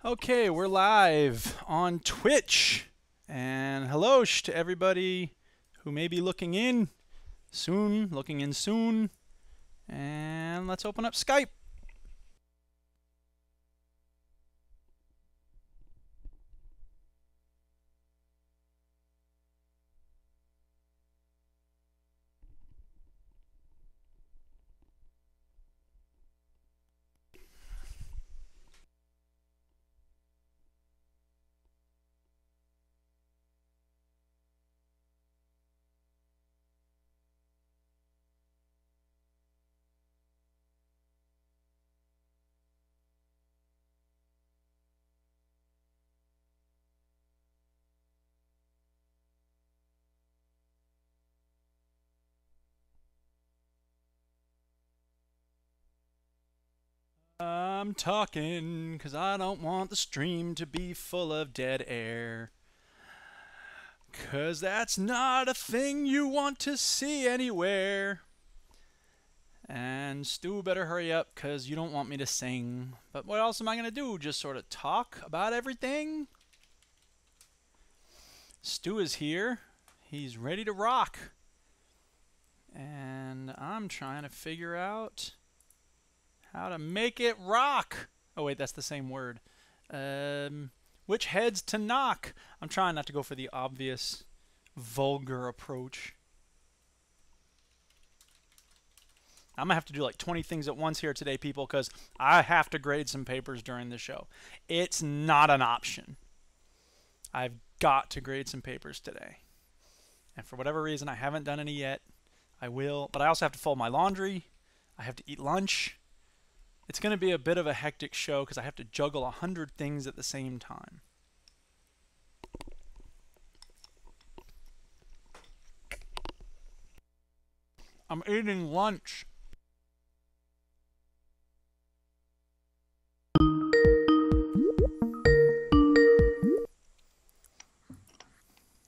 Okay, we're live on Twitch. And hello to everybody who may be looking in soon. And let's open up Skype. I'm talking because I don't want the stream to be full of dead air. Because that's not a thing you want to see anywhere. And Stu better hurry up because you don't want me to sing. But what else am I going to do? Just sort of talk about everything? Stu is here. He's ready to rock. And I'm trying to figure out how to make it rock. Oh wait, that's the same word. Which heads to knock? I'm trying not to go for the obvious, vulgar approach. I'm gonna have to do like 20 things at once here today, people, because I have to grade some papers during the show. It's not an option. I've got to grade some papers today. And for whatever reason, I haven't done any yet. I will, but I also have to fold my laundry. I have to eat lunch. It's going to be a bit of a hectic show because I have to juggle 100 things at the same time. I'm eating lunch.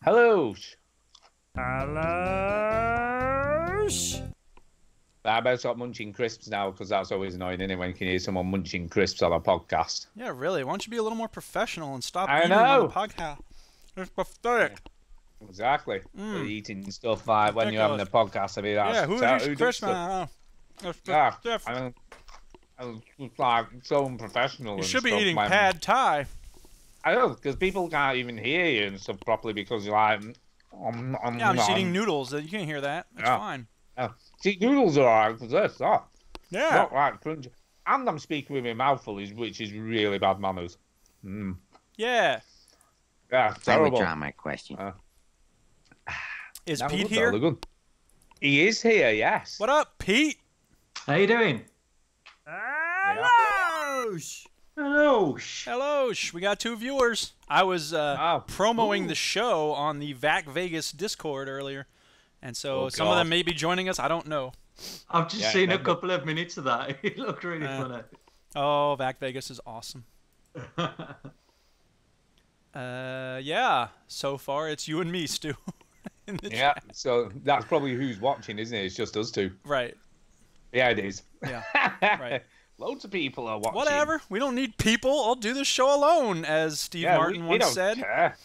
Hello. Hello. I better stop munching crisps now because that's always annoying, isn't it, when you can hear someone munching crisps on a podcast? Yeah, really. Why don't you be a little more professional and stop I eating know. on the podcast? It's pathetic. Exactly. Eating stuff like when you're having a podcast. I mean, that's, yeah, who eats crisps? I'm like so unprofessional. You and should be stuff, eating man. pad thai. I know, because people can't even hear you and stuff properly because you're like... Yeah, I'm just eating noodles. You can't hear that. It's fine. Yeah. See, noodles are alright for this, Yeah. Not like crunchy. And I'm speaking with my mouth full, which is really bad manners. Yeah. Yeah, I terrible. withdraw my question. Is No, Pete good, here? though, good. He is here, yes. What up, Pete? How you doing? Hello. Hello. Hello. We got 2 viewers. I was promoting the show on the VAC Vegas Discord earlier. And so some of them may be joining us. I don't know. I've just seen a couple of minutes of that. It looked really funny. Oh, VAC Vegas is awesome. Yeah. So far, it's you and me, Stu. in the chat. So that's probably who's watching, isn't it? It's just us two. Right. Yeah, it is. Yeah. Right. Loads of people are watching. Whatever. We don't need people. I'll do the show alone, as Steve Martin once said. Care.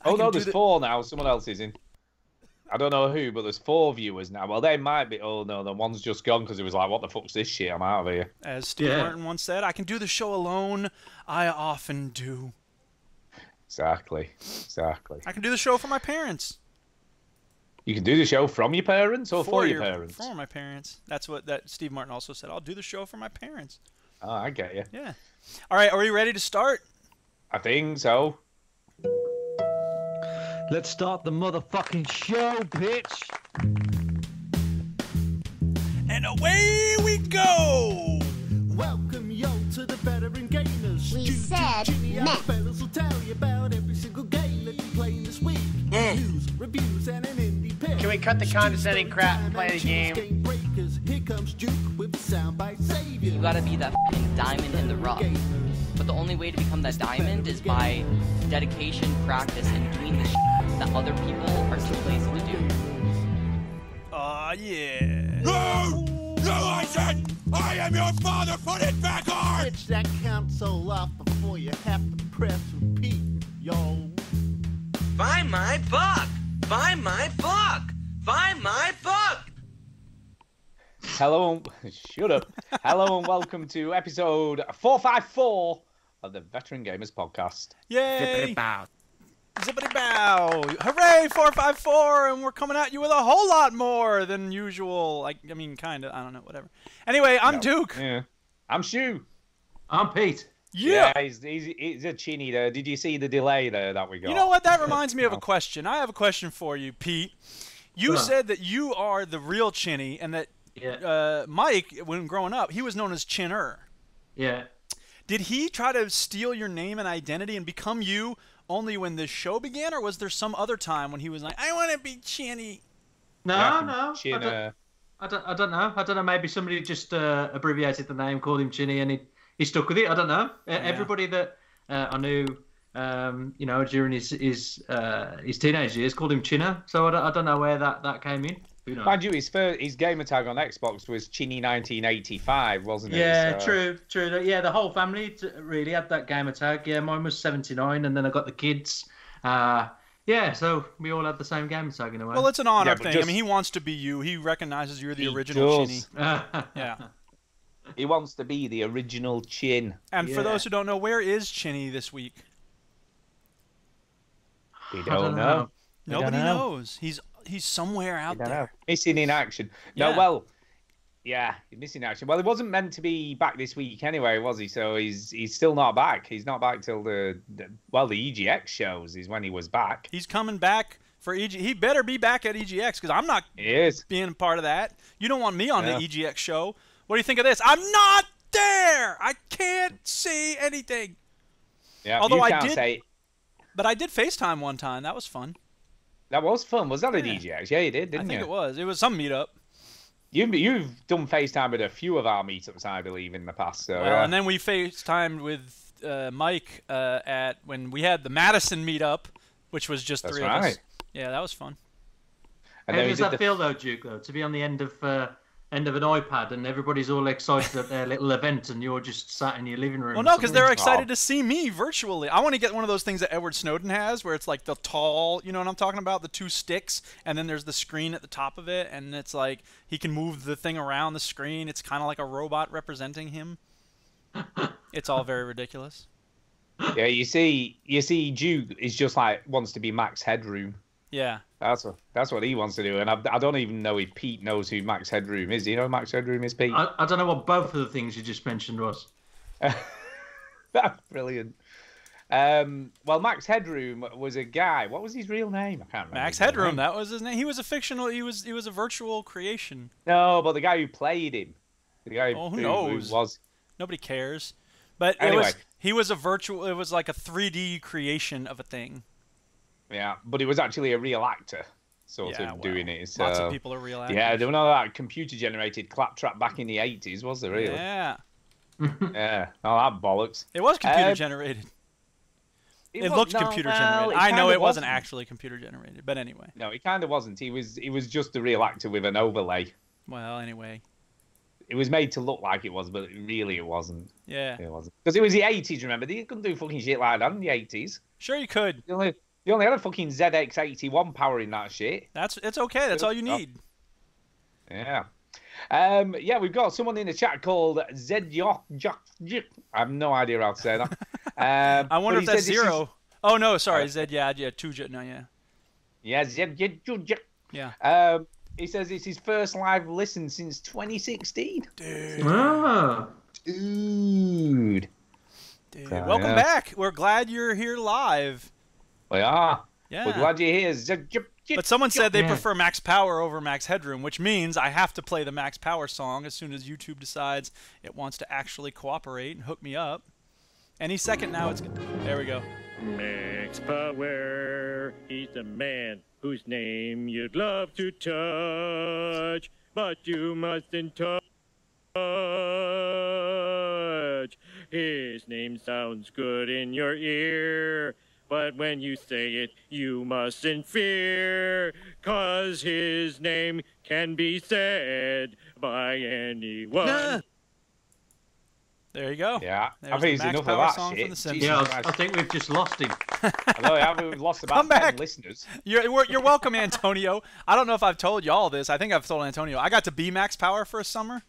Oh, no, there's 4 now. Someone else is in. I don't know who, but there's 4 viewers now. Well, they might be. Oh, no, the one's just gone because it was like, what the fuck's this shit? I'm out of here. As Steve Martin once said, I can do the show alone. I often do. Exactly. I can do the show for my parents. You can do the show from your parents or for your parents? For my parents. That's what Steve Martin also said. I'll do the show for my parents. Oh, I get you. Yeah. All right, are we ready to start? I think so. Let's start the motherfucking show, bitch. And away we go. Welcome yo to the Veteran Gamers. We said Our fellas will tell you about every single game that we play this week. News, reviews, and an indie pick. Can we cut the condescending crap and play the game? Game breakers. Here comes Duke with soundbite savior. You gotta be that f***ing diamond in the rough. But the only way to become that diamond is by dedication, practice, and doing the shit that other people are too lazy to do. Aw, yeah. No! No, I said! I am your father! Put it back on! Switch that console off before you have to press repeat, yo. Buy my book! Buy my book! Buy my book! Hello, shut up. Hello and welcome to episode 454 of the Veteran Gamers podcast. Yay! Zippity bow! Hooray, 454, and we're coming at you with a whole lot more than usual. I mean, kind of. I don't know, whatever. Anyway, I'm Duke. Yeah. I'm Shu. I'm Pete. Yeah. He's a chinny there. Did you see the delay there that we got? You know what? That reminds me of a question. I have a question for you, Pete. You said that you are the real Chinny, and that Mike, when growing up, he was known as Chinner. Yeah. Did he try to steal your name and identity and become you only when this show began, or was there some other time when he was like, I want to be Chinny? No. Chinner. I don't know. I don't know. Maybe somebody just abbreviated the name, called him Chinny, and he stuck with it. I don't know. Yeah. Everybody that I knew, during his teenage years, called him Chinner. So I don't know where that came in. Who knows? Mind you, his gamer tag on Xbox was Chinny 1985, wasn't it? Yeah, so... true. Yeah, the whole family really had that gamer tag. Yeah, mine was 79, and then I got the kids. Yeah, so we all had the same gamer tag in a way. Well, it's an honor thing. I mean, he wants to be you. He recognizes you're the original Chinny. Yeah. He wants to be the original Chin. And for those who don't know, where is Chinny this week? We don't know. Nobody knows. He's somewhere out there. Missing in action. No, well, yeah, he's missing action. Well, he wasn't meant to be back this week anyway, was he? So he's still not back. He's not back till the EGX shows is when he was back. He's coming back for EG. He better be back at EGX because I'm not being a part of that. You don't want me on the EGX show. What do you think of this? I'm not there. I can't see anything. Yeah, although I did FaceTime one time. That was fun. That was fun. Was that a DGX? Yeah, you did, didn't you? I think it was. It was some meetup. You've done FaceTime at a few of our meetups, I believe, in the past. So, and then we FaceTimed with Mike at when we had the Madison meetup, which was just three of us. Yeah, that was fun. How does that feel, though, Duke, though, to be on the end of an iPad and everybody's all excited at their little event and you're just sat in your living room? Well, no, because they're excited to see me virtually. I want to get one of those things that Edward Snowden has where it's like the tall, you know what I'm talking about, the two sticks, and then there's the screen at the top of it, and it's like he can move the thing around the screen. It's kind of like a robot representing him. It's all very ridiculous. Yeah, you see, Duke is just like wants to be Max Headroom. Yeah. That's what he wants to do, and I don't even know if Pete knows who Max Headroom is. Do you know who Max Headroom is, Pete? I don't know what both of the things you just mentioned was. That's brilliant. Well, Max Headroom was a guy. What was his real name? I can't remember. Max Headroom, that was his name. He was a fictional. He was a virtual creation. No, but the guy who played him, the guy who knows? Who was. Nobody cares. But anyway, he was a virtual. It was like a 3D creation of a thing. Yeah, but he was actually a real actor, doing it. So, lots of people are real actors. Yeah, there was none of that computer-generated claptrap back in the 80s, was there, really? Yeah. Yeah, all that bollocks. It was computer-generated. It looked computer-generated. I know it wasn't actually computer-generated, but anyway. No, it kind of wasn't. He was just a real actor with an overlay. Well, anyway. It was made to look like it was, but really it wasn't. Yeah. It wasn't. Because it was the 80s, remember? You couldn't do fucking shit like that in the 80s. Sure you could. You only had a fucking ZX81 powering that shit. It's okay. That's all you need. Yeah. Yeah, we've got someone in the chat called Zedjok. I have no idea how to say that. I wonder if that's Zero. Oh, no, sorry. Tuja. No, yeah. Yeah, Zedjok. Yeah. He says it's his first live listen since 2016. Dude. Oh. Dude. Welcome back. We're glad you're here live. We are. Yeah. We're glad you're here. But someone said they prefer Max Power over Max Headroom, which means I have to play the Max Power song as soon as YouTube decides it wants to actually cooperate and hook me up. Any second now, it's... There we go. Max Power, he's the man whose name you'd love to touch, but you mustn't touch. His name sounds good in your ear, but when you say it, you mustn't fear, 'cause his name can be said by anyone. There you go. Yeah, There's I the think it's Max enough Power of song that from shit. The Jesus Simpsons. Yeah, Christ. I think we've just lost him. I know, yeah, we've lost about Come 10 back. listeners. You're welcome, Antonio. I don't know if I've told you all this. I think I've told Antonio. I got to be Max Power for a summer.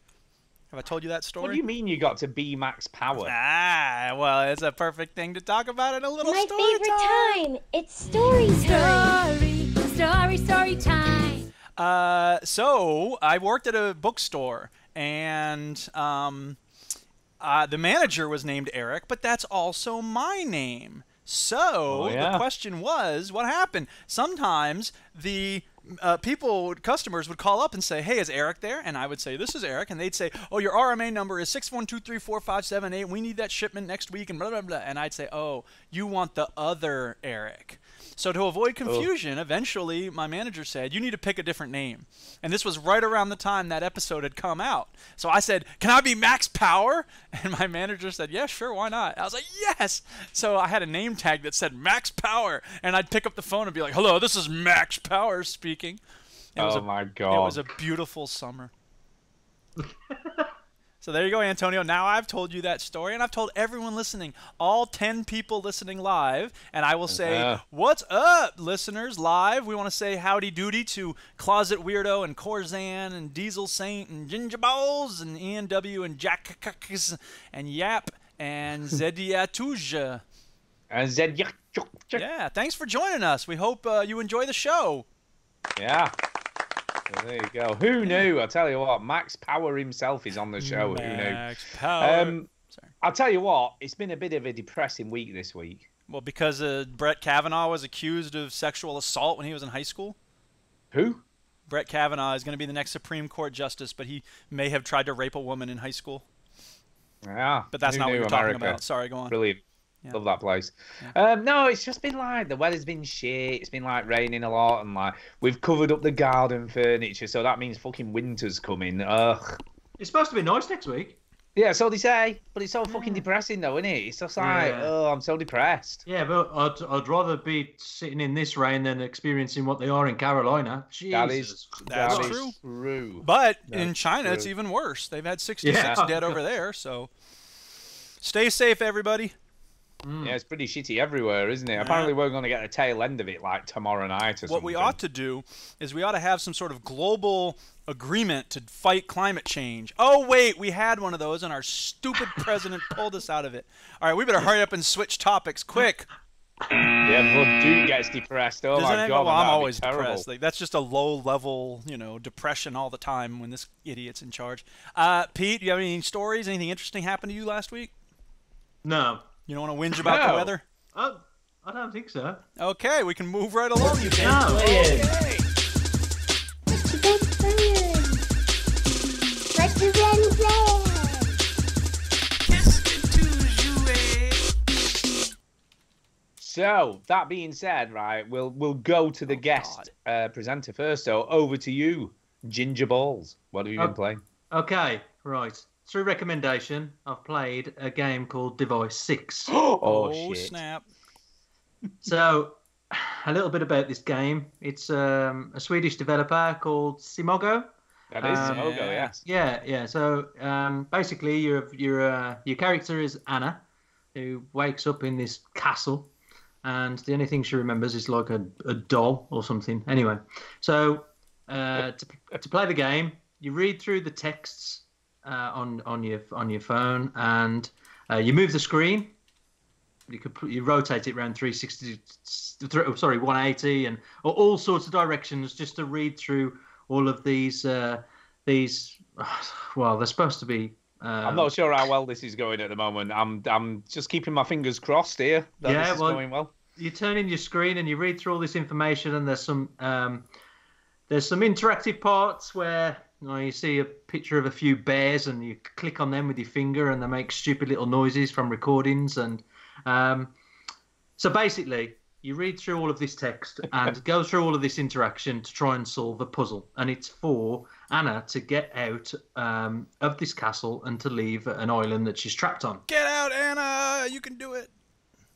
Have I told you that story? What do you mean you got to be max power? Ah, well, it's a perfect thing to talk about in a little My story favorite time. It's story time. Story time. So I worked at a bookstore, and the manager was named Eric, but that's also my name. So the question was, what happened? Sometimes the customers would call up and say, "Hey, is Eric there?" And I would say, "This is Eric." And they'd say, "Oh, your RMA number is 612345578. We need that shipment next week," and blah, blah, blah. And I'd say, "Oh, you want the other Eric." So to avoid confusion, eventually my manager said, "You need to pick a different name." And this was right around the time that episode had come out. So I said, "Can I be Max Power?" And my manager said, "Yeah, sure, why not?" I was like, "Yes!" So I had a name tag that said Max Power. And I'd pick up the phone and be like, "Hello, this is Max Power speaking." My God. It was a beautiful summer. So there you go, Antonio. Now I've told you that story, and I've told everyone listening, all 10 people listening live, and I will say, what's up, listeners, live? We want to say howdy doody to Closet Weirdo and Corzan and Diesel Saint and Ginger Balls and Ian W. and Jack and Yap and Zediatuja. Yeah, thanks for joining us. We hope you enjoy the show. Yeah. So there you go. Who knew? I'll tell you what, Max Power himself is on the show. Max Who knew? Power. I'll tell you what, it's been a bit of a depressing week this week. Well, because Brett Kavanaugh was accused of sexual assault when he was in high school. Who? Brett Kavanaugh is going to be the next Supreme Court justice, but he may have tried to rape a woman in high school. Yeah. But that's who not what knew? you're America. talking about. Sorry, go on. Brilliant. Yeah. Love that place. No, it's just been like the weather's been shit. It's been like raining a lot, and like we've covered up the garden furniture, so that means fucking winter's coming. Ugh. It's supposed to be nice next week. Yeah, so they say, but it's so fucking depressing though, isn't it? It's just like, oh, I'm so depressed. Yeah, but I'd rather be sitting in this rain than experiencing what they are in Carolina. Jesus. That's true. But in China, it's even worse. They've had 66 dead over there, so stay safe, everybody. Yeah, it's pretty shitty everywhere, isn't it? Apparently we're going to get a tail end of it like tomorrow night or something. What we ought to do is we ought to have some sort of global agreement to fight climate change. Oh, wait, we had one of those, and our stupid president pulled us out of it. All right, we better hurry up and switch topics quick. Yeah, but dude gets depressed. Oh, my God. Well, I'm always depressed. Like, that's just a low-level, depression all the time when this idiot's in charge. Pete, do you have any stories? Anything interesting happened to you last week? No. You don't want to whinge about the weather? I don't think so. Okay, we can move right along. You can. No. Okay. So that being said, right, we'll go to the guest presenter first. So over to you, Ginger Balls. What have you been playing? Okay, right. Through recommendation, I've played a game called Device 6. Oh shit! Snap! So, a little bit about this game. It's a Swedish developer called Simogo. That is Simogo, yes. Yeah. So basically, your character is Anna, who wakes up in this castle, and the only thing she remembers is like a doll or something. Anyway, so to play the game, you read through the texts on your phone, and you move the screen. You rotate it around 180, and all sorts of directions, just to read through all of these. Well, they're supposed to be. I'm not sure how well this is going at the moment. I'm just keeping my fingers crossed here that this is going well. You turn in your screen and you read through all this information, and there's some interactive parts where you see a picture of a few bears, and you click on them with your finger, and they make stupid little noises from recordings. And so basically, you read through all of this text and go through all of this interaction to try and solve a puzzle. And it's for Anna to get out of this castle and to leave an island that she's trapped on. Get out, Anna! You can do it!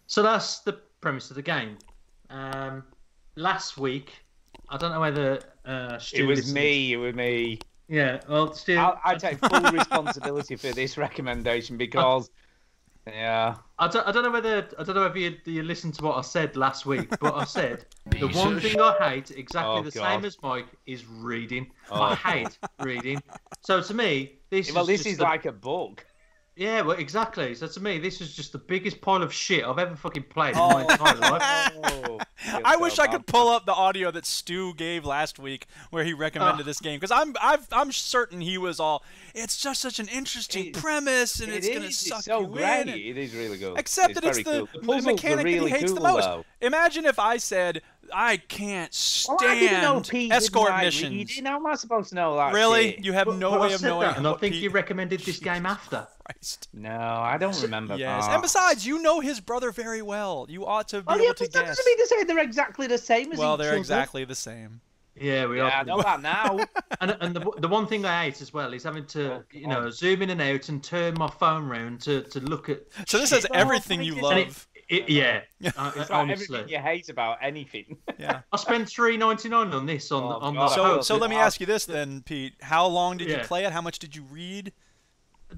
So that's the premise of the game. Last week, I don't know whether It was me. Yeah, well, Stu, I take full responsibility for this recommendation because, yeah. I don't know if you listened to what I said last week, but I said the one thing I hate exactly the same as Mike is reading. I hate reading. So to me, this is like a book. Yeah, well, exactly. So to me, this is just the biggest pile of shit I've ever fucking played in my entire life. I wish I could pull up the audio that Stu gave last week where he recommended this game, because I'm certain he was all, it's just such an interesting premise and it's gonna suck so you great. in. It is really good. Except that it's the mechanic that he hates the most. Though. Imagine if I said, I can't stand I didn't know Pete escort didn't missions. Reading. How am I supposed to know that? Really? Shit? You have no way of knowing. And I think you recommended this game after. Christ. No, I don't remember. Yes, and besides, you know his brother very well. You ought to be able to guess. That doesn't mean to say they're exactly the same as each other. Well, they're exactly the same. Yeah, we are. I know that now. and the one thing I hate as well is having to, zoom in and out and turn my phone round to look at. So this has everything you love. Yeah, it's like honestly, everything you hate about anything. Yeah, I spent $3.99 on this on the. So let me ask you this then, Pete. How long did you play it? How much did you read?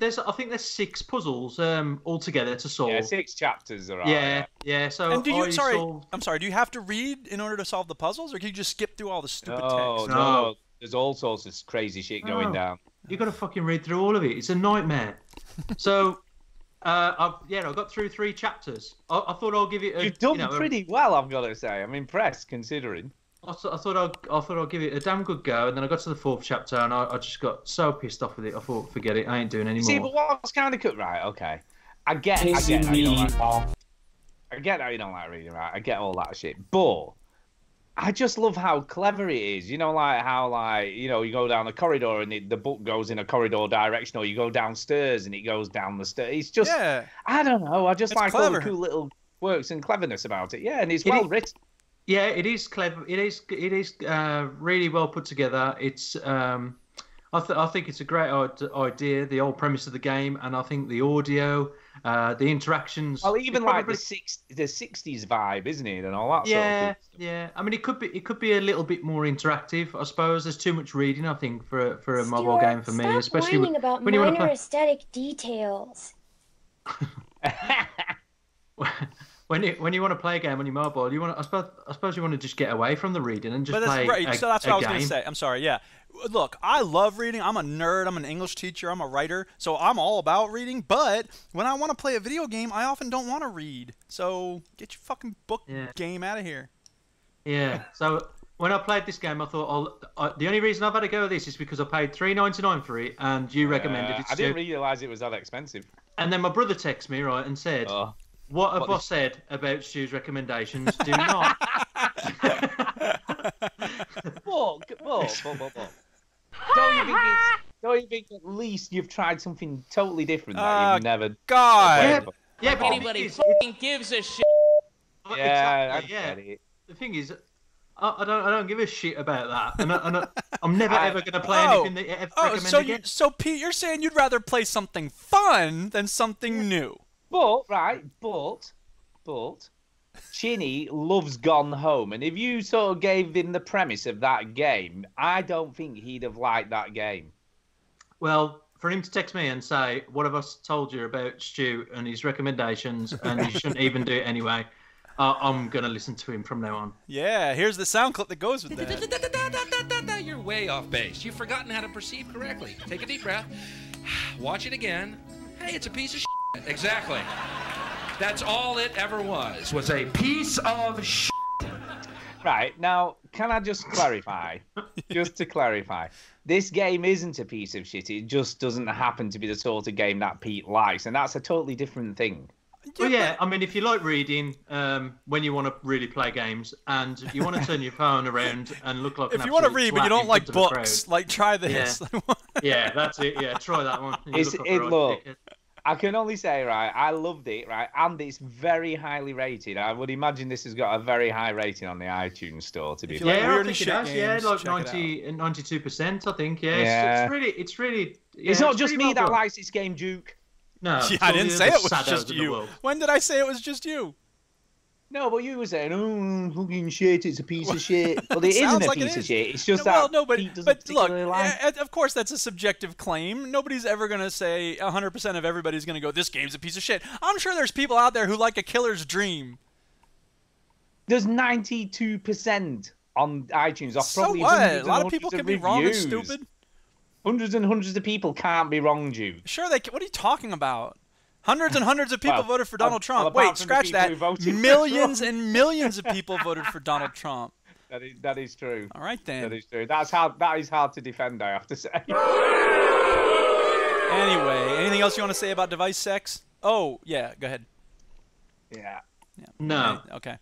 I think there's 6 puzzles altogether to solve. Yeah, 6 chapters are. Yeah. So and I'm sorry. Do you have to read in order to solve the puzzles, or can you just skip through all the stupid text? No, there's all sorts of crazy shit going down. You got to fucking read through all of it. It's a nightmare. So. I got through 3 chapters. I thought I'll give it. You've done pretty well, I've got to say. I'm impressed, considering. I thought I'll give it a damn good go, and then I got to the 4th chapter, and I just got so pissed off with it. I thought, forget it, I ain't doing any more. See, but what's kind of right? Okay, I get how you don't like reading, right? I get all that shit, but I just love how clever it is. You know, like how you go down a corridor and the book goes in a corridor direction, or you go downstairs and it goes down the stairs. It's just, I don't know. I just like all the cool little quirks and cleverness about it. Yeah, and it's well written. Yeah, it is clever. It is really well put together. It's I think it's a great idea, the whole premise of the game, and I think the audio, the interactions. Well, even like the 60s vibe, isn't it, and all that. Yeah, sort of stuff. yeah. I mean, it could be a little bit more interactive, I suppose. There's too much reading, I think, for a mobile game for me, especially whining about when you want to minor play. aesthetic details. When you want to play a game on your mobile, I suppose you want to just get away from the reading and just play right. So that's what I was going to game. say. I'm sorry. Yeah. Look, I love reading. I'm a nerd. I'm an English teacher. I'm a writer. So I'm all about reading. But when I want to play a video game, I often don't want to read. So get your fucking book game out of here. Yeah. So when I played this game, I thought, the only reason I've had to go with this is because I paid $3.99 for it, and you recommended it. I didn't realise it was that expensive. And then my brother texted me, right, and said, what have I said about Stu's recommendations? Do not. Don't you think at least you've tried something totally different that you've never... God! Yeah, but anybody fucking gives a shit. Yeah, exactly, I get it. The thing is, I don't give a shit about that, and I'm never ever going to play anything that you ever recommend again. So Pete, you're saying you'd rather play something fun than something new? But Chinny loves Gone Home, and if you sort of gave him the premise of that game, I don't think he'd have liked that game. Well, for him to text me and say, what have I told you about Stu and his recommendations, and you shouldn't even do it anyway, I'm going to listen to him from now on. Yeah, here's the sound clip that goes with that. You're way off base. You've forgotten how to perceive correctly. Take a deep breath. Watch it again. Hey, it's a piece of shit. Exactly. That's all it ever was a piece of shit. Right, now, can I just clarify? Just to clarify. This game isn't a piece of shit. It just doesn't happen to be the sort of game that Pete likes, and that's a totally different thing. Well, yeah, I mean, if you like reading when you want to really play games, and you want to turn your phone around and look like if you want to read but you don't like books, like try this. Yeah, that's it. Yeah, try that one. Look, I can only say, right, I loved it, right, and it's very highly rated. I would imagine this has got a very high rating on the iTunes store, to be fair. Yeah, I think it has, games, like 92%, I think, yeah. It's really... Yeah, it's not just me that likes this game, Duke. No, I didn't say it was just you. When did I say it was just you? No, but you were saying, oh, fucking shit, it's a piece of shit. Well, it Sounds isn't a like it piece of is. shit. It's just No, well, that no, but Pete doesn't look, particularly like. of course that's a subjective claim. Nobody's ever going to say 100% of everybody's going to go, this game's a piece of shit. I'm sure there's people out there who like A Killer's Dream. There's 92% on iTunes. Off So probably what? hundreds A lot and of people can hundreds be wrong and reviews. stupid. Hundreds and hundreds of people can't be wrong, Duke. Sure, they can. What are you talking about? Hundreds and hundreds of people voted for Donald Trump. well, Wait, apart from the scratch people that. who voted for Millions Trump. and millions of people voted for Donald Trump. That is true. All right, then. That is true. That is hard to defend, I have to say. Anyway, anything else you want to say about device sex? Oh, yeah, go ahead. Yeah. No. Okay.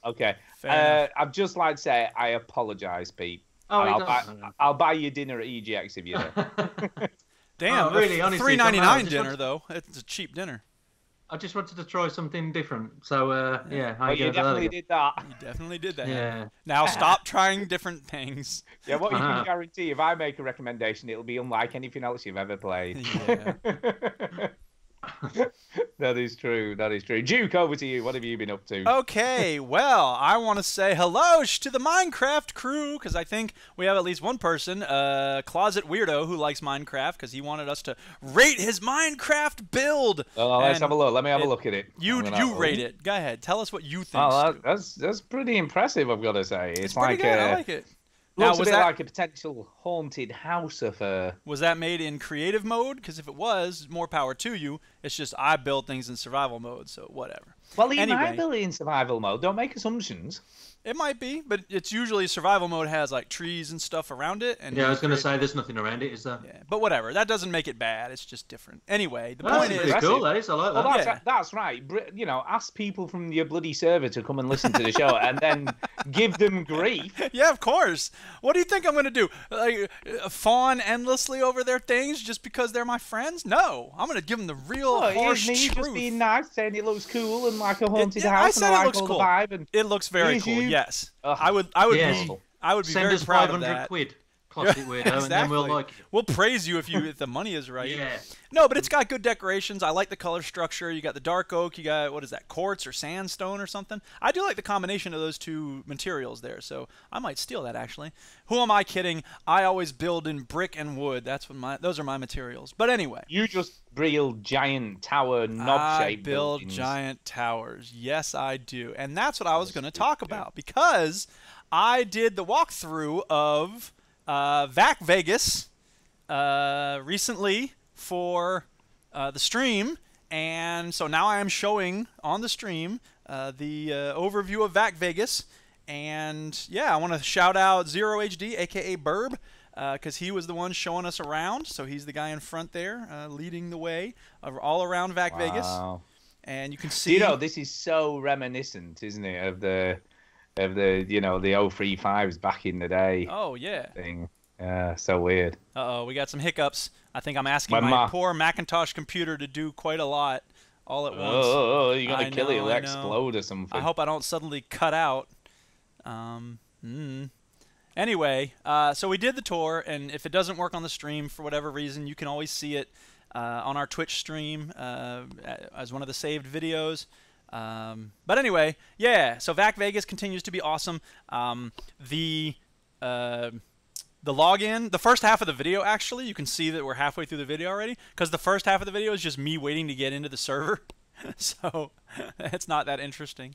Okay. Fair I'd just like to say I apologise, Pete. Oh, And I'll buy you dinner at EGX if you're there. Damn, Oh, really? Honestly, $3.99 dinner though. It's a cheap dinner. I just wanted to try something different. So, yeah. Well, you definitely did that. You definitely did that. Yeah. Now stop trying different things. Yeah, what you can guarantee, if I make a recommendation, it'll be unlike anything else you've ever played. Yeah. That is true. That is true. Duke, over to you. What have you been up to? Okay, well, I want to say hello to the Minecraft crew, because I think we have at least one person, Closet Weirdo, who likes Minecraft, because he wanted us to rate his Minecraft build. Oh, let's have a look. Let me have a look at it. You rate it. Go ahead. Tell us what you think. Oh, that's pretty impressive, I've got to say. It's like pretty good. I like it. Looks a bit like a potential haunted house of a... Was that made in creative mode? Because if it was, more power to you. It's just I build things in survival mode, so whatever. Well, you might build it in survival mode. Don't make assumptions. It might be, but it's usually survival mode has like trees and stuff around it. And yeah, I was going to say there's nothing around it, is there? Yeah, but whatever. That doesn't make it bad. It's just different. Anyway, the Well, point that's is... pretty cool, that is. I like that. Well, that's right. You know, ask people from your bloody server to come and listen to the show and then give them grief. Yeah, of course. What do you think I'm going to do? Like, fawn endlessly over their things just because they're my friends? No. I'm going to give them the real harsh me truth. just being nice, saying it looks cool and like a haunted house. I said and I it like looks all cool. the vibe and It looks very here's cool, you. yes. Ugh. I would Yes. be Send very us proud of 500 that. quid. Closet Weirdo, Exactly. and then we'll like... We'll praise you if the money is right. Yeah. No, but it's got good decorations. I like the color structure. You got the dark oak. You got, what is that, quartz or sandstone or something? I do like the combination of those two materials there, so I might steal that actually. Who am I kidding? I always build in brick and wood. Those are my materials. But anyway. You just build giant tower knob-shaped I build buildings. giant towers. Yes, I do. And that's what I was going to talk about because I did the walkthrough of VAC Vegas recently for the stream, and so now I am showing on the stream the overview of VAC Vegas. And yeah, I want to shout out Zero HD, aka Burb, because he was the one showing us around. So he's the guy in front there, leading the way all around VAC Vegas. And you can see, You know, this is so reminiscent, isn't it, of the you know, the 035s back in the day. Oh yeah. Thing. Yeah, so weird. Uh-oh, we got some hiccups. I think I'm asking my poor Macintosh computer to do quite a lot all at once. Oh, you're going to kill it. It'll explode or something. I hope I don't suddenly cut out. Anyway, so we did the tour, and if it doesn't work on the stream for whatever reason, you can always see it on our Twitch stream as one of the saved videos. But anyway, yeah, so VAC Vegas continues to be awesome. The login, the first half of the video, actually, you can see that we're halfway through the video already, because the first half of the video is just me waiting to get into the server. So it's not that interesting.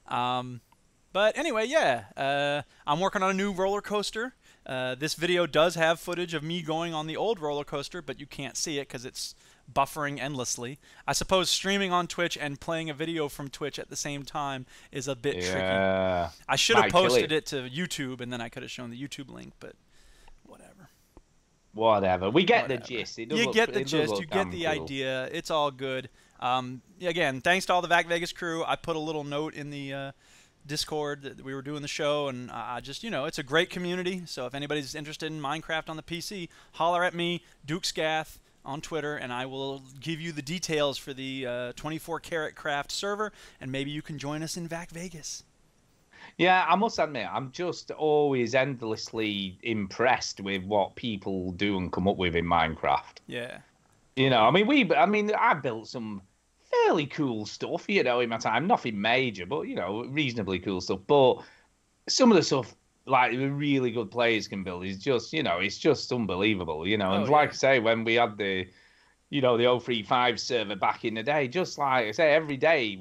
But anyway, yeah, I'm working on a new roller coaster. This video does have footage of me going on the old roller coaster, but you can't see it because it's buffering endlessly. I suppose streaming on Twitch and playing a video from Twitch at the same time is a bit tricky. I should have posted it to YouTube, and then I could have shown the YouTube link, but whatever. We get the gist. You get the gist. You get the idea. It's all good. Again, thanks to all the VAC Vegas crew. I put a little note in the Discord that we were doing the show, and I just, you know, it's a great community. So if anybody's interested in Minecraft on the PC, holler at me, Duke Scath, on Twitter, and I will give you the details for the 24 Karat Craft server, and maybe you can join us in VAC Vegas. Yeah, I must admit, I'm just always endlessly impressed with what people do and come up with in Minecraft. Yeah. You know, I mean, I built some fairly cool stuff, you know, in my time. Nothing major, but, you know, reasonably cool stuff. But some of the stuff, like, the really good players can build is just, you know, it's just unbelievable, you know. And like I say, when we had the, you know, the 035 server back in the day, just like I say, every day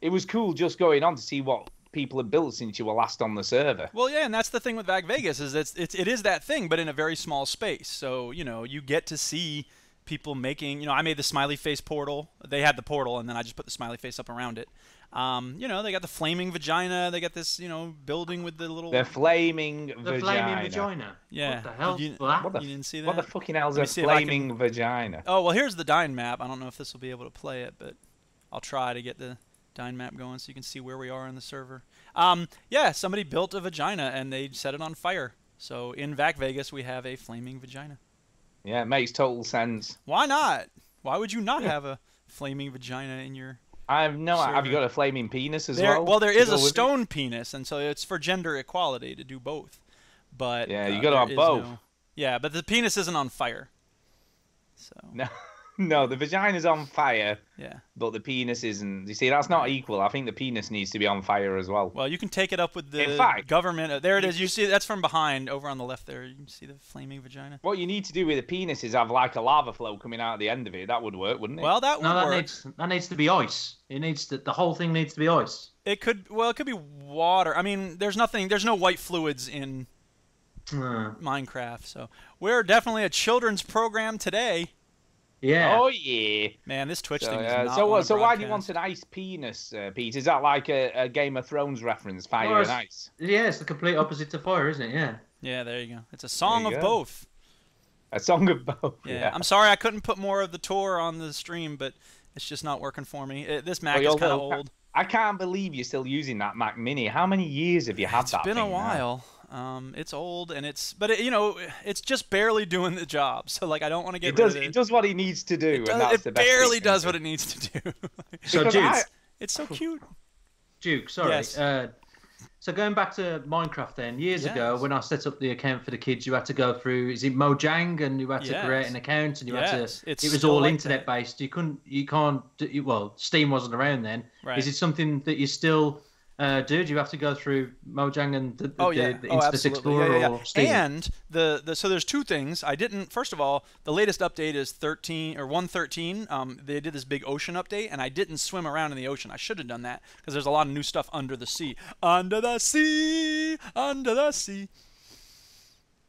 it was cool just going on to see what people have built since you were last on the server. Well, yeah, and that's the thing with Vac Vegas is it is that thing, but in a very small space. So, you know, you get to see people making, you know, I made the smiley face portal. They had the portal, and then I just put the smiley face up around it. You know, they got the flaming vagina. They got this, you know, building with the little... The flaming vagina. The flaming vagina. Yeah. What the hell? You didn't see that? What the fucking hell's a flaming vagina? Oh, well, here's the Dyne map. I don't know if this will be able to play it, but I'll try to get the Dyne map going so you can see where we are in the server. Yeah, somebody built a vagina, and they set it on fire. So in Vac Vegas, we have a flaming vagina. Yeah, it makes total sense. Why not? Why would you not have a flaming vagina in your... Have you got a flaming penis as well? Well, there is a stone penis, and so it's for gender equality to do both. But yeah, you got to have both. Yeah, but the penis isn't on fire. So no, the vagina's on fire. Yeah. But the penis isn't. You see, that's not equal. I think the penis needs to be on fire as well. Well, you can take it up with the In fact, government. There it is. You see, that's from behind, over on the left there. You can see the flaming vagina. What you need to do with the penis is have like a lava flow coming out at the end of it. That would work, wouldn't it? Well, that would work. That needs to be ice. It needs to. The whole thing needs to be ice. It could. Well, it could be water. I mean, there's nothing. There's no white fluids in Minecraft. So we're definitely a children's program today. Yeah. Oh yeah. Man, this Twitch so, thing is not So why do you want an ice penis, Pete? Is that like a Game of Thrones reference, fire and ice? Yeah, it's the complete opposite to fire, isn't it? Yeah. Yeah, there you go. It's a song of both. A song of both. Yeah. I'm sorry I couldn't put more of the tour on the stream, but it's just not working for me. This Mac is kind of old. I can't believe you're still using that Mac Mini. How many years have you had that? It's been a while. It's old, and you know, it's just barely doing the job. So like, I don't want to get rid of it. It does what it needs to do, and that's the best barely does what it needs to do. So Duke, it's so cute. Duke, sorry. Yes. So going back to Minecraft, then years ago, when I set up the account for the kids, you had to go through. Is it Mojang, and you had to create an account, and you had to. It was all internet based. You can't. Well, Steam wasn't around then. Right. Is it something that you still do? Do you have to go through Mojang and the Internet Explorer or Steam? And so there's two things. I didn't. First of all, the latest update is 1.13. They did this big ocean update, and I didn't swim around in the ocean. I should have done that because there's a lot of new stuff under the sea. Under the sea, under the sea.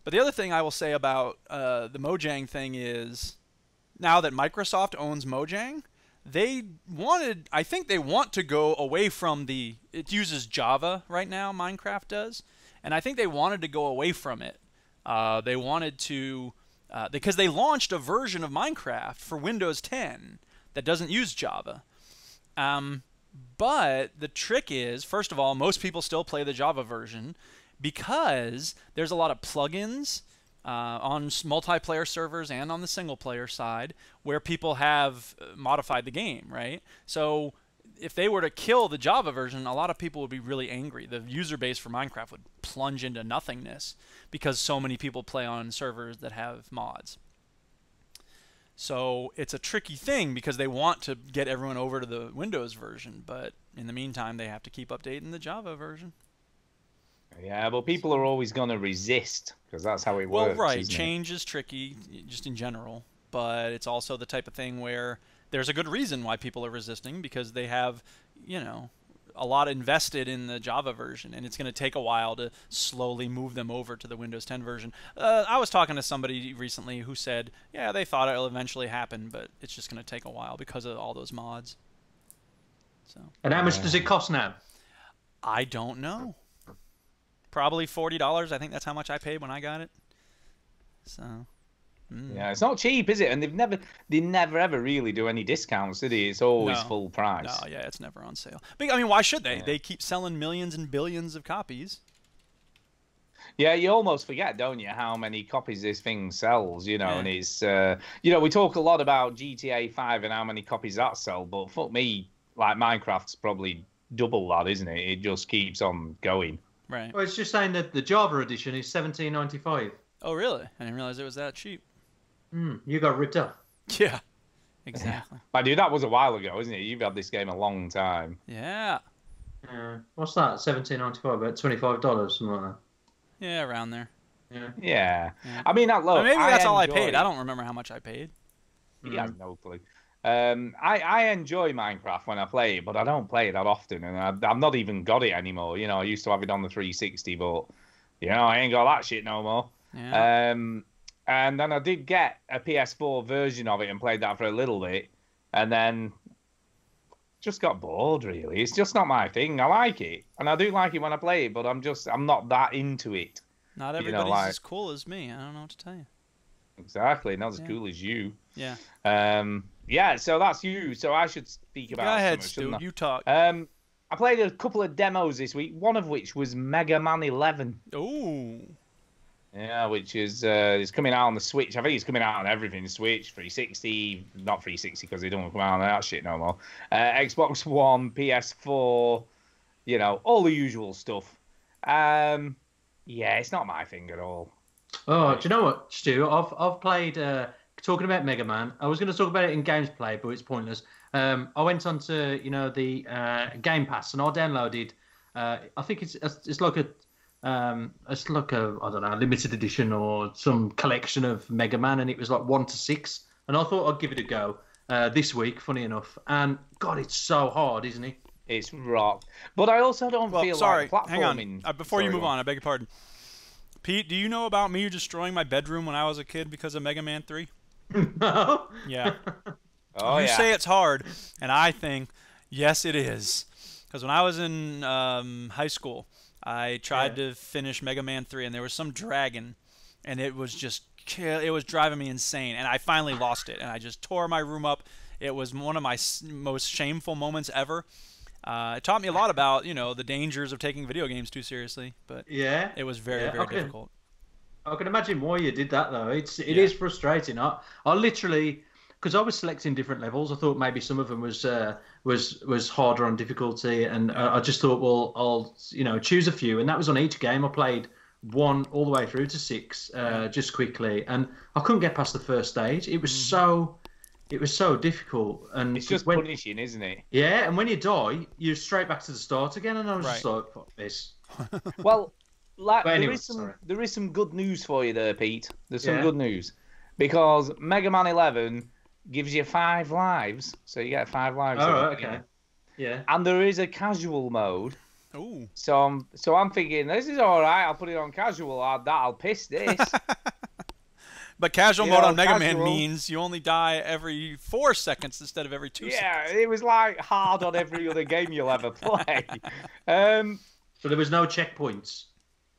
But the other thing I will say about the Mojang thing is, now that Microsoft owns Mojang, I think they want to go away from it uses Java right now, Minecraft does, and I think they wanted to go away from it. They wanted to, because they launched a version of Minecraft for Windows 10 that doesn't use Java. But the trick is, first of all, most people still play the Java version because there's a lot of plugins on multiplayer servers and on the single-player side where people have modified the game, right? So if they were to kill the Java version, a lot of people would be really angry. The user base for Minecraft would plunge into nothingness because so many people play on servers that have mods. So it's a tricky thing because they want to get everyone over to the Windows version, but in the meantime, they have to keep updating the Java version. Yeah, but people are always going to resist because that's how it works. Well, right. Change is tricky just in general, but it's also the type of thing where there's a good reason why people are resisting because they have, you know, a lot invested in the Java version, and it's going to take a while to slowly move them over to the Windows 10 version. I was talking to somebody recently who said, yeah, they thought it'll eventually happen, but it's just going to take a while because of all those mods. So. And how much does it cost now? I don't know. Probably $40. I think that's how much I paid when I got it. So, yeah, it's not cheap, is it? And they never ever really do any discounts, do they? It's always full price. No, yeah, it's never on sale. But, I mean, why should they? Yeah. They keep selling millions and billions of copies. Yeah, you almost forget, don't you, how many copies this thing sells, you know, and it's, you know, we talk a lot about GTA 5 and how many copies that sell, but fuck me, like Minecraft's probably double that, isn't it? It just keeps on going. Right. Well, it's just saying that the Java edition is $17.95. Oh, really? I didn't realize it was that cheap. You got ripped off. Yeah. Exactly. But dude, that was a while ago, isn't it? You've had this game a long time. Yeah. What's that? $17.95, about $25, something like that. Yeah, around there. Yeah. I mean, look, maybe that's all I enjoy- paid. I don't remember how much I paid. He has no clue. I enjoy Minecraft when I play it, but I don't play it that often, and I've not even got it anymore. You know, I used to have it on the 360, but you know, I ain't got that shit no more. Yeah. And then I did get a PS4 version of it and played that for a little bit, and then just got bored. Really, it's just not my thing. I like it, and I do like it when I play it, but I'm not that into it. Not everybody's as cool as me. I don't know what to tell you. Exactly, not as cool as you. Yeah. Yeah, so that's you. So I should speak about. Go ahead, something, Stu. You talk. I played a couple of demos this week. One of which was Mega Man 11. Ooh. Yeah, which is coming out on the Switch. I think it's coming out on everything. Switch, 360, not 360 because they don't come out on that shit no more. Xbox One, PS4, you know, all the usual stuff. Yeah, it's not my thing at all. Oh, do you know what, Stu? I've played. Talking about Mega Man, I was going to talk about it in games play, but it's pointless. I went on to the Game Pass and I downloaded. I think it's like a I don't know, limited edition or some collection of Mega Man, and it was like 1 to 6. And I thought I'd give it a go this week. Funny enough, and God, it's so hard, isn't it? It's rock. But I also don't feel like platforming. Hang on. Before you move on, I beg your pardon. Pete, do you know about me destroying my bedroom when I was a kid because of Mega Man 3? No. Yeah. You say it's hard, and I think, yes, it is. Because when I was in high school, I tried to finish Mega Man 3, and there was some dragon, and it was driving me insane. And I finally lost it, and I just tore my room up. It was one of my most shameful moments ever. It taught me a lot about, the dangers of taking video games too seriously. But it was very, very difficult. I can imagine why you did that, though. It is frustrating. I literally, because I was selecting different levels, I thought maybe some of them was harder on difficulty, and I just thought, well, I'll choose a few, and that was on each game. I played 1 all the way through to 6 just quickly, and I couldn't get past the first stage. It was so difficult, and it's just punishing, isn't it? Yeah, and when you die, you're straight back to the start again, and I was just like, fuck this. Well. Anyway, there is some good news for you there, Pete. There's some good news. Because Mega Man 11 gives you 5 lives. So you get 5 lives. Oh, okay. Yeah. And there is a casual mode. Ooh. So I'm thinking, this is all right. I'll put it on casual. That'll piss this. But casual mode on Mega Man means you only die every 4 seconds instead of every 2 seconds. Yeah, it was like hard on every other game you'll ever play. So there was no checkpoints?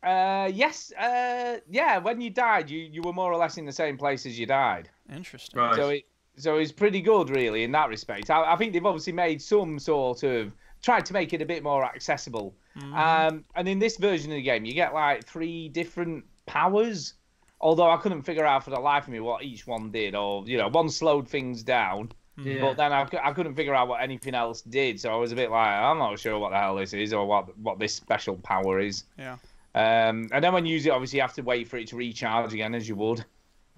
Yes. Yeah, when you died, you were more or less in the same place as you died. Interesting. Right. So it's pretty good, really, in that respect. I think they've obviously made some sort of... tried to make it a bit more accessible. Mm-hmm. And in this version of the game, you get, like, 3 different powers. Although I couldn't figure out for the life of me what each one did. Or, one slowed things down. Yeah. But then I couldn't figure out what anything else did. So I was a bit like, I'm not sure what the hell this is or what this special power is. Yeah. And then when you use it, obviously you have to wait for it to recharge again, as you would.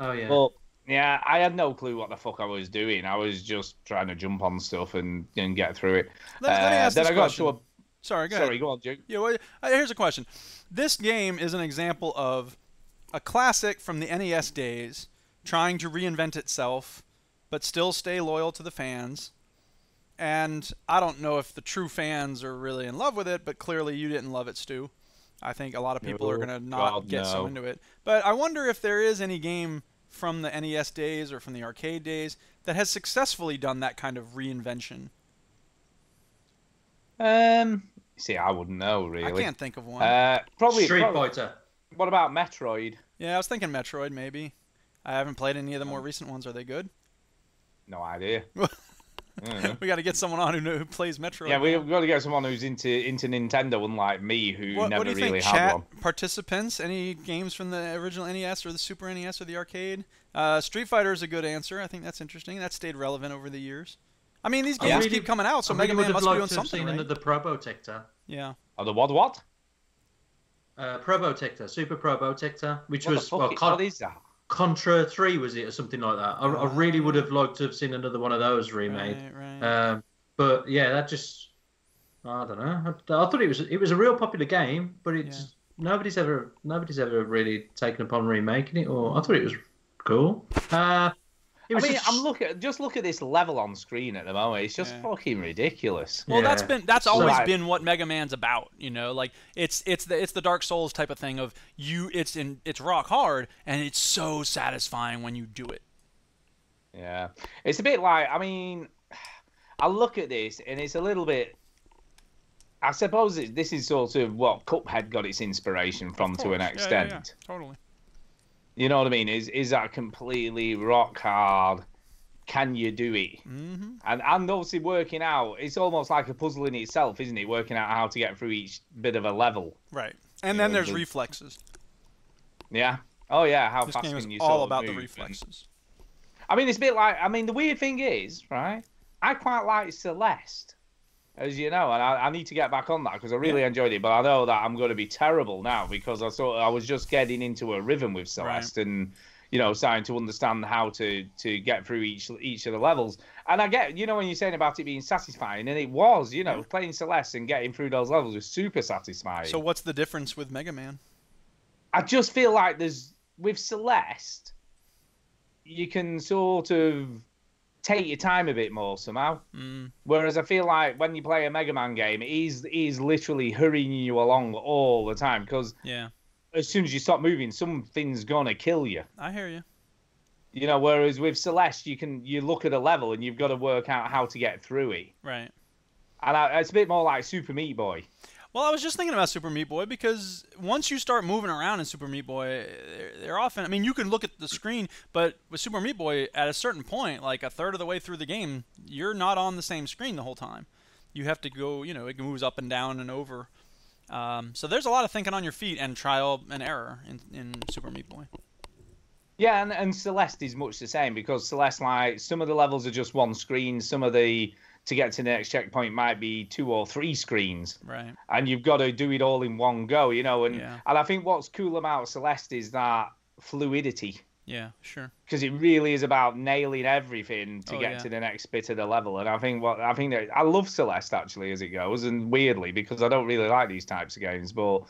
Oh, yeah. But, yeah, I had no clue what the fuck I was doing. I was just trying to jump on stuff and get through it. Let me ask this question. Sorry, go ahead. Sorry, go on, Duke. Yeah, well, here's a question. This game is an example of a classic from the NES days trying to reinvent itself, but still stay loyal to the fans. And I don't know if the true fans are really in love with it, but clearly you didn't love it, Stu. I think a lot of people are going to not get so into it. But I wonder if there is any game from the NES days or from the arcade days that has successfully done that kind of reinvention. See, I wouldn't know, really. I can't think of one. Probably Street Fighter. What about Metroid? Yeah, I was thinking Metroid, maybe. I haven't played any of the more recent ones. Are they good? No idea. We got to get someone on who plays Metroid. Yeah, we've got to get someone who's into Nintendo, unlike me, who never really had one. Participants, any games from the original NES or the Super NES or the arcade? Street Fighter is a good answer. I think that's interesting. That stayed relevant over the years. I mean, these games keep coming out, so Mega Man must be doing something, right? The Probotector. Yeah. Oh, the what? Probotector, Super Probotector, which what was what is that? Contra 3, was it, or something like that? I really would have liked to have seen another one of those remade. Right. But yeah, that just, I don't know. I thought it was a real popular game, but it's nobody's ever really taken upon remaking it. Or I thought it was cool. Just look at this level on screen at the moment. It's just fucking ridiculous. Well, that's always been what Mega Man's about, you know. Like it's the Dark Souls type of thing of it's rock hard and it's so satisfying when you do it. Yeah, it's a bit like, I mean, I look at this and it's a little bit. I suppose this is sort of what Cuphead got its inspiration from to an extent. Yeah, totally. You know what I mean? Is that completely rock hard? Can you do it? Mm-hmm. And obviously working out, it's almost like a puzzle in itself, isn't it? Working out how to get through each bit of a level. Right. And then there's reflexes. Yeah. Oh yeah. How this fast game is can you all sort of about move? the reflexes. I mean, it's a bit like. I mean, the weird thing is, right? I quite like Celeste, as you know, and I need to get back on that because I really enjoyed it. But I know that I'm going to be terrible now because I was just getting into a rhythm with Celeste and, you know, starting to understand how to get through each of the levels. And I get, you know, when you're saying about it being satisfying, and it was, you know, playing Celeste and getting through those levels was super satisfying. So what's the difference with Mega Man? I just feel like with Celeste, you can sort of take your time a bit more somehow. Whereas I feel like when you play a Mega Man game, he's literally hurrying you along all the time because as soon as you stop moving, something's gonna kill you. I hear you. You know, whereas with Celeste, you look at a level and you've got to work out how to get through it. Right. And it's a bit more like Super Meat Boy. Well, I was just thinking about Super Meat Boy because once you start moving around in Super Meat Boy, they're often, I mean, you can look at the screen, but with Super Meat Boy, at a certain point, like a third of the way through the game, you're not on the same screen the whole time. You have to go, you know, it moves up and down and over. So there's a lot of thinking on your feet and trial and error in Super Meat Boy. Yeah, and Celeste is much the same because Celeste, like, some of the levels are just one screen, some of the to get to the next checkpoint might be 2 or 3 screens. Right. And you've got to do it all in one go, you know. And I think what's cool about Celeste is that fluidity. Yeah, sure. Because it really is about nailing everything to get to the next bit of the level. And I think that I love Celeste actually as it goes, and weirdly because I don't really like these types of games, but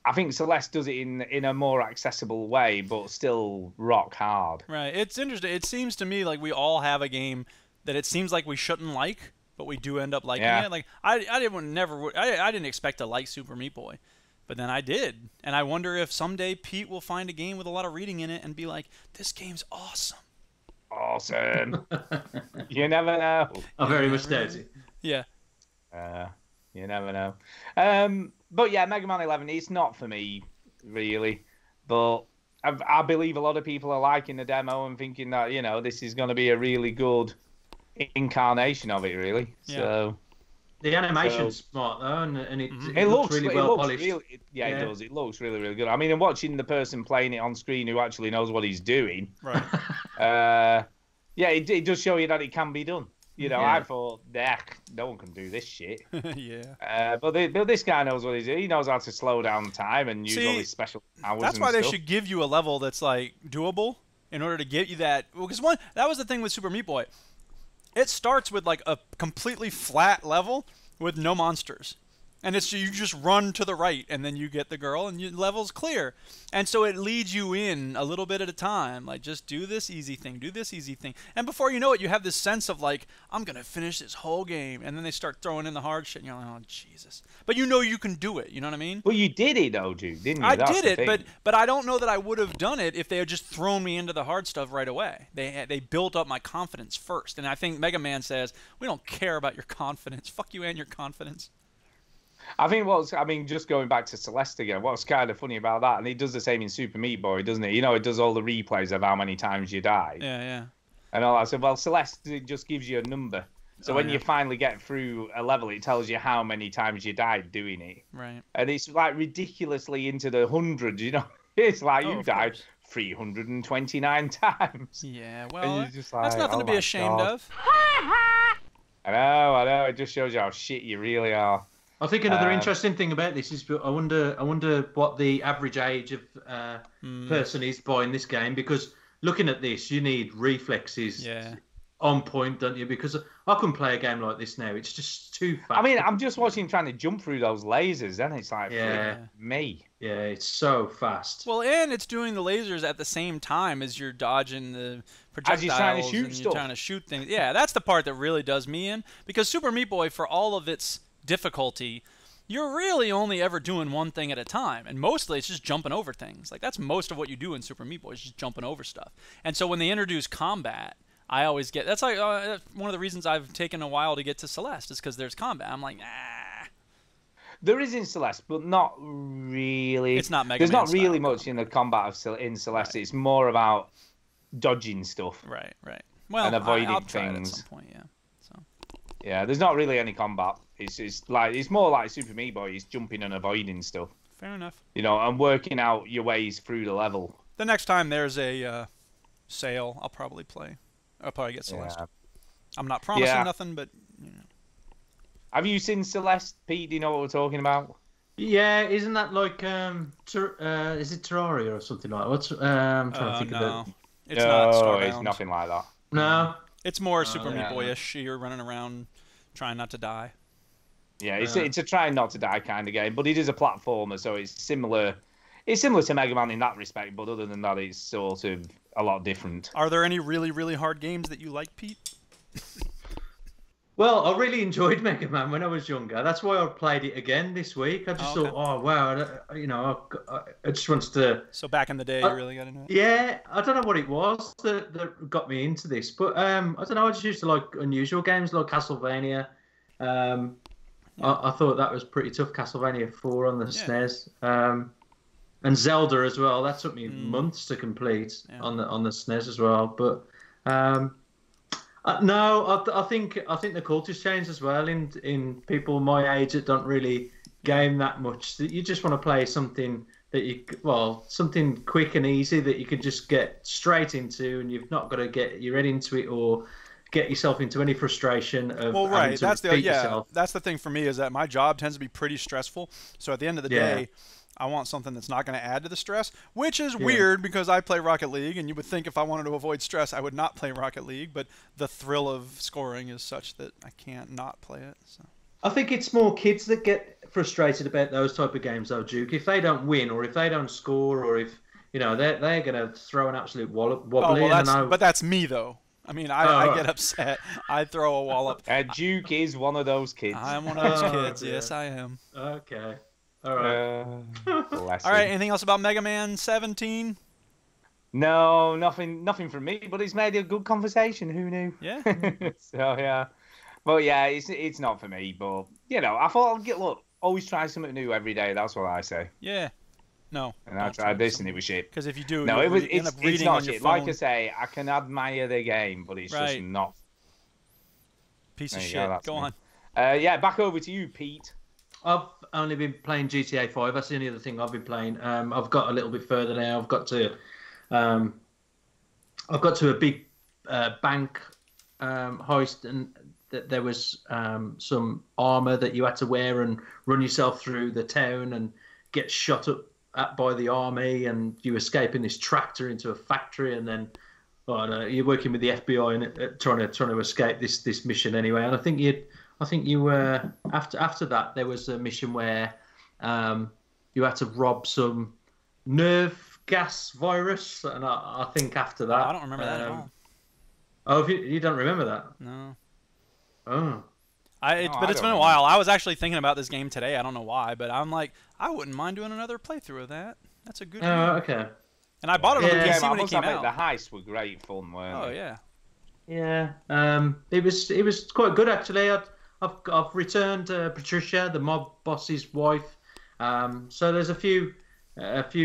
I think Celeste does it in a more accessible way, but still rock hard. Right. It's interesting. It seems to me like we all have a game that it seems like we shouldn't like, but we do end up liking it. Like I didn't expect to like Super Meat Boy, but then I did, and I wonder if someday Pete will find a game with a lot of reading in it and be like, "This game's awesome." Awesome. You never know. I very much doubt it. Yeah. You never know. But yeah, Mega Man 11, it's not for me really, but I believe a lot of people are liking the demo and thinking that, you know, this is going to be a really good incarnation of it, really. Yeah. So the animation's smart though, and it looks really well polished. It does. It looks really, really good. I mean, and watching the person playing it on screen who actually knows what he's doing, right? It does show you that it can be done. You know, I thought, no one can do this shit. But this guy knows what he's doing. He knows how to slow down time and use all these special powers. That's why they should give you a level that's like doable in order to get you that. Well, because that was the thing with Super Meat Boy. It starts with like a completely flat level with no monsters. And it's you just run to the right, and then you get the girl, and your level's clear. And so it leads you in a little bit at a time. Like, just do this easy thing, do this easy thing. And before you know it, you have this sense of, like, I'm going to finish this whole game. And then they start throwing in the hard shit, and you're like, oh, Jesus. But you know you can do it, you know what I mean? Well, you did it, though, Jude, didn't you? I did it, but I don't know that I would have done it if they had just thrown me into the hard stuff right away. They built up my confidence first. And I think Mega Man says, we don't care about your confidence. Fuck you and your confidence. I think just going back to Celeste again, what's kind of funny about that, and he does the same in Super Meat Boy, doesn't he? You know, it does all the replays of how many times you die. Yeah. And all that. So, well, Celeste, it just gives you a number. So when you finally get through a level, it tells you how many times you died doing it. Right. And it's like ridiculously into the hundreds, you know? It's like you died 329 times. Yeah, well, just like, that's nothing to be ashamed of. I know. It just shows you how shit you really are. I think another interesting thing about this is I wonder what the average age of person is buying this game, because looking at this, you need reflexes on point, don't you? Because I couldn't play a game like this now. It's just too fast. I mean, I'm just watching him trying to jump through those lasers, and it's like, me. Yeah, it's so fast. Well, and it's doing the lasers at the same time as you're dodging the projectiles. As you're trying to shoot and stuff. You're trying to shoot things. Yeah, that's the part that really does me in. Because Super Meat Boy, for all of its difficulty, you're really only ever doing one thing at a time, and mostly it's just jumping over things. Like, that's most of what you do in Super Meat Boy, is just jumping over stuff. And so when they introduce combat, I always get, that's like one of the reasons I've taken a while to get to Celeste, is because there's combat. I'm like, There is in Celeste, but not really. It's not Mega There's Man not really style much in the combat in Celeste. Right. It's more about dodging stuff. Right. Well, and avoiding I'll try things. It at some point, yeah. So. Yeah, there's not really any combat. It's more like Super Meat Boy. It's jumping and avoiding stuff. Fair enough. You know, and working out your ways through the level. The next time there's a sale, I'll probably play. I'll probably get Celeste. Yeah. I'm not promising nothing, but you know. Have you seen Celeste, Pete? Do you know what we're talking about? Yeah, isn't that like is it Terraria or something like that? What's I'm trying to think of it. It's not Starbound. It's nothing like that. No. It's more Super Meat Boy-ish. You're running around trying not to die. Yeah, it's a trying not to die kind of game, but it is a platformer, so it's similar. It's similar to Mega Man in that respect, but other than that, it's sort of a lot different. Are there any really, really hard games that you like, Pete? Well, I really enjoyed Mega Man when I was younger. That's why I played it again this week. I just thought, oh wow, you know, I just wanted to. So back in the day, you really got into it. Yeah, I don't know what it was that got me into this, but I don't know. I just used to like unusual games like Castlevania. I thought that was pretty tough. Castlevania 4 on the SNES, and Zelda as well. That took me months to complete on the SNES as well. But no, I think the culture's changed as well in people my age that don't really game that much. You just want to play something that something quick and easy that you can just get straight into, and you've not got to get your head into it or get yourself into any frustration of having to repeat yourself. That's the thing for me, is that my job tends to be pretty stressful. So at the end of the day, I want something that's not going to add to the stress, which is weird because I play Rocket League, and you would think if I wanted to avoid stress, I would not play Rocket League, but the thrill of scoring is such that I can't not play it. So. I think it's more kids that get frustrated about those type of games, though, Duke. If they don't win, or if they don't score, or if they're going to throw an absolute wobbly. But that's me, though. I mean, I get upset. I throw a wallop. Duke is one of those kids. I'm one of those kids. Dear. Yes, I am. Okay. All right. All right. Anything else about Mega Man 17? No, nothing from me. But it's made a good conversation. Who knew? Yeah. So yeah, but yeah, it's not for me. But I thought always try something new every day. That's what I say. Yeah. No. And I tried this and it was shit. Because if you do, it's not shit. Like I say, I can admire the game, but it's just not. Piece of shit. Go on. Back over to you, Pete. I've only been playing GTA 5. That's the only other thing I've been playing. I've got a little bit further now. I've got to a big bank heist, and there was some armor that you had to wear and run yourself through the town and get shot up at by the army, and you escape in this tractor into a factory, and then you're working with the FBI and trying to escape this mission anyway. And I think you were after that there was a mission where you had to rob some nerve gas virus, and I think after that I don't remember that at all. Oh, you don't remember that? No. Oh. But it's been a while. I was actually thinking about this game today. I don't know why, but I'm like, I wouldn't mind doing another playthrough of that. That's a good game. Oh, okay. And I bought it on the PC when it came out. The heists were great fun, weren't they? Oh yeah. Yeah. It was quite good actually. I've returned Patricia, the mob boss's wife. So there's a few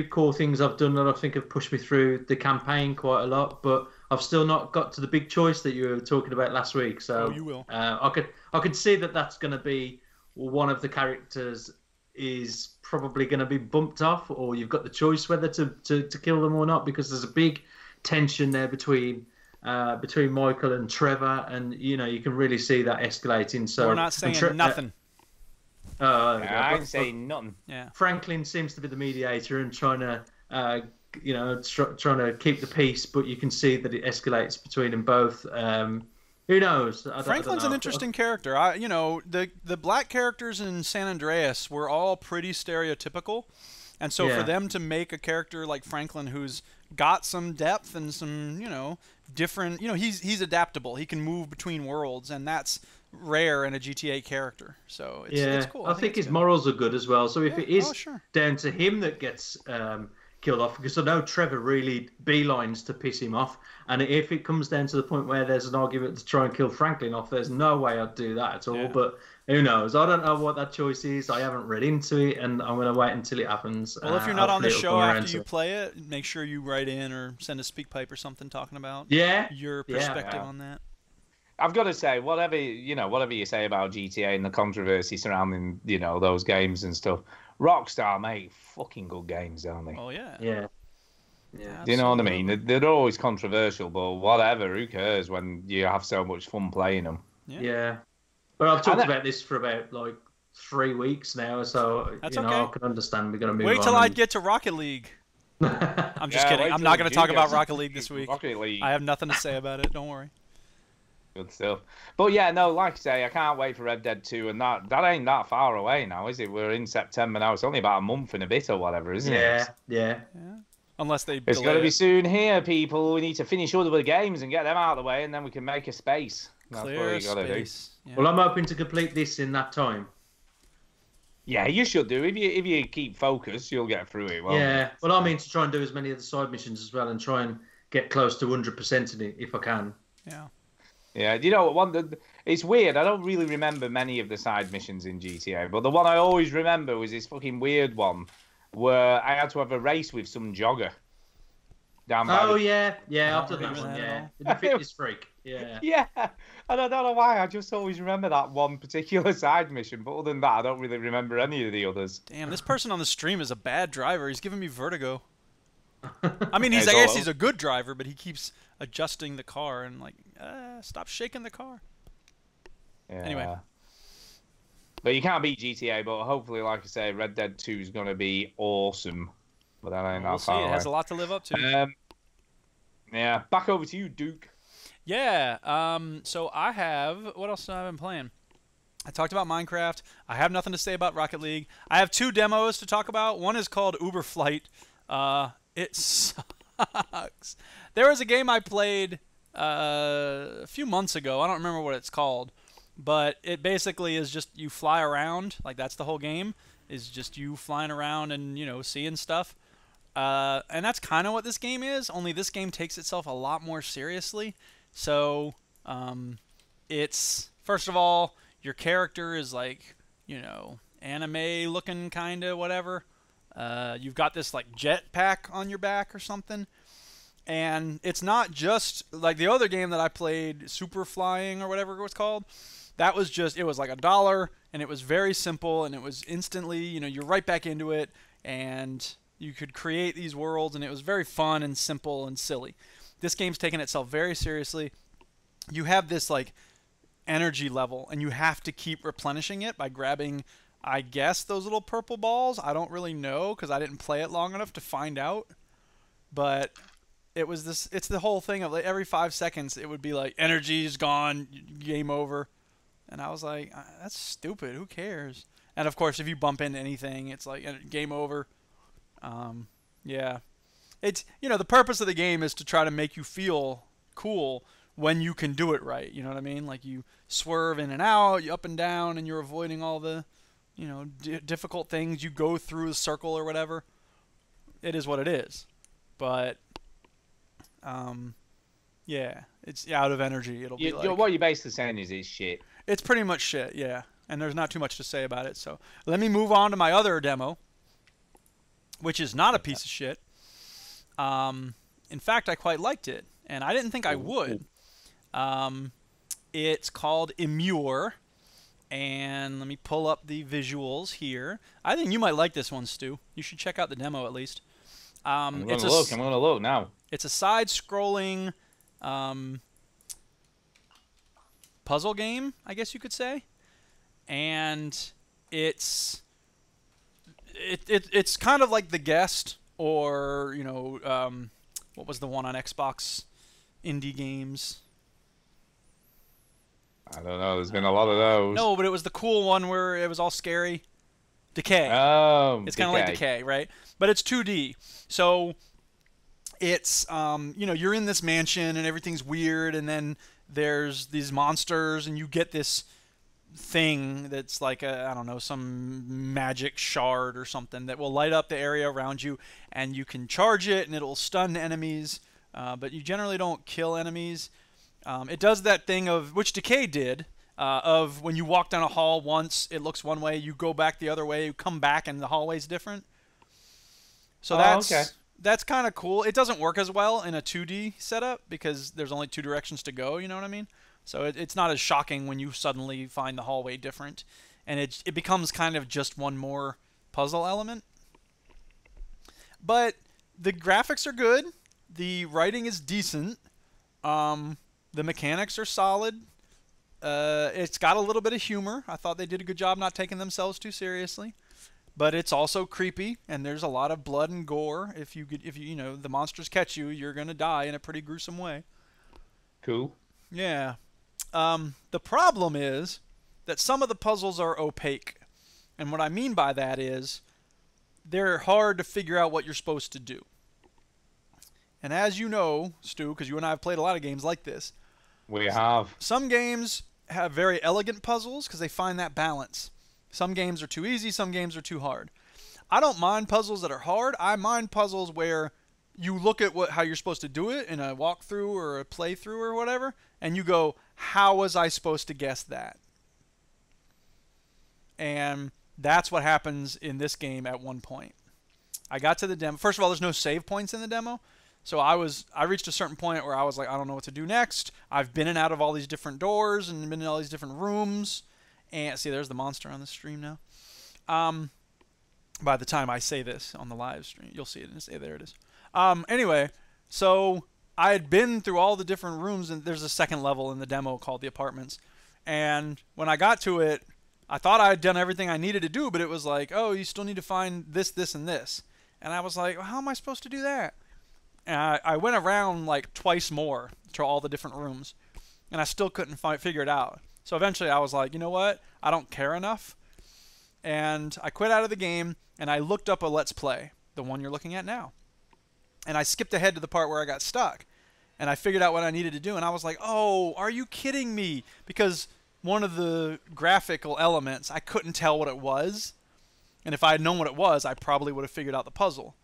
cool things I've done that I think have pushed me through the campaign quite a lot, but I've still not got to the big choice that you were talking about last week. So you will. I could see that's going to be one of the characters is probably going to be bumped off, or you've got the choice whether to kill them or not, because there's a big tension there between Michael and Trevor, and you can really see that escalating. So we're not saying nothing. Yeah, I ain't saying nothing. Yeah. Franklin seems to be the mediator and trying to, trying to keep the peace, but you can see that it escalates between them both. Who knows? Franklin's an interesting character. The black characters in San Andreas were all pretty stereotypical, and so for them to make a character like Franklin who's got some depth and some, different, he's adaptable. He can move between worlds, and that's rare in a GTA character. So it's cool. I think his morals are good as well. So if it is down to him that gets killed off, because I know Trevor really beelines to piss him off, and if it comes down to the point where there's an argument to try and kill Franklin off, there's no way I'd do that at all. But who knows? I don't know what that choice is. I haven't read into it, and I'm going to wait until it happens. Well, if you're not on the show after you play it, make sure you write in or send a speak pipe or something talking about your perspective on that. I've got to say, whatever you say about GTA and the controversy surrounding, those games and stuff, Rockstar make fucking good games, don't they? Oh, yeah. Yeah. Do you know what I mean? They're always controversial, but whatever, who cares when you have so much fun playing them? Yeah. But I've talked about this for about, 3 weeks now, so, I can understand we're going to move on. Wait till I get to Rocket League. I'm just kidding. I'm not going to talk about Rocket League this week. Rocket League. I have nothing to say about it. Don't worry. Good stuff. But yeah, no, like I say, I can't wait for Red Dead 2, and that ain't that far away now, is it? We're in September now. It's only about a month and a bit or whatever, isn't it? Yeah. Unless they It's got to be soon here, people. We need to finish all the games and get them out of the way, and then we can make a space. That's what you got to do. Yeah. Well, I'm hoping to complete this in that time. Yeah, you should do. If you keep focused, you'll get through it. Well, I mean to try and do as many of the side missions as well, and try and get close to 100% in it if I can. Yeah. Yeah, it's weird. I don't really remember many of the side missions in GTA, but the one I always remember was this fucking weird one where I had to have a race with some jogger. I've done that one, The fitness freak, Yeah, and I don't know why, I just always remember that one particular side mission, but other than that, I don't really remember any of the others. Damn, this person on the stream is a bad driver. He's giving me vertigo. I mean, I guess he's a good driver, but he keeps adjusting the car and stop shaking the car. Yeah. Anyway. But you can't beat GTA, but hopefully, like I say, Red Dead 2 is going to be awesome. But that ain't that far away. It has a lot to live up to. Yeah, back over to you, Duke. Yeah, so I have... What else have I been playing? I talked about Minecraft. I have nothing to say about Rocket League. I have 2 demos to talk about. One is called Uber Flight. It sucks. There was a game I played a few months ago. I don't remember what it's called, but it basically is just you fly around. That's the whole game, is just you flying around and, seeing stuff. And that's kind of what this game is, only this game takes itself a lot more seriously. So it's, first of all, your character is anime looking kind of whatever. You've got this jetpack on your back or something, and it's not just like the other game that I played, Super Flying or whatever it was called. That was just, it was $1, and it was very simple, and it was instantly, you're right back into it, and you could create these worlds, and it was very fun and simple and silly. This game's taking itself very seriously. You have this energy level, and you have to keep replenishing it by grabbing, I guess, those little purple balls. I don't really know because I didn't play it long enough to find out. But it's the whole thing of every 5 seconds it would be energy is gone, game over. And I was like, that's stupid. Who cares? And of course, if you bump into anything, it's game over. Yeah. It's, the purpose of the game is to try to make you feel cool when you can do it right. You know what I mean? You swerve in and out, you up and down, and you're avoiding all the difficult things. You go through a circle or whatever. It is what it is. But, yeah, it's out of energy. It'll be what you're basically saying is it's shit. It's pretty much shit, yeah. And there's not too much to say about it. So let me move on to my other demo, which is not a piece of shit. In fact, I quite liked it, and I didn't think I would. It's called Immure. And let me pull up the visuals here. I think you might like this one, Stu. You should check out the demo at least. I'm going to look now. It's a side-scrolling puzzle game, I guess you could say. And it's kind of like The Guest, or what was the one on Xbox indie games? I don't know. There's been a lot of those. No, but it was the cool one where it was all scary. Decay. Oh, it's kind of like Decay, right? But it's 2D. So it's you're in this mansion and everything's weird, and then there's these monsters, and you get this thing that's like some magic shard or something that will light up the area around you, and you can charge it and it'll stun enemies, but you generally don't kill enemies. It does that thing of which Decay did, of when you walk down a hall once, it looks one way, you go back the other way, you come back and the hallway's different. So that's kind of cool. It doesn't work as well in a 2D setup because there's only two directions to go, you know what I mean? So it's not as shocking when you suddenly find the hallway different, and it becomes kind of just one more puzzle element. But the graphics are good, the writing is decent, the mechanics are solid. It's got a little bit of humor. I thought they did a good job not taking themselves too seriously. But it's also creepy, and there's a lot of blood and gore. If the monsters catch you, you're gonna die in a pretty gruesome way. Cool. Yeah. The problem is that some of the puzzles are opaque. And what I mean by that is they're hard to figure out what you're supposed to do. And as you know, Stu, because you and I have played a lot of games like this. We have. Some games have very elegant puzzles because they find that balance. Some games are too easy, some games are too hard. I don't mind puzzles that are hard. I mind puzzles where you look at how you're supposed to do it in a walkthrough or a playthrough or whatever, and you go, how was I supposed to guess that? And that's what happens in this game at one point. I got to the demo. First of all, there's no save points in the demo. So I reached a certain point where I was like, I don't know what to do next. I've been in and out of all these different doors and been in all these different rooms. And see, there's the monster on the stream now. By the time I say this on the live stream, you'll see it and say, there it is. Anyway, so I had been through all the different rooms, and there's a second level in the demo called the apartments. And when I got to it, I thought I had done everything I needed to do, but it was like, oh, you still need to find this, this, and this. And I was like, well, how am I supposed to do that? And I went around like twice more to all the different rooms, and I still couldn't figure it out. So eventually I was like, you know what? I don't care enough. And I quit out of the game, and I looked up a Let's Play, the one you're looking at now. And I skipped ahead to the part where I got stuck. And I figured out what I needed to do, and I was like, oh, are you kidding me? Because one of the graphical elements, I couldn't tell what it was. And if I had known what it was, I probably would have figured out the puzzle.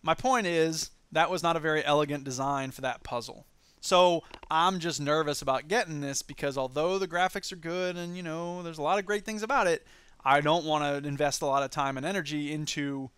My point is, that was not a very elegant design for that puzzle. So I'm just nervous about getting this because although the graphics are good and, there's a lot of great things about it, I don't want to invest a lot of time and energy into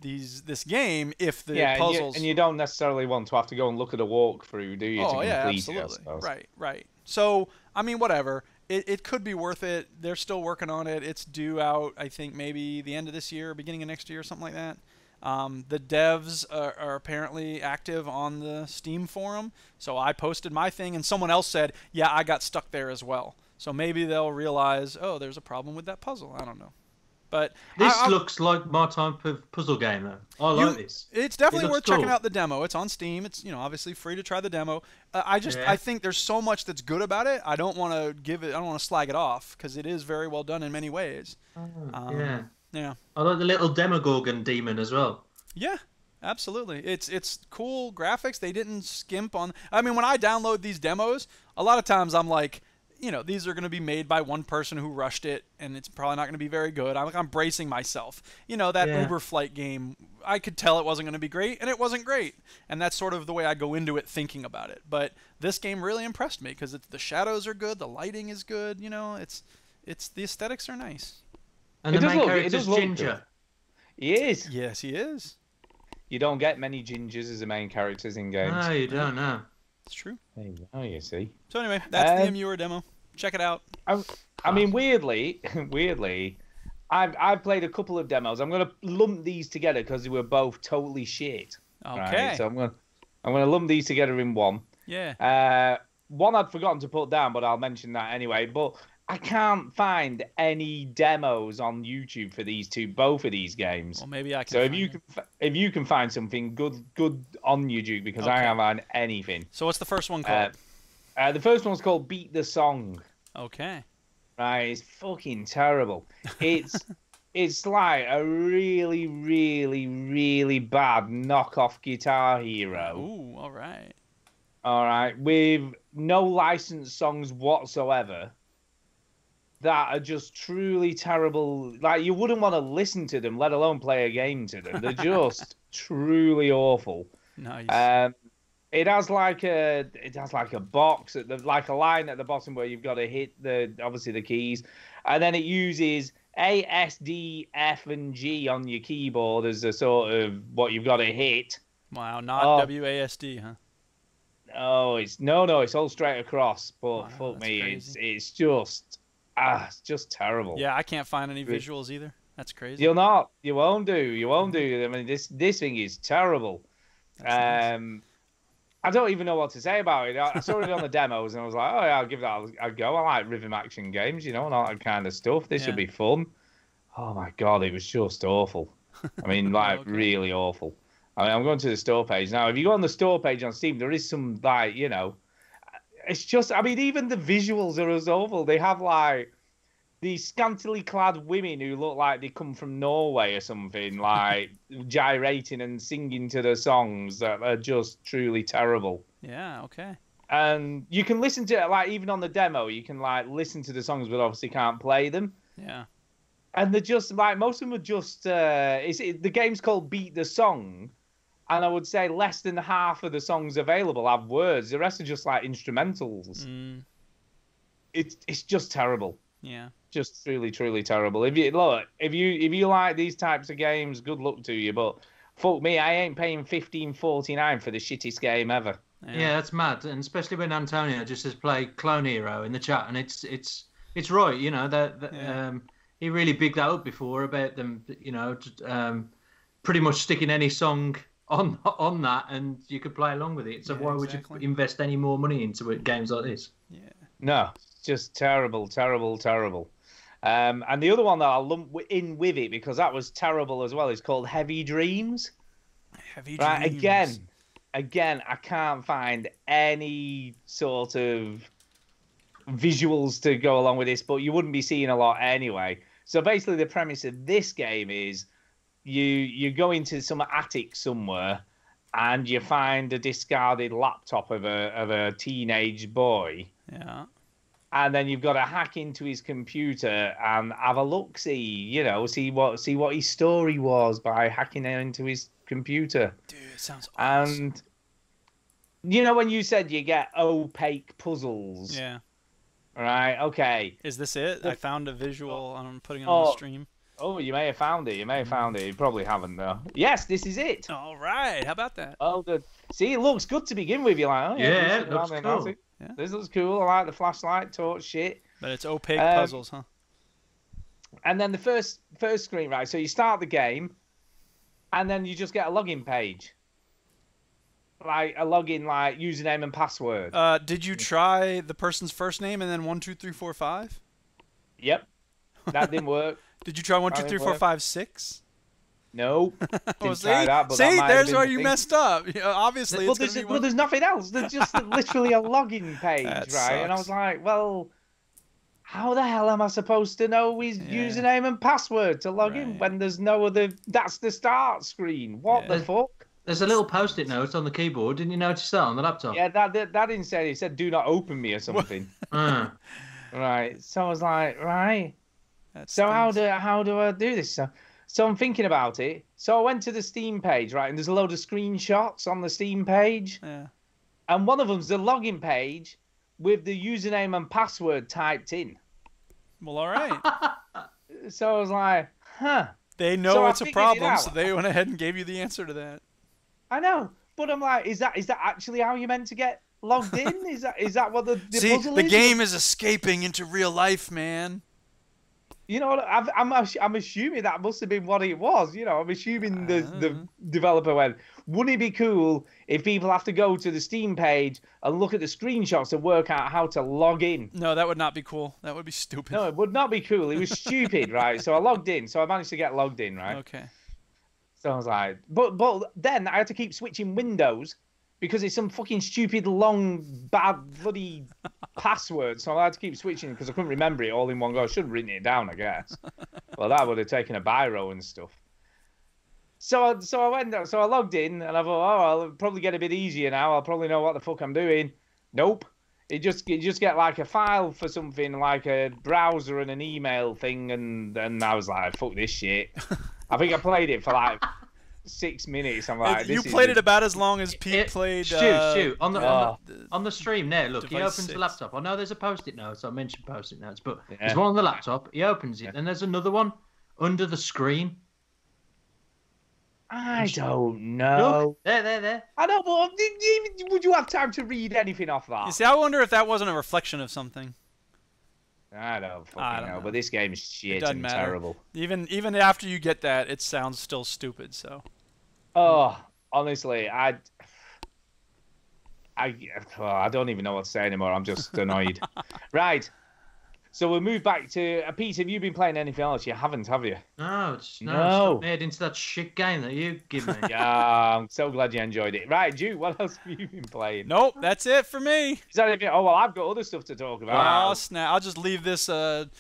this game if the puzzles... And you don't necessarily want to have to go and look at a walkthrough, do you, to complete absolutely. It, right. So, I mean, whatever. It could be worth it. They're still working on it. It's due out, I think, maybe the end of this year, beginning of next year, something like that. The devs are apparently active on the Steam forum, so I posted my thing, and someone else said, yeah, I got stuck there as well. So maybe they'll realize, oh, there's a problem with that puzzle. I don't know. But this looks like my type of puzzle game, though. I like this. It's definitely worth checking out the demo. It's on Steam. It's obviously free to try the demo. I think there's so much that's good about it. I don't want to slag it off because it is very well done in many ways. Yeah. I like the little Demogorgon demon as well. Yeah, absolutely. It's cool graphics. They didn't skimp on... I mean, when I download these demos, a lot of times I'm like, these are going to be made by one person who rushed it, and it's probably not going to be very good. I'm bracing myself. That Uber Flight game, I could tell it wasn't going to be great, and it wasn't great. And that's sort of the way I go into it thinking about it. But this game really impressed me because the shadows are good, the lighting is good, it's the aesthetics are nice. And the main character's Ginger. He is. Yes, he is. You don't get many gingers as the main characters in games. No, you don't know. It's true. Oh, you see. So anyway, that's the Imura demo. Check it out. I mean, weirdly, I've played a couple of demos. I'm going to lump these together because they were both totally shit. Okay. Right? So I'm going to lump these together in one. Yeah. One I'd forgotten to put down, but I'll mention that anyway. But I can't find any demos on YouTube for both of these games. Well, maybe I can. So if you can find something good on YouTube, because I haven't found anything. So what's the first one called? The first one's called Beat the Song. Okay. Right, it's fucking terrible. It's like a really, really, really bad knockoff Guitar Hero. Ooh, all right. All right, with no licensed songs whatsoever. That are just truly terrible. Like, you wouldn't want to listen to them, let alone play a game to them. They're just truly awful. Nice. It has like a box like a line at the bottom where you've got to hit obviously the keys, and then it uses A, S, D, F, and G on your keyboard as a sort of what you've got to hit. Wow, not WASD, huh? Oh, it's all straight across. But fuck me, crazy. it's just terrible. Yeah, I can't find any visuals either. That's crazy. You'll not. You won't do. You won't do. I mean, this thing is terrible. Nice. I don't even know what to say about it. I saw it on the demos and I was like, oh yeah, I'll give that a go. I like rhythm action games, and all that kind of stuff. This should be fun. Oh my god, it was just awful. I mean, like really awful. I mean, I'm going to the store page now. If you go on the store page on Steam, there is some like, it's just, I mean, even the visuals are as awful. They have like these scantily clad women who look like they come from Norway or something, like gyrating and singing to the songs that are just truly terrible. Yeah, okay. And you can listen to it, like, even on the demo, you can like listen to the songs, but obviously can't play them. Yeah. And they're just like, most of them are just, the game's called Beat the Song. And I would say less than half of the songs available have words. The rest are just like instrumentals. It's just terrible. Yeah. Just truly, truly terrible. If you like these types of games, good luck to you. But fuck me, I ain't paying $15.49 for the shittest game ever. Yeah, that's mad, and especially when Antonio just says play Clone Hero in the chat, and it's right. He really bigged that up before about them. Pretty much sticking any song on that, and you could play along with it. So why would you invest any more money into games like this? Yeah. No, just terrible, terrible, terrible. And the other one that I'll lump in with it, because that was terrible as well, is called Heavy Dreams. Heavy Dreams. Right, again, I can't find any sort of visuals to go along with this, but you wouldn't be seeing a lot anyway. So basically the premise of this game is you go into some attic somewhere and you find a discarded laptop of a teenage boy. Yeah. And then you've got to hack into his computer and have a look, see what his story was by hacking into his computer. Dude, it sounds awesome. And when you said you get opaque puzzles. Yeah. Right, okay. Is this it? I found a visual and I'm putting it on the stream. Oh, you may have found it. You probably haven't, though. Yes, this is it. All right. How about that? Oh, good. See, it looks good to begin with. You're like, oh, yeah, it looks cool. Yeah. This looks cool. I like the flashlight, torch shit. But it's opaque puzzles, huh? And then the first screen, right? So you start the game, and then you just get a login page. Like a login, like username and password. Did you try the person's first name and then 1, 2, 3, 4, 5? Yep. That didn't work. Did you try 1, 2, 3, 4, 5, 6? No. Well, there's where you messed up. Obviously, there's nothing else. There's just literally a login page, right? Sucks. And I was like, well, how the hell am I supposed to know his username and password to log in when there's no other? That's the start screen. What the fuck? There's a little post-it note on the keyboard. Didn't you notice that on the laptop? Yeah, that didn't say. It said, "Do not open me" or something. Right. So I was like, right. So how do I do this? So I'm thinking about it. So I went to the Steam page, right, and there's a load of screenshots on the Steam page. Yeah. And one of them's the login page with the username and password typed in. Well, all right. So I was like, huh. They know it's a problem, so they went ahead and gave you the answer to that. I know, but I'm like, is that actually how you're meant to get logged in? Is that what the puzzle is? The game is escaping into real life, man. You know, I'm assuming that must have been what it was. You know, I'm assuming the developer went, wouldn't it be cool if people have to go to the Steam page and look at the screenshots to work out how to log in? No, that would not be cool. That would be stupid. No, it would not be cool. It was stupid, right? So I logged in. So I managed to get logged in, right? Okay. So I was like, but then I had to keep switching windows because it's some fucking stupid, long, bad, bloody password. So I had to keep switching because I couldn't remember it all in one go. I should have written it down, I guess. Well, that would have taken a biro and stuff. So I went, so I logged in and I thought, oh, I'll probably get a bit easier now. I'll probably know what the fuck I'm doing. Nope. You just get like a file for something, like a browser and an email thing, and I was like, fuck this shit. I think I played it for like 6 minutes. I'm like, you played it about as long as Pete played. Stu, on the stream there. Look, he opens 6. the laptop. I know there's a post-it note, so I mentioned post-it notes, but there's one on the laptop. He opens it, and there's another one under the screen. I don't know. Look, there. I know, but would you have time to read anything off that? You see, I wonder if that wasn't a reflection of something. I don't fucking know, but this game is shit and terrible. Even after you get that, it sounds still stupid. So. Oh, honestly, I don't even know what to say anymore. I'm just annoyed. Right. So we'll move back to Pete. Have you been playing anything else? You haven't, have you? No, it's not made into that shit game that you give me. Yeah, I'm so glad you enjoyed it. Right, Jude, what else have you been playing? Nope, that's it for me. Is that it? Oh well, I've got other stuff to talk about. Oh snap! I'll just leave this item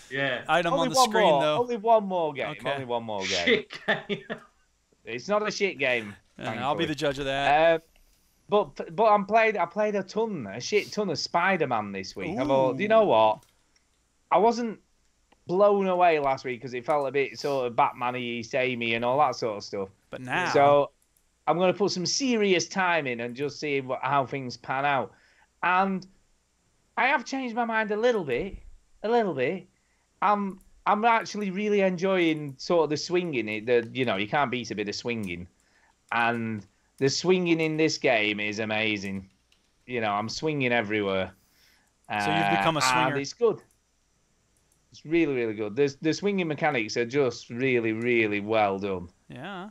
only on the screen though. Only one more game. Okay. Only one more game. Shit game. It's not a shit game. I'll be the judge of that. But I played a shit ton of Spider-Man this week. I thought, you know what? I wasn't blown away last week because it felt a bit sort of Batman-y, samey and all that sort of stuff. But now, so I'm going to put some serious time in and just see how things pan out. And I have changed my mind a little bit. I'm actually really enjoying sort of the swinging. You can't beat a bit of swinging, and the swinging in this game is amazing. I'm swinging everywhere. So you've become a swinger. And it's good. It's really, really good. The swinging mechanics are just really, really well done. Yeah.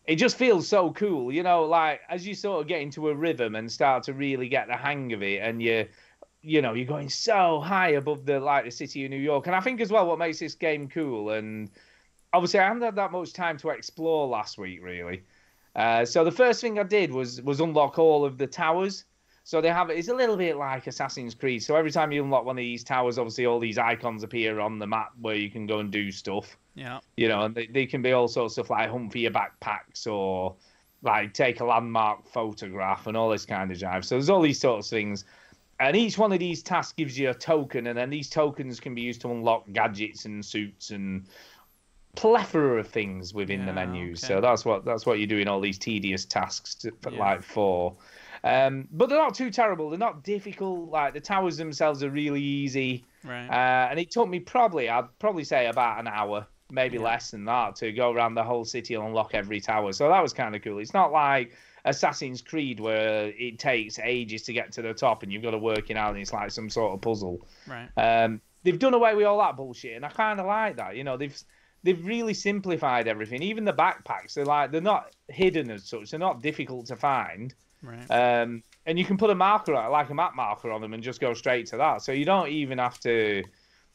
It just feels so cool, like as you sort of get into a rhythm and start to really get the hang of it, and you're going so high above the city of New York. And I think as well what makes this game cool, and obviously I haven't had that much time to explore last week really. So the first thing I did was unlock all of the towers. So it's a little bit like Assassin's Creed. So every time you unlock one of these towers, obviously all these icons appear on the map where you can go and do stuff. Yeah. And they can be all sorts of stuff like hunt for your backpacks or like take a landmark photograph and all this kind of jive. So there's all these sorts of things. And each one of these tasks gives you a token, and then these tokens can be used to unlock gadgets and suits and plethora of things within the menus. Okay. So that's what you're doing all these tedious tasks for. But they're not too terrible. They're not difficult. Like the towers themselves are really easy. Right. And it took me I'd probably say about an hour, maybe less than that, to go around the whole city and unlock every tower. So that was kind of cool. It's not like Assassin's Creed where it takes ages to get to the top and you've got to work it out and it's like some sort of puzzle. Right. They've done away with all that bullshit, and I kind of like that. They've really simplified everything. Even the backpacks, they're not hidden as such. They're not difficult to find. Right. And you can put a marker, like a map marker on them, and just go straight to that. So you don't even have to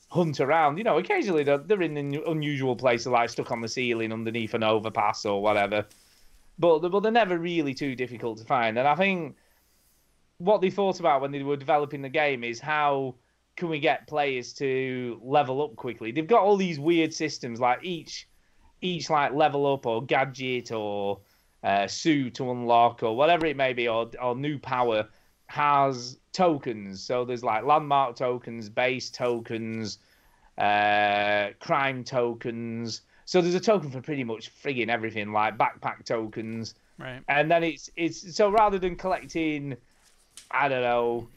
hunt around. Occasionally they're in unusual places, like stuck on the ceiling underneath an overpass or whatever. But they're never really too difficult to find. And I think what they thought about when they were developing the game is how can we get players to level up quickly. They've got all these weird systems, like each like level up or gadget or suit to unlock or whatever it may be, or new power has tokens. So there's like landmark tokens, base tokens, crime tokens. So there's a token for pretty much frigging everything, like backpack tokens. Right. And then it's so rather than collecting, I don't know,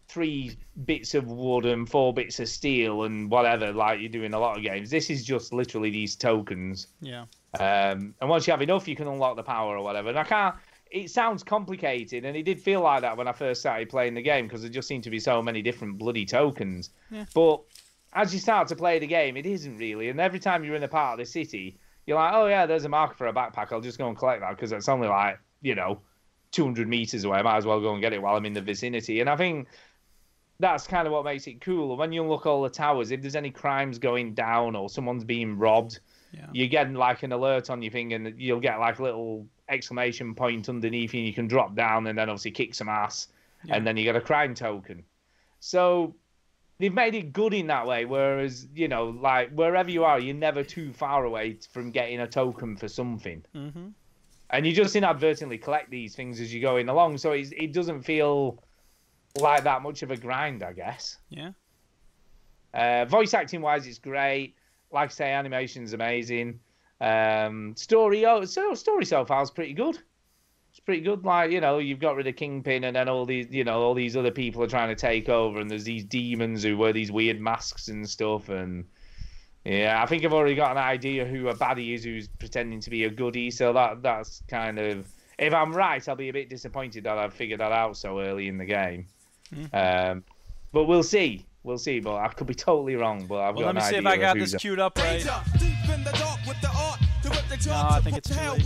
3 bits of wood and 4 bits of steel and whatever, like you do in a lot of games, this is just literally these tokens. Yeah. And once you have enough, you can unlock the power or whatever. And it sounds complicated, and it did feel like that when I first started playing the game, because there just seemed to be so many different bloody tokens. Yeah. But as you start to play the game, it isn't really. And every time you're in a part of the city, you're like, oh yeah, there's a marker for a backpack. I'll just go and collect that because it's only like, 200 meters away. I might as well go and get it while I'm in the vicinity. And I think that's kind of what makes it cool. When you unlock all the towers, if there's any crimes going down or someone's being robbed, you get like an alert on your thing, and you'll get like a little exclamation point underneath you, and you can drop down and then obviously kick some ass, and then you get a crime token. So they've made it good in that way, whereas, like wherever you are, you're never too far away from getting a token for something. Mm-hmm. And you just inadvertently collect these things as you're going along, so it doesn't feel like that much of a grind, I guess. Yeah. Voice acting wise, it's great. Like I say, animation's amazing. Story so far is pretty good. It's pretty good. Like, you've got rid of Kingpin, and then all these other people are trying to take over, and there's these demons who wear these weird masks and stuff. And yeah, I think I've already got an idea who a baddie is who's pretending to be a goodie. So that's kind of, if I'm right, I'll be a bit disappointed that I've figured that out so early in the game. Mm-hmm. But we'll see. We'll see, but I could be totally wrong. But I've got let me see if I got this queued up right. No, I think it's too late.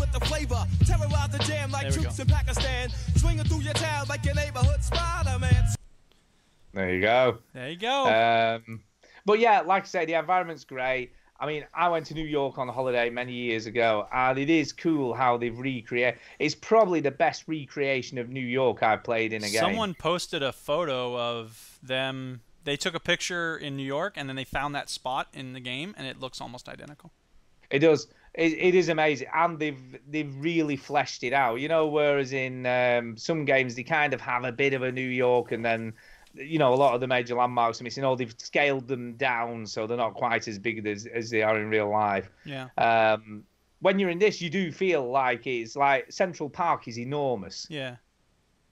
There you go. There you go. But yeah, like I say, the environment's great. I mean, I went to New York on holiday many years ago, and it is cool how they've recreated. It's probably the best recreation of New York I've played in a game. Someone posted a photo of them. They took a picture in New York, and then they found that spot in the game, and it looks almost identical. It does. It is amazing, and they've really fleshed it out. Whereas in some games they kind of have a bit of a New York, and then a lot of the major landmarks are missing. Or they've scaled them down so they're not quite as big as they are in real life. Yeah. When you're in this, you do feel like it's like Central Park is enormous. Yeah.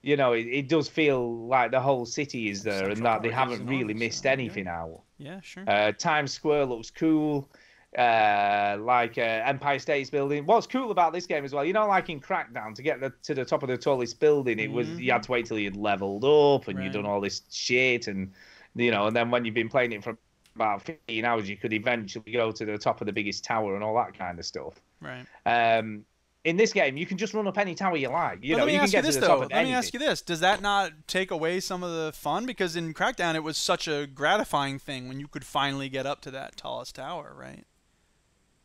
It does feel like the whole city is there, Central and that Park they haven't is really enormous, missed anything out. Yeah, sure. Times Square looks cool. Empire State's building. What's cool about this game as well, like in Crackdown, to get to the top of the tallest building, it was you had to wait till you'd leveled up and you'd done all this shit, and and then when you've been playing it for about 15 hours, you could eventually go to the top of the biggest tower and all that kind of stuff. Right. In this game, you can just run up any tower you like. You can get to the top of anything. Let me ask you this: does that not take away some of the fun? Because in Crackdown, it was such a gratifying thing when you could finally get up to that tallest tower, right?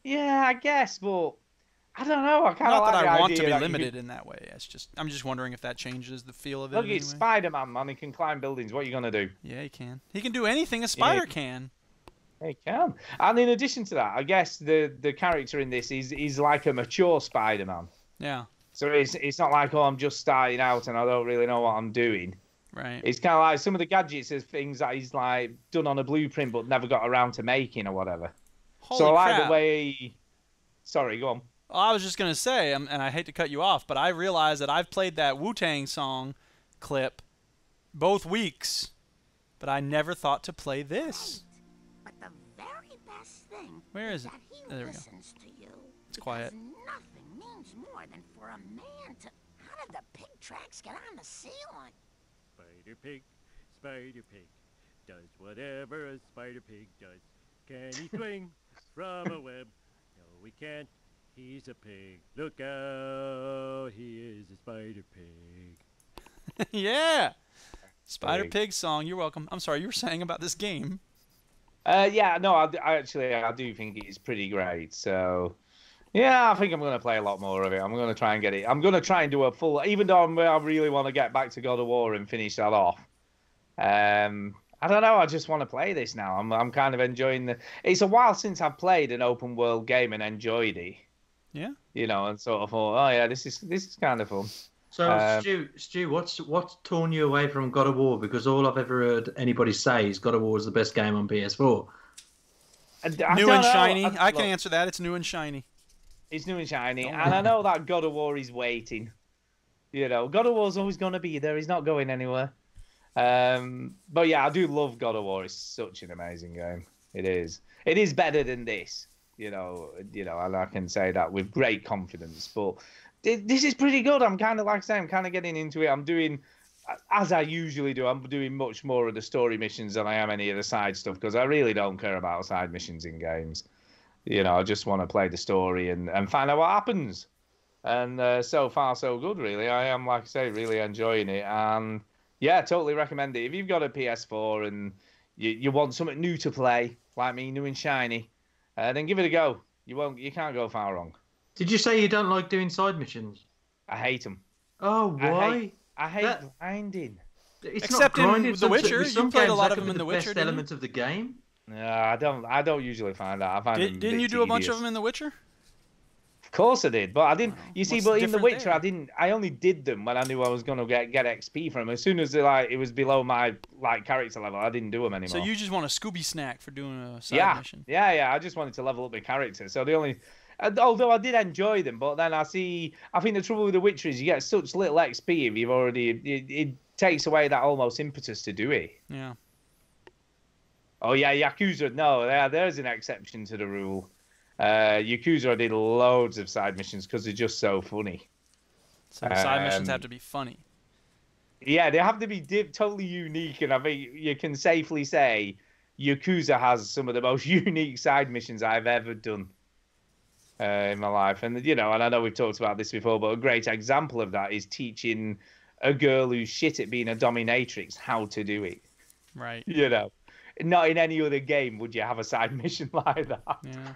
Yeah, I guess, but I don't know. I kind of like the that I want idea to be that limited in that way. I'm just wondering if that changes the feel of it. Look, it's Spider-Man, man. He can climb buildings. What are you gonna do? Yeah, he can. He can do anything a spider can. He can. And in addition to that, I guess the character in this is like a mature Spider-Man. Yeah. So it's not like, I'm just starting out and I don't really know what I'm doing. Right. It's kind of like some of the gadgets are things that he's like done on a blueprint but never got around to making or whatever. Holy so I like crap. the way. Sorry, go on. Well, I was just gonna say, and I hate to cut you off, but I realized that I've played that Wu-Tang song clip both weeks, but I never thought to play this. But the very best thing Where is it? that he There we go. listens to you. It's quiet. Nothing means more than for a man to. How did the pig tracks get on the ceiling? Spider Pig, does whatever a spider pig does. Can he swing from a web? No, he can't. He's a pig. Look out, he is a spider pig. Yeah. Spider Pig song. You're welcome. I'm sorry, you were saying about this game. Yeah, no, I do think it's pretty great. So, yeah, I think I'm going to play a lot more of it. I'm going to try and get it. I'm going to try and do a full, even though I really want to get back to God of War and finish that off. I don't know. I just want to play this now. I'm kind of enjoying It's a while since I've played an open world game and enjoyed it. Yeah. And sort of thought, oh yeah, this is kind of fun. So Stu, what's torn you away from God of War? Because all I've ever heard anybody say is God of War is the best game on PS4. New and shiny. I can answer that. It's new and shiny. It's new and shiny, and I know that God of War is waiting. God of War's always going to be there. He's not going anywhere. But yeah, I do love God of War. It's such an amazing game. It is. It is better than this. And I can say that with great confidence. But this is pretty good. I'm kind of, like I say, I'm kind of getting into it. I'm doing as I usually do, I'm doing much more of the story missions than I am any of the side stuff because I really don't care about side missions in games. You know, I just want to play the story and find out what happens. And so far, so good, really. I am, like I say, really enjoying it. And yeah, totally recommend it. If you've got a PS4 and you want something new to play, like me, new and shiny, then give it a go. You can't go far wrong. Did you say you don't like doing side missions? I hate them. Oh, why? I hate grinding. It's Except not grinding. in The Witcher, you played a lot of them in The Witcher. Best element of the game. No, I don't usually find that. I find them didn't you do a bunch of them in The Witcher? Of course I did, but I didn't. You see, but in The Witcher, there? I only did them when I knew I was gonna get XP from them. As soon as it was below my character level, I didn't do them anymore. So you just want a Scooby snack for doing a side mission? Yeah. I just wanted to level up my character. So the only, although I did enjoy them, but then I think the trouble with The Witcher is you get such little XP if you've already. It takes away that almost impetus to do it. Yeah. Oh yeah, Yakuza. No, there's an exception to the rule. Yakuza, I did loads of side missions because they're just so funny. So the side missions have to be funny. Yeah, they have to be totally unique, and I think you can safely say Yakuza has some of the most unique side missions I've ever done in my life. And and I know we've talked about this before, but a great example of that is teaching a girl who's shit at being a dominatrix how to do it. Right. Not in any other game would you have a side mission like that. Yeah.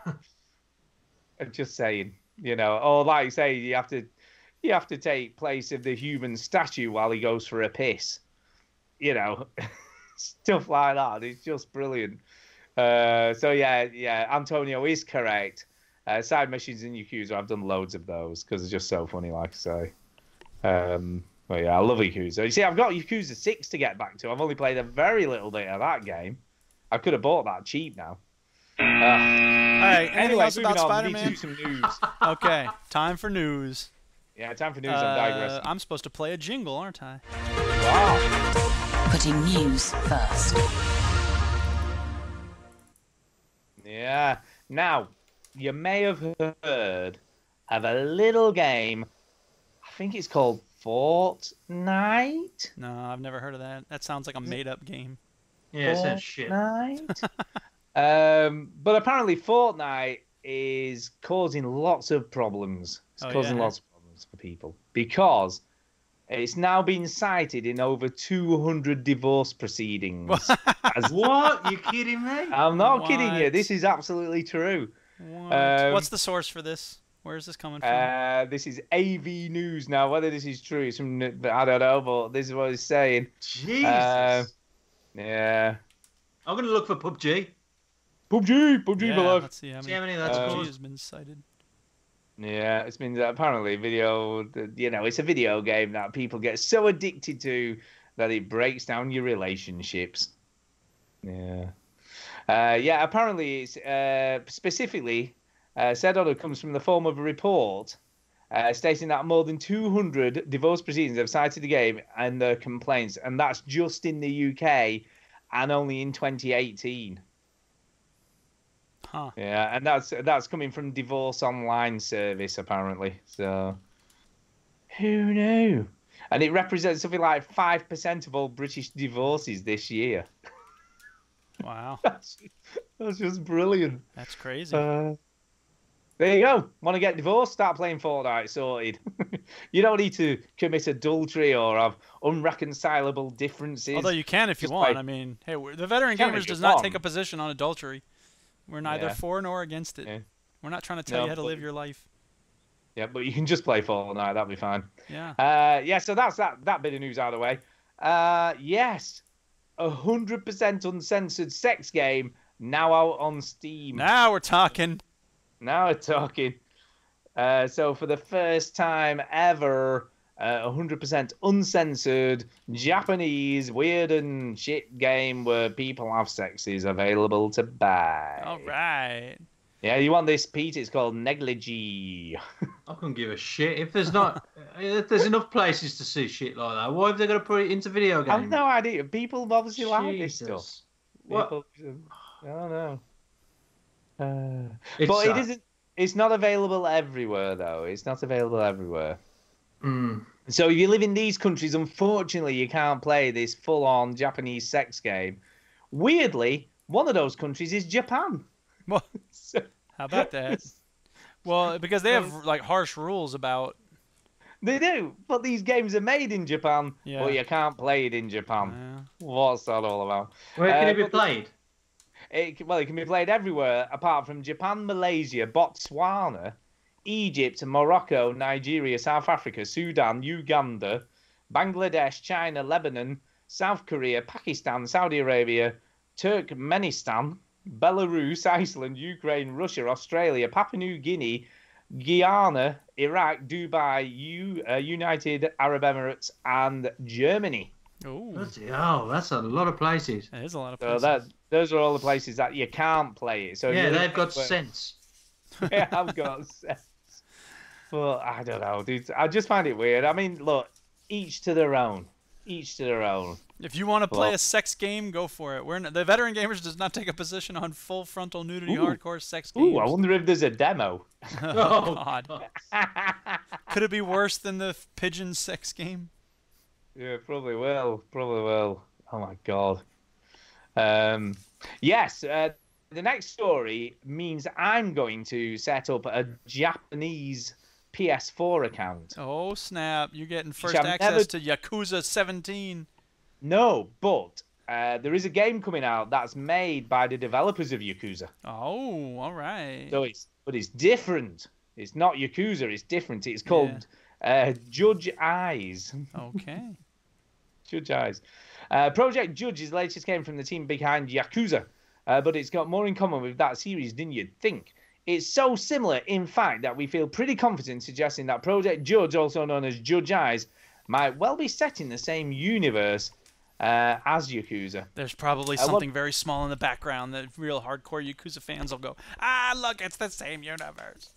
I'm just saying, or like you say, you have to take place of the human statue while he goes for a piss. Stuff like that. It's just brilliant. So yeah, Antonio is correct. Side missions in Yakuza, I've done loads of those because it's just so funny, like I say. But yeah, I love Yakuza. You see, I've got Yakuza 6 to get back to. I've only played a very little bit of that game. I could have bought that cheap now. All right. Anyway, else about Spider-Man? We need to do some news. Okay, time for news. Yeah, time for news. I'm digressing. I'm supposed to play a jingle, aren't I? Wow. Putting news first. Yeah. Now, you may have heard of a little game. I think it's called Fortnite. No, I've never heard of that. That sounds like a made-up game. Yeah, it sounds shit. But apparently Fortnite is causing lots of problems. It's causing lots of problems for people because it's now been cited in over 200 divorce proceedings. What? You kidding me? I'm not kidding you. This is absolutely true. What's the source for this? Where is this coming from? This is AV News. Now, whether this is true, I don't know, but this is what it's saying. Jesus. Yeah. I'm going to look for PUBG. PUBG for life. Let's see how many that's PUBG has been cited. Yeah, it's been apparently it's a video game that people get so addicted to that it breaks down your relationships. Yeah. Apparently it's specifically said on it comes from the form of a report stating that more than 200 divorce proceedings have cited the game and their complaints, and that's just in the UK and only in 2018. Huh. Yeah, and that's coming from Divorce Online service apparently. So who knew? And it represents something like 5% of all British divorces this year. Wow. That's just brilliant. That's crazy. There you go. Want to get divorced? Start playing Fortnite. Sorted. You don't need to commit adultery or have unreconcilable differences. Although you can if you want. I mean, hey, the Veteran Gamers does not take a position on adultery. We're neither for nor against it. Yeah. We're not trying to tell you how to live your life. Yeah, but you can just play Fortnite. That'll be fine. Yeah. So that's that bit of news out of the way. Yes, 100% uncensored sex game now out on Steam. Now we're talking. So for the first time ever, 100% uncensored Japanese weird and shit game where people have sex is available to buy. All right. Yeah, you want this, Pete? It's called Negligee. I couldn't give a shit. If there's enough places to see shit like that, why have they got to put it into video games? I've no idea. People obviously like this stuff. What? I don't know. But it isn't. It's not available everywhere, though. It's not available everywhere. Mm. So if you live in these countries, unfortunately, you can't play this full-on Japanese sex game. Weirdly, one of those countries is Japan. Well, how about that? Well, because they have like harsh rules about. They do, but these games are made in Japan, Yeah. but you can't play it in Japan. Yeah. What's that all about? Where can it be played? It can be played everywhere apart from Japan, Malaysia, Botswana, Egypt, Morocco, Nigeria, South Africa, Sudan, Uganda, Bangladesh, China, Lebanon, South Korea, Pakistan, Saudi Arabia, Turkmenistan, Belarus, Iceland, Ukraine, Russia, Australia, Papua New Guinea, Guyana, Iraq, Dubai, United Arab Emirates, and Germany. Oh, that's a lot of places. That is a lot of places. So those are all the places that you can't play it. So yeah, they've got sense. Yeah, I've got sense. But I don't know, dude. I just find it weird. I mean, look, each to their own. Each to their own. If you want to play a sex game, go for it. The Veteran Gamers does not take a position on full frontal nudity hardcore sex games. Ooh, I wonder if there's a demo. Oh, God. Could it be worse than the pigeon sex game? Yeah, probably will. Probably will. Oh, my God. Yes, the next story means I'm going to set up a Japanese PS4 account. Oh, snap. You're getting first access to Yakuza 17. No, but there is a game coming out that's made by the developers of Yakuza. Oh, all right. So it's different. It's not Yakuza. It's different. It's called Judge Eyes. Okay. Judge Eyes. Project Judge is the latest game from the team behind Yakuza, but it's got more in common with that series than you'd think. It's so similar, in fact, that we feel pretty confident suggesting that Project Judge, also known as Judge Eyes, might well be set in the same universe as Yakuza. There's probably something very small in the background that real hardcore Yakuza fans will go, look, it's the same universe.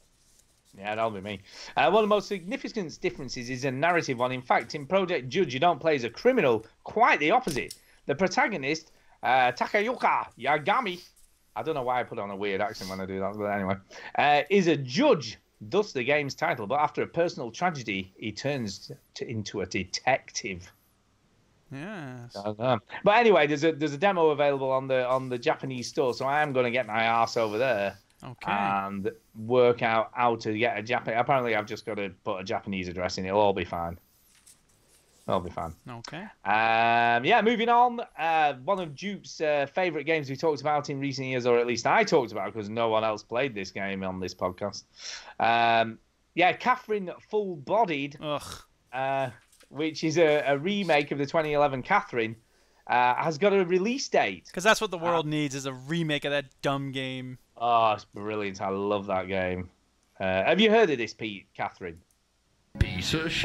Yeah, that'll be me. One of the most significant differences is a narrative one. In fact, in Project Judge, you don't play as a criminal. Quite the opposite. The protagonist, Takayuka Yagami, I don't know why I put on a weird accent when I do that, but anyway, is a judge, thus the game's title. But after a personal tragedy, he turns into a detective. Yes. But anyway, there's a demo available on the Japanese store, so I am going to get my ass over there. Okay. And work out how to get a Japanese. Apparently, I've just got to put a Japanese address in. It'll all be fine. It'll be fine. Okay. Yeah, moving on. One of Duke's favourite games we talked about in recent years, or at least I talked about because no one else played this game on this podcast. Yeah, Catherine Full Bodied, which is a remake of the 2011 Catherine, has got a release date. Because that's what the world needs, is a remake of that dumb game. Oh, it's brilliant. I love that game. Have you heard of this, Pete? Catherine? Piece of shit.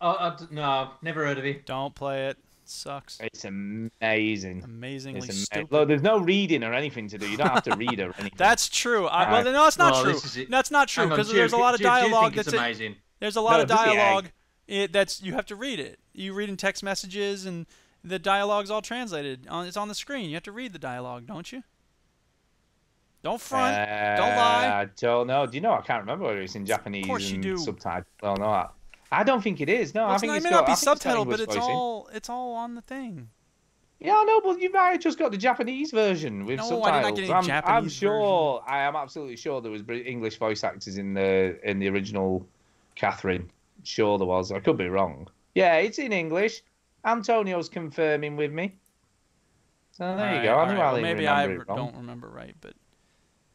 No, never heard of it. Don't play it. Sucks. It's amazing. Amazingly stupid. Look, there's no reading or anything to do. You don't have to read or anything. That's true. Well, no, that's not true. That's not true because there's a lot of dialogue. That's amazing. There's a lot of dialogue. That's you have to read it. You read in text messages and the dialogue's all translated. It's on the screen. You have to read the dialogue, don't you? Don't front. Don't lie. I don't know. Do you know? I can't remember whether it's in Japanese of course you do. Subtitled. Oh, no. I don't think it is. No, well, I think it may not be subtitled, but it's all on the thing. Yeah, I know, but you might have just got the Japanese version with subtitles. I did not get any Japanese I'm sure. version. I am absolutely sure there was English voice actors in the original Catherine. Sure there was. I could be wrong. Yeah, it's in English. Antonio's confirming with me. So there you go. I knew well, maybe I don't remember right, but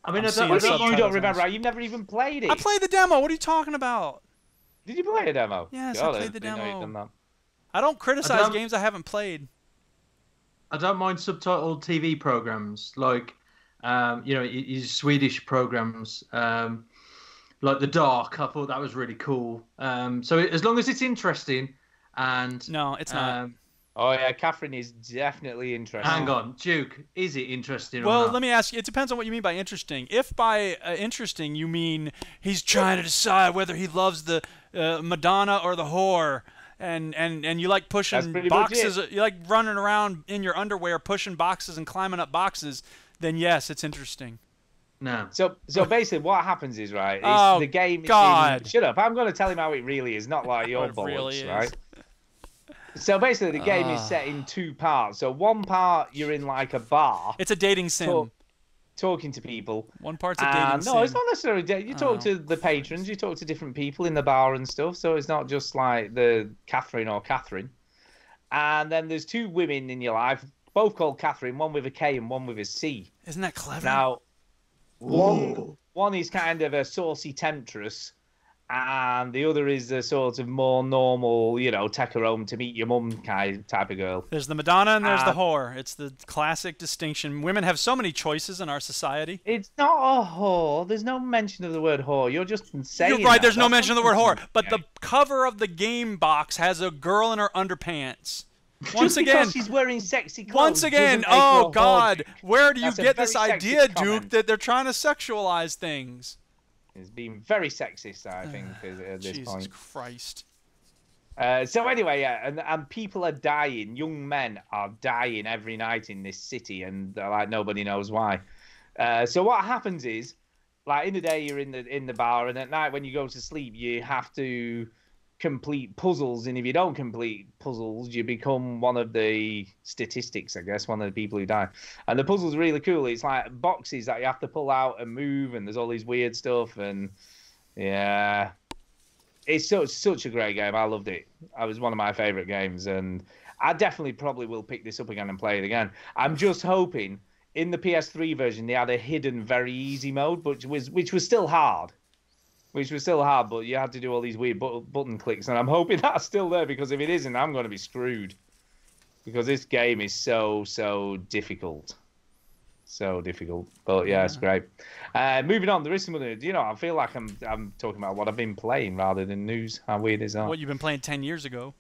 I mean, you don't remember right? You've never even played it. I played the demo. What are you talking about? Did you play a demo? Yes, God, I played the demo. That. I don't criticize games I haven't played. I don't mind subtitled TV programs like, Swedish programs, like The Dark. I thought that was really cool. So as long as it's interesting and no, it's not. Oh yeah, Catherine is definitely interesting. Hang on, Duke, is it interesting? Well, or not? let me ask you. It depends on what you mean by interesting. If by interesting you mean he's trying to decide whether he loves the Madonna or the whore, and you like pushing boxes, you like running around in your underwear pushing boxes and climbing up boxes, then yes, it's interesting. No. So basically, what happens is Oh, the game. God. Shut up! I'm going to tell him how it really is, not like your It bollocks, really is. right? So basically, the game is set in 2 parts. So one part, you're in like a bar. It's a dating sim. Talking to people. One part's a dating sim. No, it's not necessarily dating. You talk to the patrons, you talk to different people in the bar and stuff. So it's not just like the Catherine or Catherine. And then there's 2 women in your life, both called Catherine, one with a K and one with a C. Isn't that clever? Now, one is kind of a saucy temptress, and the other is a sort of more normal, take her home to meet your mum type of girl. There's the Madonna and there's the whore. It's the classic distinction. Women have so many choices in our society. It's not a whore. There's no mention of the word whore. You're just saying You're right, there's no That's mention of the word whore. But the cover of the game box has a girl in her underpants. Once again, because she's wearing sexy clothes. Once again, oh God, where do you get this idea, Duke, that they're trying to sexualize things? It's been very sexist, I think, at this point. Jesus Christ. So anyway, and people are dying. Young men are dying every night in this city, and like nobody knows why. So what happens is, like in the day you're in the bar, and at night when you go to sleep, you have to complete puzzles, and if you don't complete puzzles, you become one of the statistics, I guess, one of the people who die. And the puzzle's really cool. It's like boxes that you have to pull out and move, and there's all these weird stuff, and yeah, it's such a great game. I loved it. It was one of my favorite games, and I definitely probably will pick this up again and play it again. I'm just hoping in the PS3 version they had a hidden very easy mode, which was still hard. But you had to do all these weird button clicks, and I'm hoping that's still there, because if it isn't, I'm going to be screwed. Because this game is so difficult. So difficult. But yeah, it's great. Moving on, there is some other... I feel like I'm talking about what I've been playing rather than news. How weird is that? What you've been playing 10 years ago.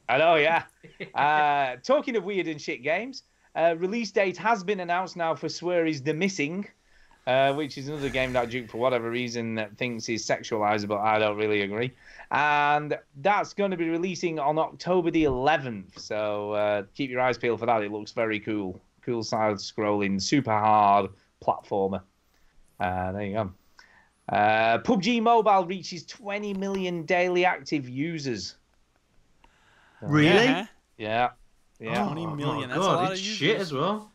I know, yeah. Talking of weird and shit games, release date has been announced now for Swery's The Missing, which is another game that Duke, for whatever reason, thinks is sexualized, but I don't really agree. And that's going to be releasing on October the 11th. So keep your eyes peeled for that. It looks very cool. Cool side-scrolling, super hard platformer. There you go. PUBG Mobile reaches 20 million daily active users. Really? Yeah. 20 million. That's God, a lot it's of users. shit as well.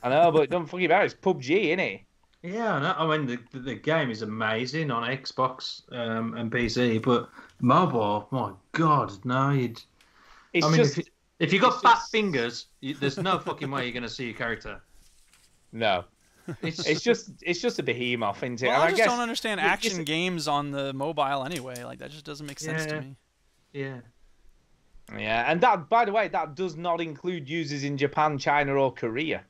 I know, but don't forget about it. It's PUBG, innit? Yeah, I know. I mean, the game is amazing on Xbox and PC, but mobile, my God, no. If you got fat fingers, there's no fucking way you're going to see your character. No. It's just a behemoth, isn't it? Well, and I just guess don't understand action games on the mobile anyway. Like, that just doesn't make sense to me. Yeah. Yeah, and that, by the way, that does not include users in Japan, China, or Korea.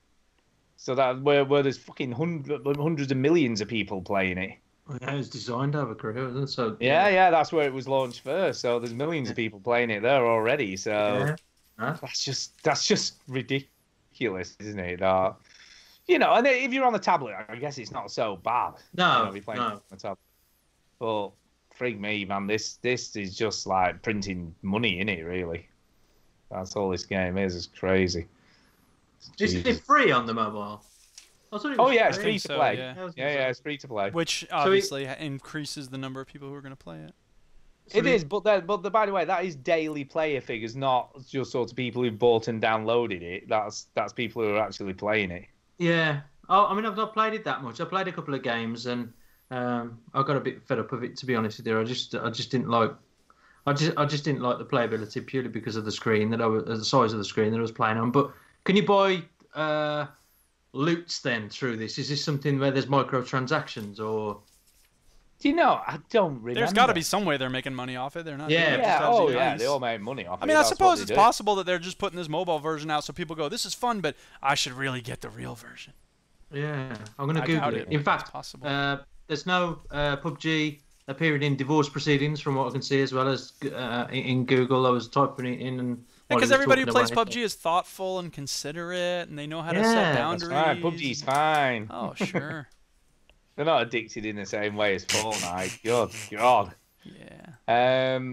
So that where there's fucking hundreds of millions of people playing it. Yeah, it was designed over Korea, wasn't it? So yeah, that's where it was launched first. So there's millions of people playing it there already. So that's just ridiculous, isn't it? And if you're on the tablet, I guess it's not so bad. No, be playing on the tablet. But freak me, man, this is just like printing money, innit? Really, that's all this game is. It's crazy. Is it free on the mobile? It's free to play. Yeah, it's free to play. Which obviously increases the number of people who are going to play it. It is, but by the way, that is daily player figures, not just sort of people who've bought and downloaded it. That's people who are actually playing it. Yeah. Oh, I mean, I've not played it that much. I played a couple of games, and I got a bit fed up of it, to be honest with you. I just didn't like. I just didn't like the playability purely because of the screen the size of the screen that I was playing on. But can you buy loots then through this? Is this something where there's microtransactions or? Do you know? I don't remember. There's got to be some way they're making money off it. They're not. Yeah. They all make money off it. I mean, I suppose it's possible that they're just putting this mobile version out so people go, "This is fun, but I should really get the real version." Yeah, I'm going to Google it. In fact, there's no PUBG appearing in divorce proceedings from what I can see, as well as in Google. I was typing it in and. Because everybody who plays PUBG is thoughtful and considerate, and they know how to set boundaries. That's right. PUBG's fine. Oh, sure. They're not addicted in the same way as Fortnite. God. Yeah.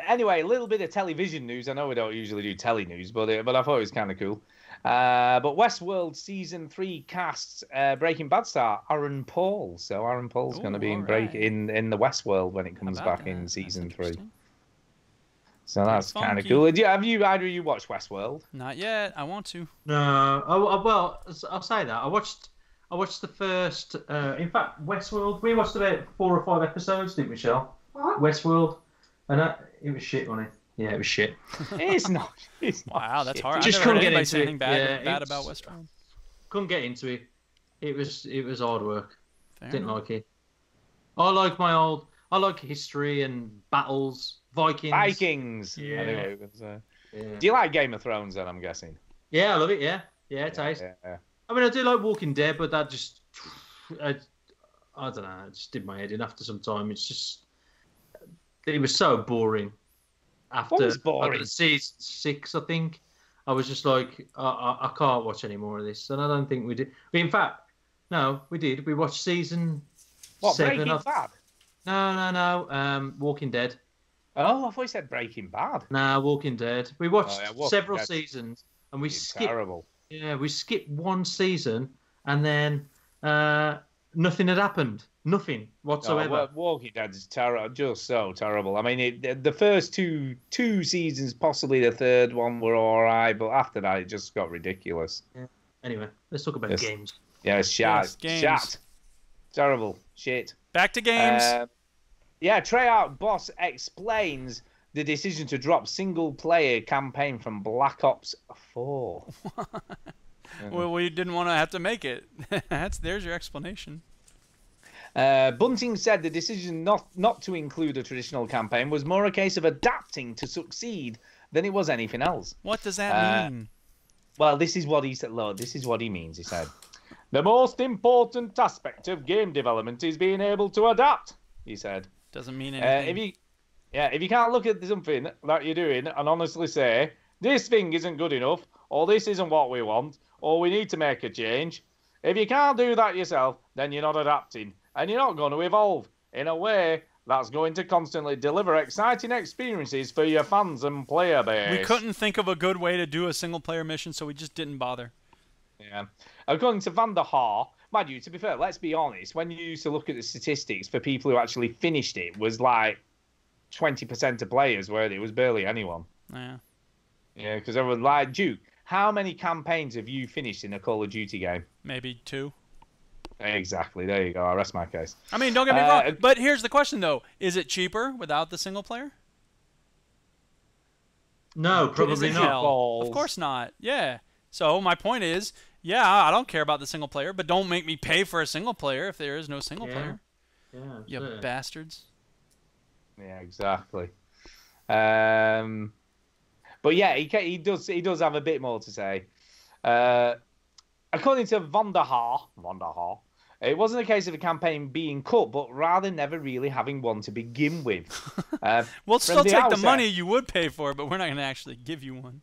Anyway, a little bit of television news. I know we don't usually do telly news, but I thought it was kind of cool. But Westworld season 3 casts Breaking Bad star Aaron Paul. So Aaron Paul's going to be in the Westworld when it comes back in season 3. So that's kind of cool. Have either of you watched Westworld? Not yet. I want to. No. Well, I'll say that. I watched the first. In fact, Westworld. We watched about 4 or 5 episodes, didn't we, Shell? What? Westworld, and it was shit, wasn't it? Yeah, it was shit. It's not. Wow, that's hard. Just I've never couldn't heard get anybody into say anything it. bad about Westworld. Couldn't get into it. It was hard work. Didn't enough. like it. I like history and battles. Vikings. Yeah. Yeah. Anyway, do you like Game of Thrones then, I'm guessing? Yeah, I love it. Yeah, it's nice. Yeah. I mean, I do like Walking Dead, but that just, I don't know, it just did my head in after some time. It's just, it was so boring. After season 6, I think, I was just like, I can't watch any more of this, and I don't think we did. In fact, no, we did. We watched season 7. Breaking Bad? No. Walking Dead. Oh, I thought you said Breaking Bad. Nah, Walking Dead. We watched several Dead. seasons, and we skipped. Terrible. Yeah, we skipped one season, and then nothing had happened. Nothing whatsoever. Walking Dead is terrible, just so terrible. I mean, the first two seasons, possibly the third one, were all right, but after that, it just got ridiculous. Yeah. Anyway, let's talk about games. Yeah, it's shat. Games. Shat. Terrible. Shit. Back to games. Treyarch boss explains the decision to drop single-player campaign from Black Ops 4. Well, we didn't want to have to make it. There's your explanation. Bunting said the decision not to include a traditional campaign was more a case of adapting to succeed than it was anything else. What does that mean? Well, this is what he said. Look, this is what he means. He said, "The most important aspect of game development is being able to adapt," he said. Doesn't mean anything. If you can't look at something that you're doing and honestly say, this thing isn't good enough, or this isn't what we want, or we need to make a change, if you can't do that yourself, then you're not adapting, and you're not going to evolve in a way that's going to constantly deliver exciting experiences for your fans and player base. We couldn't think of a good way to do a single-player mission, so we just didn't bother. Yeah. According to Van der Haar, mind you, to be fair, let's be honest, when you used to look at the statistics for people who actually finished it, was like 20% of players, where it was barely anyone. Yeah. Yeah, because everyone like, Duke, how many campaigns have you finished in a Call of Duty game? Maybe 2. Exactly. There you go. I rest my case. I mean, don't get me wrong. But here's the question, though. Is it cheaper without the single player? No, probably not. Of course not. Yeah. So my point is, yeah, I don't care about the single player, but don't make me pay for a single player if there is no single player. Yeah. You bastards. Yeah, exactly. But yeah, he does have a bit more to say. According to Van der Haar, it wasn't a case of a campaign being cut, but rather never really having one to begin with. We'll still take the money you would pay for it, but we're not going to actually give you one.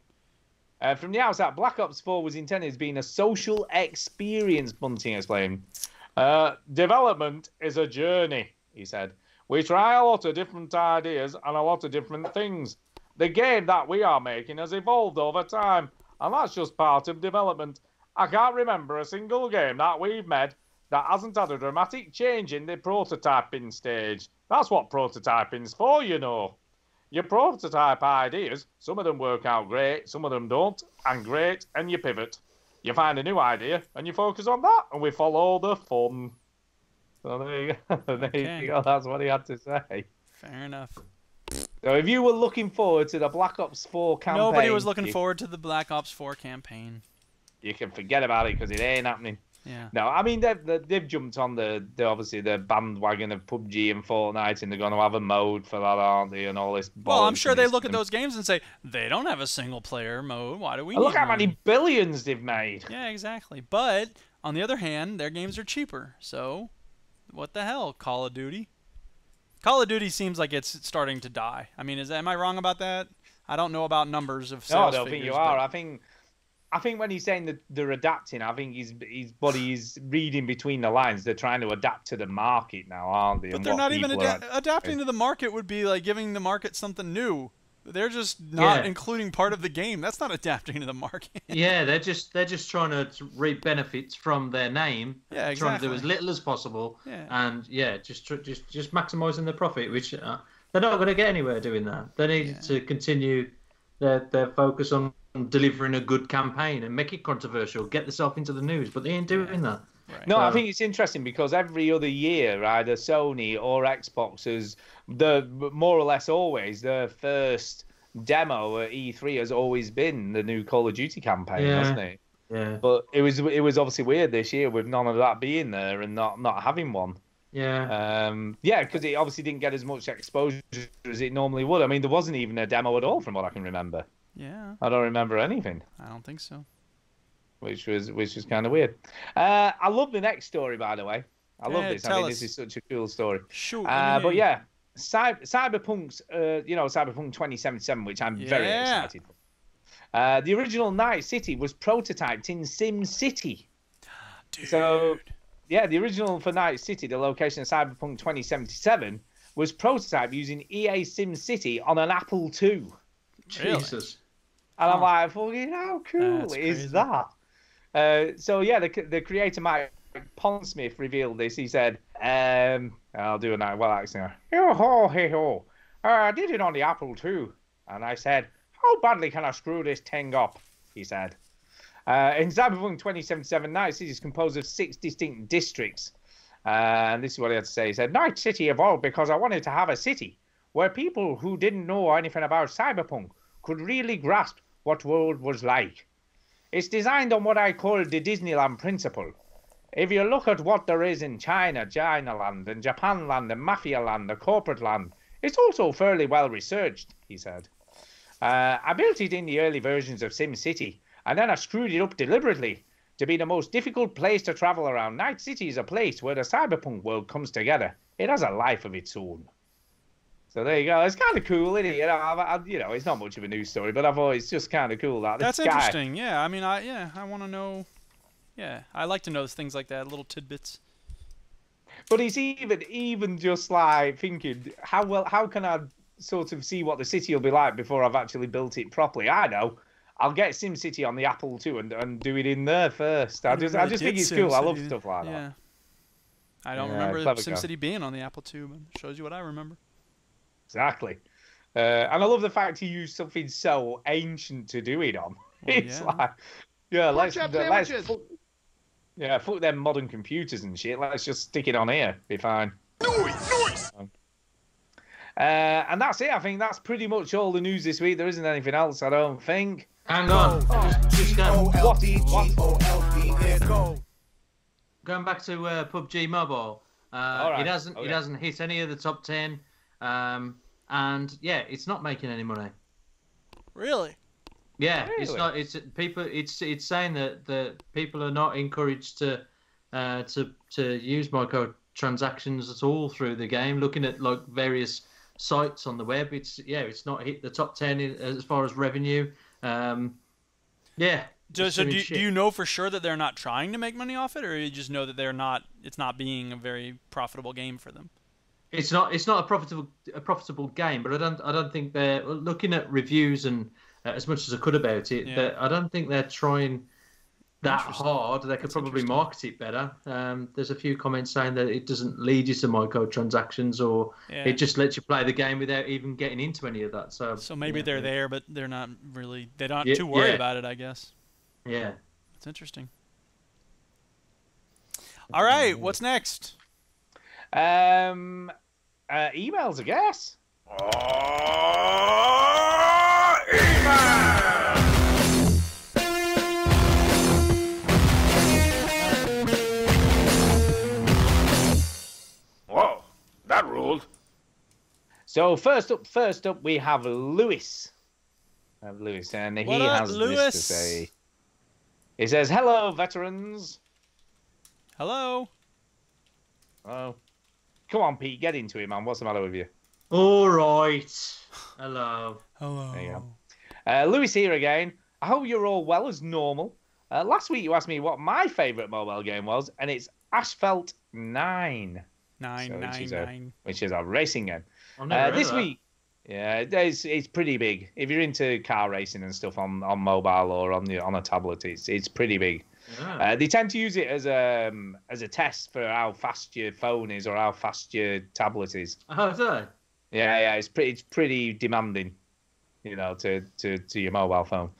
From the outset, Black Ops 4 was intended as being a social experience, Bunting explained. Development is a journey, he said. We try a lot of different ideas and a lot of different things. The game that we are making has evolved over time, and that's just part of development. I can't remember a single game that we've made that hasn't had a dramatic change in the prototyping stage. That's what prototyping's for, you know. You prototype ideas, some of them work out great, some of them don't, and you pivot. You find a new idea, and you focus on that, and we follow the fun. So there you go. There you go. That's what he had to say. Fair enough. So if you were looking forward to the Black Ops 4 campaign... Nobody was looking forward to the Black Ops 4 campaign. You can forget about it because it ain't happening. Yeah. No, I mean, they've jumped on the obviously the bandwagon of PUBG and Fortnite, and they're going to have a mode for that, aren't they, and all this... Well, I'm sure they look at those games and say, they don't have a single-player mode. Why do we need Look how one? many billions they've made. Yeah, exactly. But, on the other hand, their games are cheaper. So, what the hell, Call of Duty? Call of Duty seems like it's starting to die. I mean, am I wrong about that? I don't know about numbers of sales No, I don't think you are. But... I think when he's saying that they're adapting, I think his body is reading between the lines. They're trying to adapt to the market now, aren't they? But they're not even adapting to the market. Would be like giving the market something new. They're just not including part of the game. That's not adapting to the market. Yeah, they're just trying to reap benefits from their name. Yeah, exactly. Trying to do as little as possible. Yeah. And just maximising the profit, which they're not going to get anywhere doing that. They need to continue their focus on delivering a good campaign and make it controversial, get themselves into the news, but they ain't doing that. Right. No, I think it's interesting because every other year, either Sony or Xbox is more or less always the first demo at E3 has always been the new Call of Duty campaign, hasn't it? Yeah. But it was obviously weird this year with none of that being there and not having one. Yeah. Because it obviously didn't get as much exposure as it normally would. I mean, there wasn't even a demo at all, from what I can remember. Yeah. I don't remember anything. I don't think so. Which was kind of weird. I love the next story, by the way. I love this. I think this is such a cool story. Sure. But yeah, Cyberpunk's, Cyberpunk 2077, which I'm very excited for. The original Night City was prototyped in Sim City. Dude. So, yeah, the original for Night City, the location of Cyberpunk 2077, was prototyped using EA Sim City on an Apple II. Jesus. And I'm like, fucking how cool is that? So yeah, the creator Mike Pondsmith revealed this. He said, I'll do a night well accent. I did it on the Apple II. And I said, how badly can I screw this thing up? He said. In Cyberpunk 2077, Night City is composed of 6 distinct districts. And this is what he had to say. He said, Night City evolved because I wanted to have a city where people who didn't know anything about Cyberpunk could really grasp what world was like. It's designed on what I call the Disneyland principle. If you look at what there is in China, Chinaland, and Japanland, and Mafia Land, the corporate land, it's also fairly well researched, he said. I built it in the early versions of SimCity, and then I screwed it up deliberately to be the most difficult place to travel around. Night City is a place where the cyberpunk world comes together. It has a life of its own. So there you go. It's kind of cool, isn't it? It's not much of a news story, but I thought it's just kind of cool that that's interesting. Yeah, I mean, I want to know. Yeah, I like to know things like that, little tidbits. But he's even just like thinking, how can I sort of see what the city will be like before I've actually built it properly? I know. I'll get SimCity on the Apple II and do it in there first. I just think it's cool. I love stuff like that. Yeah. I don't remember SimCity being on the Apple II, but it shows you what I remember. Exactly. And I love the fact he used something so ancient to do it on. Well, it's like, fuck them modern computers and shit. Let's just stick it on here. Be fine. Noise! And that's it. I think that's pretty much all the news this week. There isn't anything else, I don't think. Hang on. Just going back to PUBG Mobile. Right. It hasn't hit any of the top 10. And yeah, it's not making any money. Really? Yeah, really? It's not. It's people. It's saying that people are not encouraged to use microtransactions at all through the game. Looking at like various sites on the web, it's not hit the top 10 as far as revenue. Yeah. So do you know for sure that they're not trying to make money off it, or you just know that it's not being a very profitable game for them? It's not a profitable game, but I don't think they're looking at reviews and as much as I could about it. Yeah. I don't think they're trying that hard. They could probably market it better. There's a few comments saying that it doesn't lead you to microtransactions, or it just lets you play the game without even getting into any of that. So maybe they're there, but they're not really. They're not too worried about it, I guess. Yeah, it's interesting. All right, what's next? Emails, I guess. Whoa, that ruled. So first up, we have Lewis. And he has this to say. He says, "Hello, veterans." Hello. Oh, come on, Pete, get into it, man. What's the matter with you? All right. Hello. Hello. There you go. Lewis here again. I hope you're all well as normal. Last week you asked me what my favourite mobile game was, and it's Asphalt 9. 9. Which is a racing game. This week, Yeah, it's pretty big. If you're into car racing and stuff on mobile or on a tablet, it's pretty big. Yeah. They tend to use it as a test for how fast your phone is or how fast your tablet is. Oh, is it? Yeah, it's pretty demanding, to your mobile phone.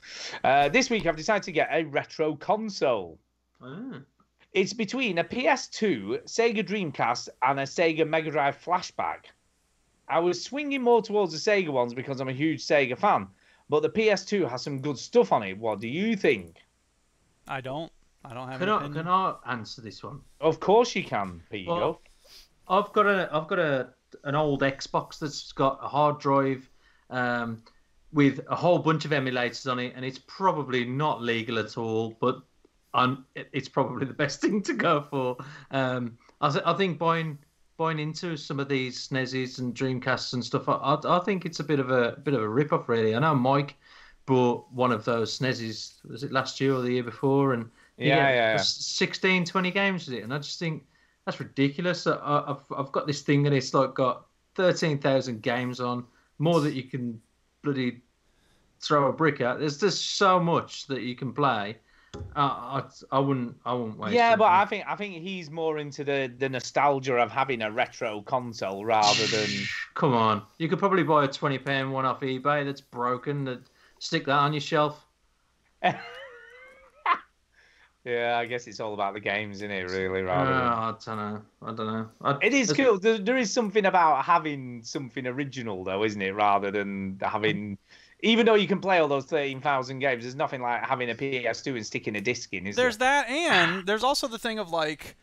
This week I've decided to get a retro console. Oh. It's between a PS2, Sega Dreamcast, and a Sega Mega Drive Flashback. I was swinging more towards the Sega ones because I'm a huge Sega fan, but the PS2 has some good stuff on it. What do you think? I don't have Can an I, opinion. can I answer this one? Of course you can, Pete. Well, I've got an old Xbox that's got a hard drive with a whole bunch of emulators on it, and it's probably not legal at all, but it's probably the best thing to go for. I think buying into some of these SNESes and Dreamcasts and stuff, I think it's a bit of a rip-off, really. I know Mike bought one of those SNESes, was it last year or the year before, and yeah. 16, 20 games with it, and I just think that's ridiculous. I've got this thing and it's like got 13,000 games on, more that you can bloody throw a brick at. There's just so much that you can play. I wouldn't waste. Yeah, it. but I think he's more into the nostalgia of having a retro console rather than. Come on, you could probably buy a £20 one off eBay that's broken. Stick that on your shelf. Yeah, I guess it's all about the games, isn't it? Really, I don't know. It is cool. There is something about having something original, though, isn't it? Rather than having, even though you can play all those 13,000 games, there's nothing like having a PS2 and sticking a disc in, is there? There's that, and there's also the thing of like,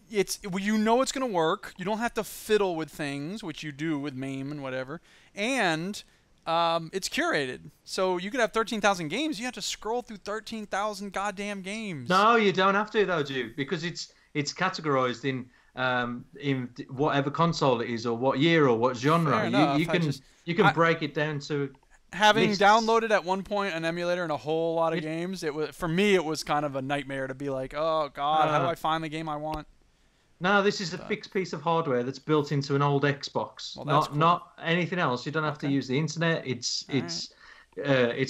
it's going to work. You don't have to fiddle with things, which you do with MAME and whatever, and it's curated. So you could have 13,000 games. You have to scroll through 13,000 goddamn games. No, you don't have to though, Duke, because it's categorized in whatever console it is or what year or what genre. You can break it down to. Having downloaded at one point an emulator and a whole lot of games, for me it was kind of a nightmare to be like, oh god, how do I find the game I want? No, this is a fixed piece of hardware that's built into an old Xbox. Well, not anything else. You don't have to use the internet. It's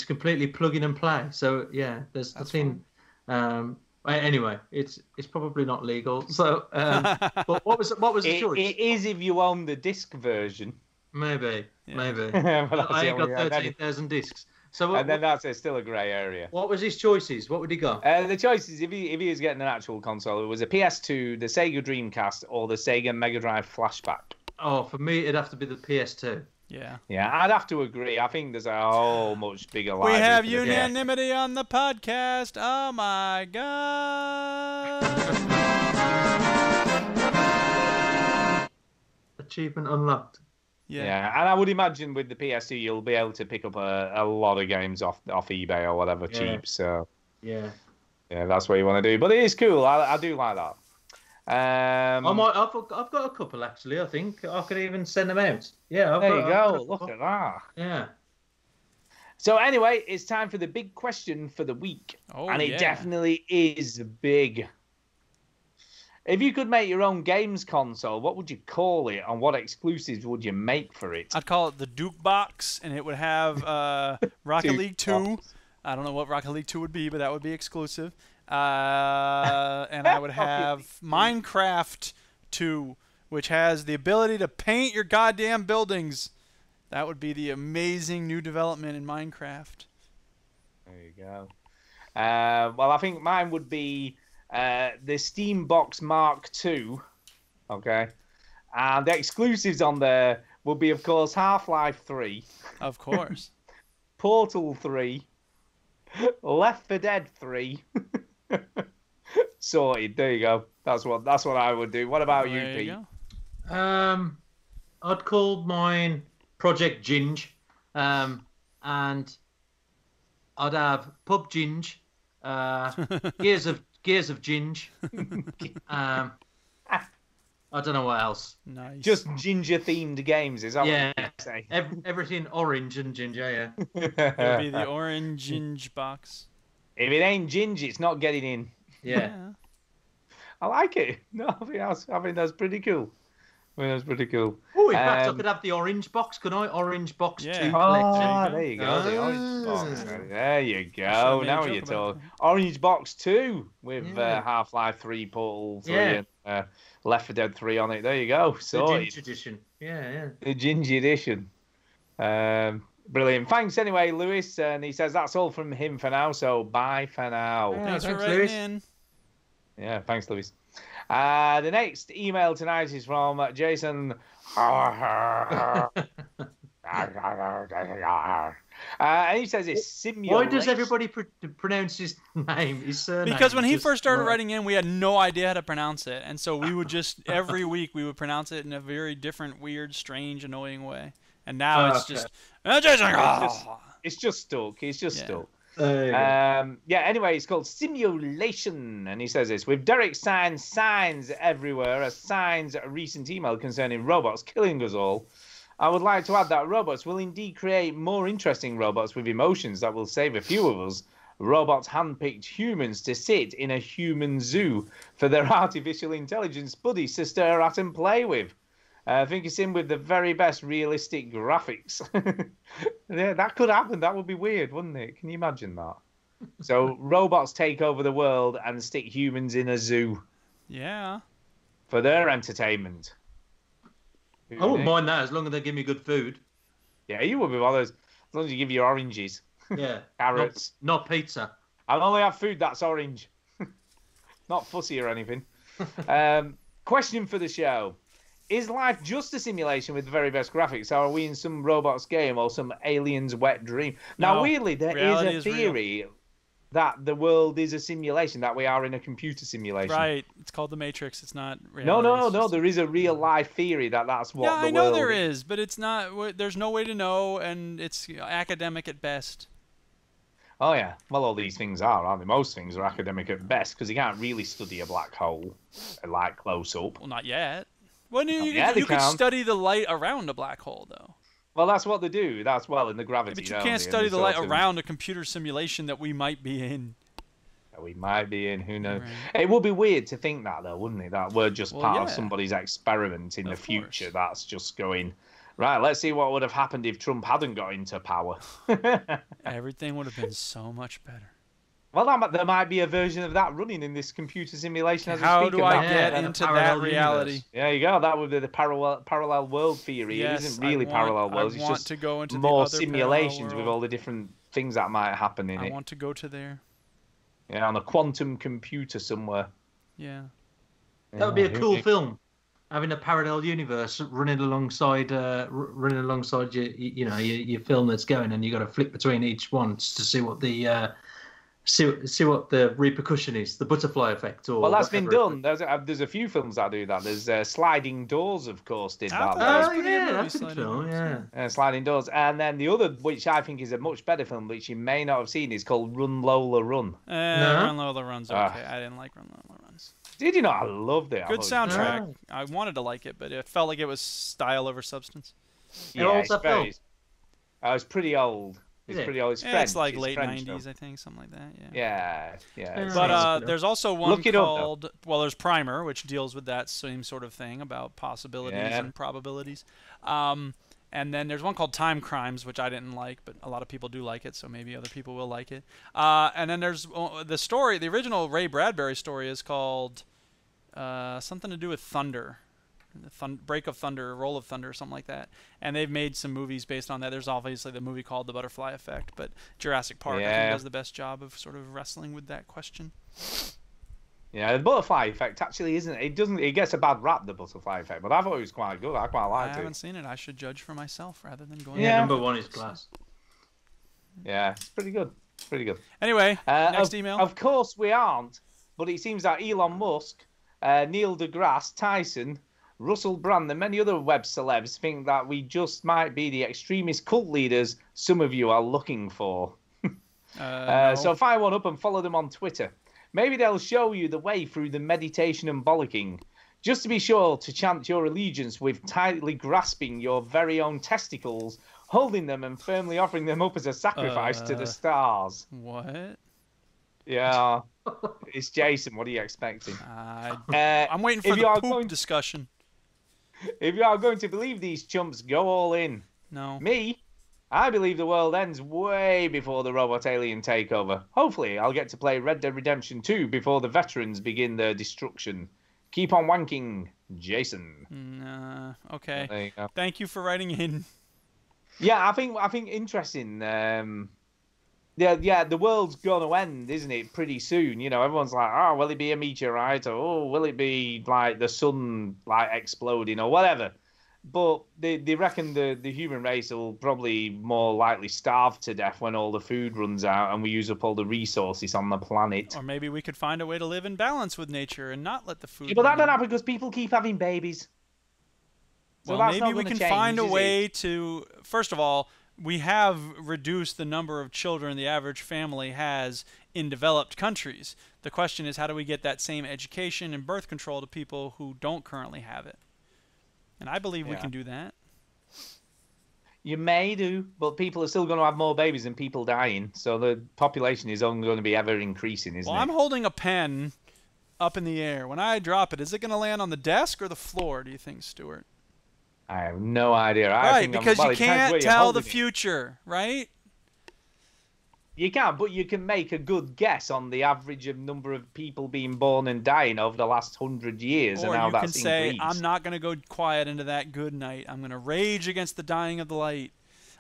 completely plug in and play. So yeah, there's nothing. Anyway, it's probably not legal. So, but what was the choice? It is if you own the disc version. Maybe. Well, I ain't got 13,000 discs. So then that's still a grey area. What was his choices? What would he got? The choices, if he was getting an actual console, it was a PS2, the Sega Dreamcast, or the Sega Mega Drive Flashback. Oh, for me, it'd have to be the PS2. Yeah. Yeah, I'd have to agree. I think there's a whole much bigger library. We have unanimity on the podcast. Oh my god. Achievement unlocked. Yeah, and I would imagine with the PS2 you'll be able to pick up a lot of games off eBay or whatever cheap. So yeah, that's what you want to do. But it is cool. I do like that. I've got a couple actually. I think I could even send them out. Yeah, there you go. Look at that. Yeah. So anyway, it's time for the big question for the week, and it definitely is big. If you could make your own games console, what would you call it, and what exclusives would you make for it? I'd call it the Duke Box, and it would have Rocket League 2. I don't know what Rocket League 2 would be, but that would be exclusive. And I would have Minecraft 2, which has the ability to paint your goddamn buildings. That would be the amazing new development in Minecraft. There you go. Well, I think mine would be the Steam Box Mark II, okay, and the exclusives on there will be, of course, Half-Life 3, of course, Portal 3, Left 4 Dead 3. Sorted. There you go. That's what I would do. What about you, Pete? I'd call mine Project Ginge, and I'd have Pub Ginge, Gears of Ginge. I don't know what else. Nice. Just ginger themed games, is that what you say? Everything orange and ginger, yeah. It'll be the orange ginge box. If it ain't ginger, it's not getting in. Yeah. I like it. No, I think that's pretty cool. Well, that's pretty cool. Oh, in fact, I could have the orange box, could I? Orange box 2 collection. Oh, there you go. The orange box. There you go. Now you're talking. Orange box 2 with Half-Life 3, Portal 3, and Left 4 Dead 3 on it. There you go. The Ginger Edition. Yeah. The Ginger Edition. Brilliant. Thanks anyway, Lewis. And he says that's all from him for now. So bye for now. Thanks for writing in. Yeah, thanks, Lewis. The next email tonight is from Jason. And he says it's simulation. Why does everybody pronounce his name, his surname? Because when he first started writing in, we had no idea how to pronounce it. And so we would just, every week, we would pronounce it in a very different, weird, strange, annoying way. And now it's just, it's just stuck. It's just stuck. Anyway, it's called Simulation, and he says this: with Derek signs everywhere, as signs a recent email concerning robots killing us all. I would like to add that robots will indeed create more interesting robots with emotions that will save a few of us. Robots handpicked humans to sit in a human zoo for their artificial intelligence buddies to stare at and play with. I think it's in with the very best realistic graphics. Yeah, that could happen. That would be weird, wouldn't it? Can you imagine that? So robots take over the world and stick humans in a zoo. Yeah. For their entertainment. I wouldn't mind that as long as they give me good food. Yeah, you would be bothered as long as you give you oranges. Yeah. Carrots. Not pizza. I'll only have food that's orange. Not fussy or anything. Question for the show. Is life just a simulation with the very best graphics? Or are we in some robots game or some aliens wet dream? Now, weirdly, there is a theory that the world is a simulation, that we are in a computer simulation. Right. It's called The Matrix. It's not reality. No. There is a real life theory that's what the world is. Yeah, I know there is, but it's not. There's no way to know, and it's academic at best. Oh, yeah. Well, all these things are, aren't they? Most things are academic at best because you can't really study a black hole like close up. Well, not yet. Well, you could study the light around a black hole, though. Well, that's what they do. That's in the gravity. But you can't study the light around a computer simulation that we might be in. That we might be in. Who knows? Right. It would be weird to think that, though, wouldn't it? That we're just part of somebody's experiment in the future. That's just going, right, let's see what would have happened if Trump hadn't got into power. Everything would have been so much better. Well, there might be a version of that running in this computer simulation as we speak. How do I get into that reality? There you go. That would be the parallel world theory. Yes, it isn't really parallel worlds. It's just to go into more simulations with all the different things that might happen in it. I want to go to there. Yeah, on a quantum computer somewhere. Yeah. That would be a cool film. Having a parallel universe running alongside your film that's going, and you got to flick between each one to see what the see what the repercussion is, the butterfly effect, or that's been done. There's a few films that do that. There's Sliding Doors, of course, did that. That's a good film. Yeah. Sliding Doors, and then the other, which I think is a much better film, which you may not have seen, is called Run Lola Run. Run Lola Run's okay. I didn't like Run Lola Runs. Did you not? I loved it. Good soundtrack. I wanted to like it, but it felt like it was style over substance. Yeah, it's pretty old. It's pretty old. It's French. It's like late 90s, I think, something like that. Yeah. But there's also one called, there's Primer, which deals with that same sort of thing about possibilities and probabilities. And then there's one called Time Crimes, which I didn't like, but a lot of people do like it, so maybe other people will like it. And then there's the original Ray Bradbury story is called something to do with thunder. Break of Thunder, Roll of Thunder, something like that. And they've made some movies based on that. There's obviously the movie called The Butterfly Effect, but Jurassic Park I think does the best job of sort of wrestling with that question. Yeah, the Butterfly Effect actually isn't. It gets a bad rap, the Butterfly Effect, but I thought it was quite good. I quite liked it. I haven't seen it. I should judge for myself rather than going. Yeah, number one is class. Yeah, it's pretty good. Anyway, next email. Of course we aren't, but it seems that Elon Musk, Neil deGrasse Tyson, Russell Brand and many other web celebs think that we just might be the extremist cult leaders some of you are looking for. So fire one up and follow them on Twitter. Maybe they'll show you the way through the meditation and bollocking. Just to be sure to chant your allegiance with tightly grasping your very own testicles, holding them and firmly offering them up as a sacrifice to the stars. What? Yeah. It's Jason. What are you expecting? I'm waiting for the poop discussion. If you are going to believe these chumps, go all in. No. Me, I believe the world ends way before the robot alien takeover. Hopefully, I'll get to play Red Dead Redemption 2 before the veterans begin their destruction. Keep on wanking, Jason. Okay. There you go. Thank you for writing in. Yeah, I think interesting. Yeah, the world's gonna end, isn't it? Pretty soon. You know, everyone's like, oh, will it be a meteorite, or oh, will it be like the sun like exploding or whatever? But they reckon the human race will probably more likely starve to death when all the food runs out and we use up all the resources on the planet. Or maybe we could find a way to live in balance with nature and not let the food. Yeah, but that run don't out. happen because people keep having babies. So Well, that's maybe not we gonna can change, find a is way it? to. First of all, we have reduced the number of children the average family has in developed countries. The question is, how do we get that same education and birth control to people who don't currently have it? And I believe we Yeah. can do that. You may do, but people are still going to have more babies than people dying. So the population is only going to be ever increasing, isn't Well, it? I'm holding a pen up in the air. When I drop it, is it going to land on the desk or the floor, do you think, Stuart? I have no idea. Right, because well, you it depends where can't you're tell the holding it. future, right? You can, but you can make a good guess on the average of number of people being born and dying over the last 100 years Or and how you can that's say, increased. I'm not going to go quiet into that good night. I'm going to rage against the dying of the light.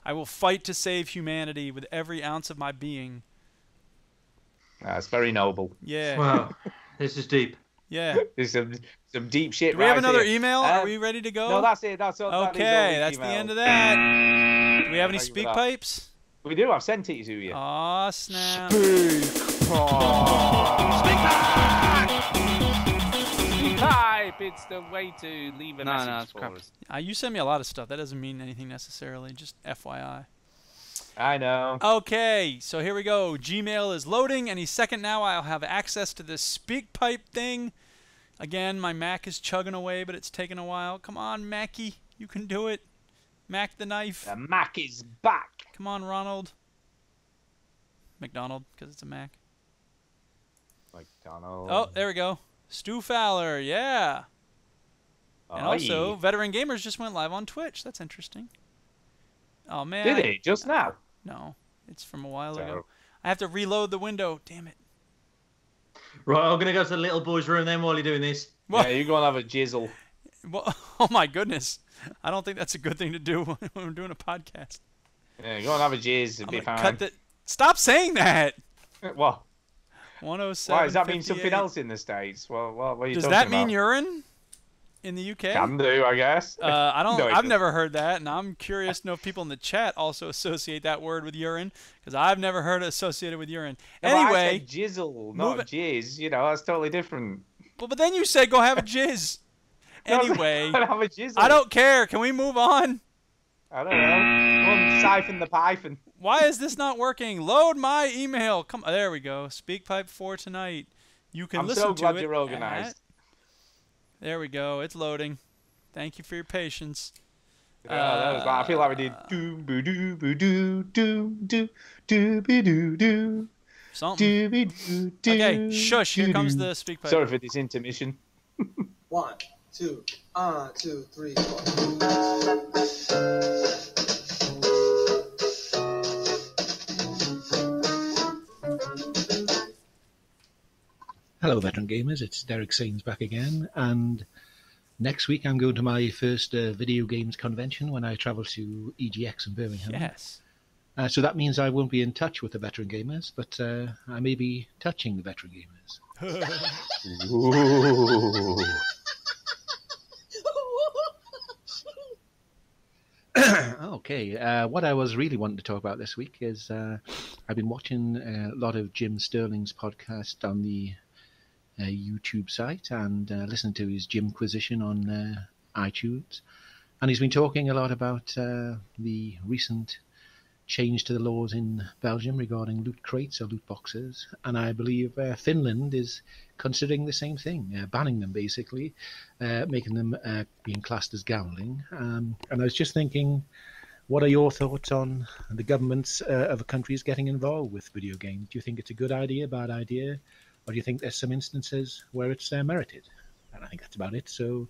I will fight to save humanity with every ounce of my being. That's very noble. Yeah. Wow, this is deep. Yeah. There's some deep shit. Do we have right another here. email? Are we ready to go? No, that's it. That's all. Okay, that's the end of that. Do we have any Thank you for speak that. pipes? We do. I've sent it to you. Aw, snap. Pipe! It's the way to leave a message it's for crap. us. You send me a lot of stuff. That doesn't mean anything necessarily. Just FYI. I know. Okay, so here we go. Gmail is loading. Any second now, I'll have access to this speak pipe thing. Again, my Mac is chugging away, but it's taking a while. Come on, Mackie. You can do it. Mac the knife. The Mac is back. Come on, Ronald. McDonald, because it's a Mac. McDonald. Oh, there we go. Stu Fowler, yeah. And also, VeteranGamers just went live on Twitch. That's interesting. Oh, man. Did it? Just now? No. It's from a while So- ago. I have to reload the window. Damn it. Right, I'm going to go to the little boy's room then while you're doing this. What? Yeah, you go and have a jizzle. Well, oh, my goodness. I don't think that's a good thing to do when we're doing a podcast. Yeah, go and have a jizz. It'll I'm be gonna fine. cut the... Stop saying that! What? 107. Why does that mean something else in the States? Well, what are you Does talking that mean about? urine in the UK? Can do, I guess. I don't. No, it I've doesn't. never heard that, and I'm curious to know if people in the chat also associate that word with urine, because I've never heard it associated with urine. No, but I Anyway, said jizzle, move not jizz. You know, that's totally different. well, but then you said go have a jizz. No, Anyway, have a jizzle. I don't care. Can we move on? I don't know. Go and siphon the python. Why is this not working? Load my email. Come. There we go. SpeakPipe for tonight. You can I'm listen so to glad it. you're organized. There we go. It's loading. Thank you for your patience. Yeah, that was like, I feel like we did do boo do boo do do do do be do do. Something. Okay, shush. Here comes the SpeakPipe. Sorry for this intermission. 1, 2, 2, 3, 4. Hello, Veteran Gamers. It's Derek Sains back again, and next week I'm going to my first video games convention when I travel to EGX in Birmingham. Yes. So that means I won't be in touch with the Veteran Gamers, but I may be touching the Veteran Gamers. Ooh. Okay, what I was really wanting to talk about this week is I've been watching a lot of Jim Sterling's podcast on the YouTube site and listening to his Jimquisition on iTunes. And he's been talking a lot about the recent change to the laws in Belgium regarding loot crates or loot boxes. And I believe Finland is considering the same thing, banning them basically, making them being classed as gambling. And I was just thinking, what are your thoughts on the governments of countries getting involved with video games? Do you think it's a good idea, bad idea? Or do you think there's some instances where it's merited? And I think that's about it. So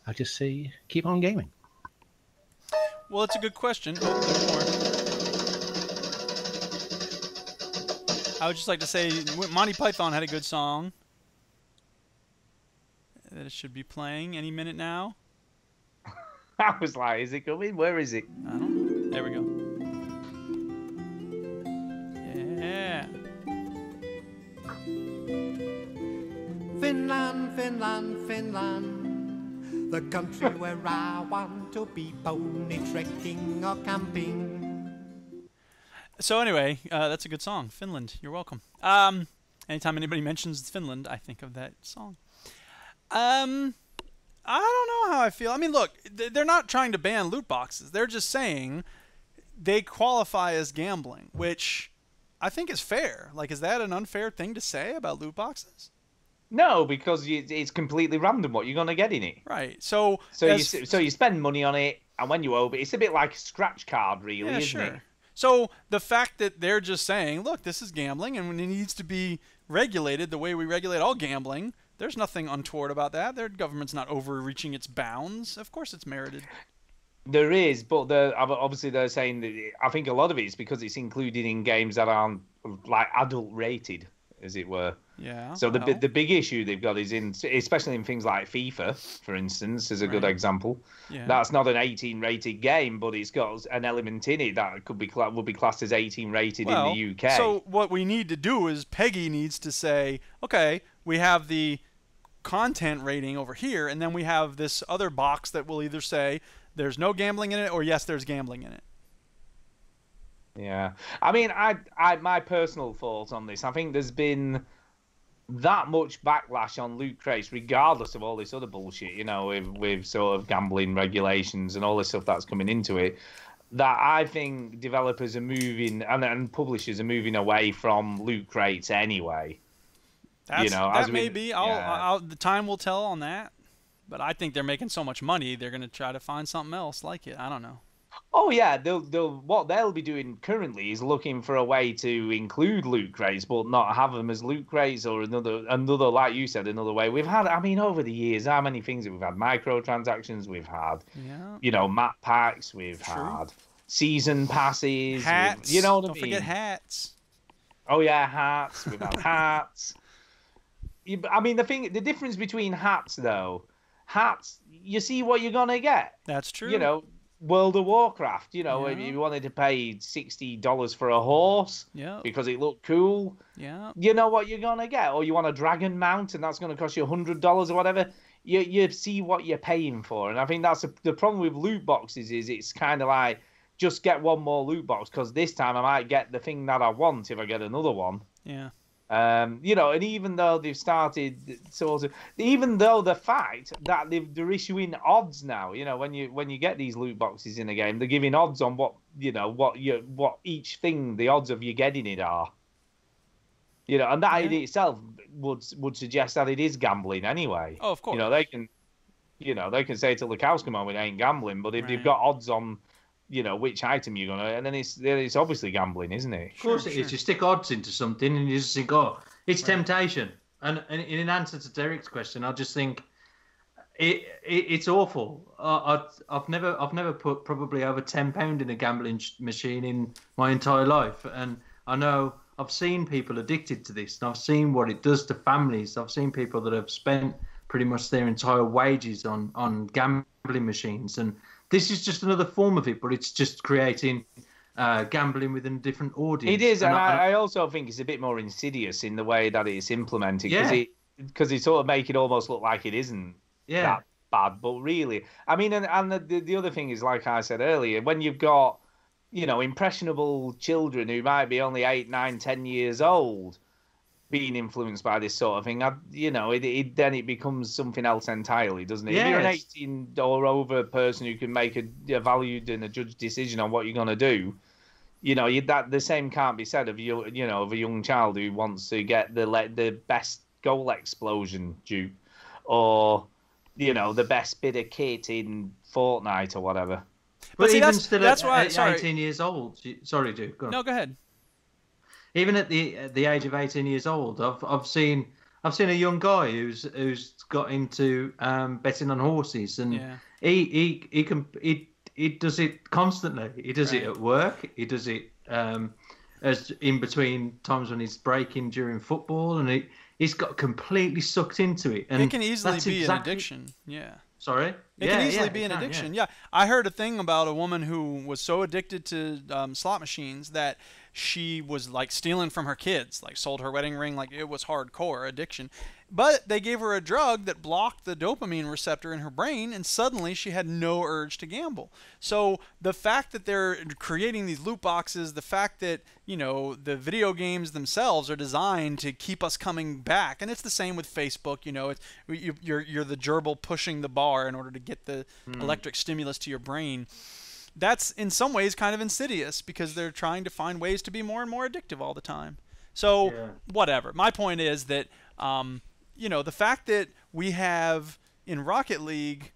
I just say keep on gaming. Well, it's a good question. Oh, there's more. I would just like to say Monty Python had a good song that it should be playing any minute now. I was like, is it coming? Where is it? I don't know. There we go. Yeah. Finland, Finland, Finland, the country where I want to be pony trekking or camping. So anyway, that's a good song. Finland, you're welcome. Anytime anybody mentions Finland, I think of that song. I don't know how I feel. I mean, look, they're not trying to ban loot boxes. They're just saying they qualify as gambling, which I think is fair. Like, is that an unfair thing to say about loot boxes? No, because it's completely random what you're going to get in it. Right. So you spend money on it, and when you open it, it's a bit like a scratch card, really, isn't it? So the fact that they're just saying, look, this is gambling, and when it needs to be regulated the way we regulate all gambling, there's nothing untoward about that. Their government's not overreaching its bounds. Of course it's merited. There is, but obviously they're saying that I think a lot of it is because it's included in games that aren't like adult rated, as it were. Yeah. So the big issue they've got is especially in things like FIFA, for instance, is a good example. Yeah. That's not an 18 rated game, but it's got an element in it that would be classed as 18 rated in the UK. So what we need to do is Peggy needs to say, okay, we have the content rating over here, and then we have this other box that will either say there's no gambling in it or yes, there's gambling in it. Yeah. I mean, my personal thoughts on this, I think there's been that much backlash on loot crates, regardless of all this other bullshit, you know, with sort of gambling regulations and all this stuff that's coming into it, that I think developers are moving and publishers are moving away from loot crates anyway. That may be. The time will tell on that. But I think they're making so much money, they're going to try to find something else like it. I don't know. Oh yeah, what they'll be doing currently is looking for a way to include loot crates, but not have them as loot crates or another, like you said, another way. We've had, I mean, over the years, how many things we've had? Microtransactions, we've had, map packs, we've had season passes, hats. You know what I mean? Don't forget hats. Oh yeah, hats. We've had hats. I mean, the difference between hats though, you see what you're gonna get. That's true. You know. World of Warcraft, you know, if you wanted to pay $60 for a horse because it looked cool, you know what you're going to get. Or you want a dragon mount and that's going to cost you $100 or whatever, you see what you're paying for. And I think that's the problem with loot boxes is it's kind of like, just get one more loot box because this time I might get the thing that I want if I get another one. Yeah. You know, and even though they've started even though the fact that they're issuing odds now, you know, when you get these loot boxes in a game, they're giving odds on what each thing, the odds of you getting it are. You know, and that in itself would suggest that it is gambling anyway. Oh, of course. They can say till the cows come home it ain't gambling, but if they've got odds on, you know, which item you're gonna, and then it's obviously gambling, isn't it? Of course it is. You stick odds into something and you just think, oh, it's temptation. And in answer to Derek's question, I just think it's awful. I've never put probably over £10 in a gambling machine in my entire life, and I know I've seen people addicted to this, and I've seen what it does to families. I've seen people that have spent pretty much their entire wages on gambling machines, and this is just another form of it, but it's just creating gambling within a different audience. It is, and I also think it's a bit more insidious in the way that it's implemented, because it sort of make it almost look like it isn't that bad, but really, I mean, and the other thing is, like I said earlier, when you've got, you know, impressionable children who might be only 8, 9, 10 years old, being influenced by this sort of thing, you know, then it becomes something else entirely, doesn't it? If you're an 18 or over person who can make a valued and a judged decision on what you're going to do, you know, that the same can't be said of of a young child who wants to get the best goal explosion dupe, or you know, the best bit of kit in Fortnite or whatever. But even that's why 18 years old. Sorry, Duke. Go on. No, go ahead. Even at the age of 18 years old, I've seen I've seen a young guy who's got into betting on horses, and he does it constantly. He does it at work. He does it as in between times when he's breaking during football, and he's got completely sucked into it. And it can easily be an addiction. Yeah. Sorry? It can easily be an addiction. Yeah. I heard a thing about a woman who was so addicted to slot machines that she was like stealing from her kids, like sold her wedding ring, like it was hardcore addiction. But they gave her a drug that blocked the dopamine receptor in her brain, and suddenly she had no urge to gamble. So the fact that they're creating these loot boxes, the fact that, you know, the video games themselves are designed to keep us coming back, and it's the same with Facebook. You know, it's, you're the gerbil pushing the bar in order to get the electric stimulus to your brain. That's in some ways kind of insidious because they're trying to find ways to be more and more addictive all the time. So whatever. My point is that you know, the fact that we have in Rocket League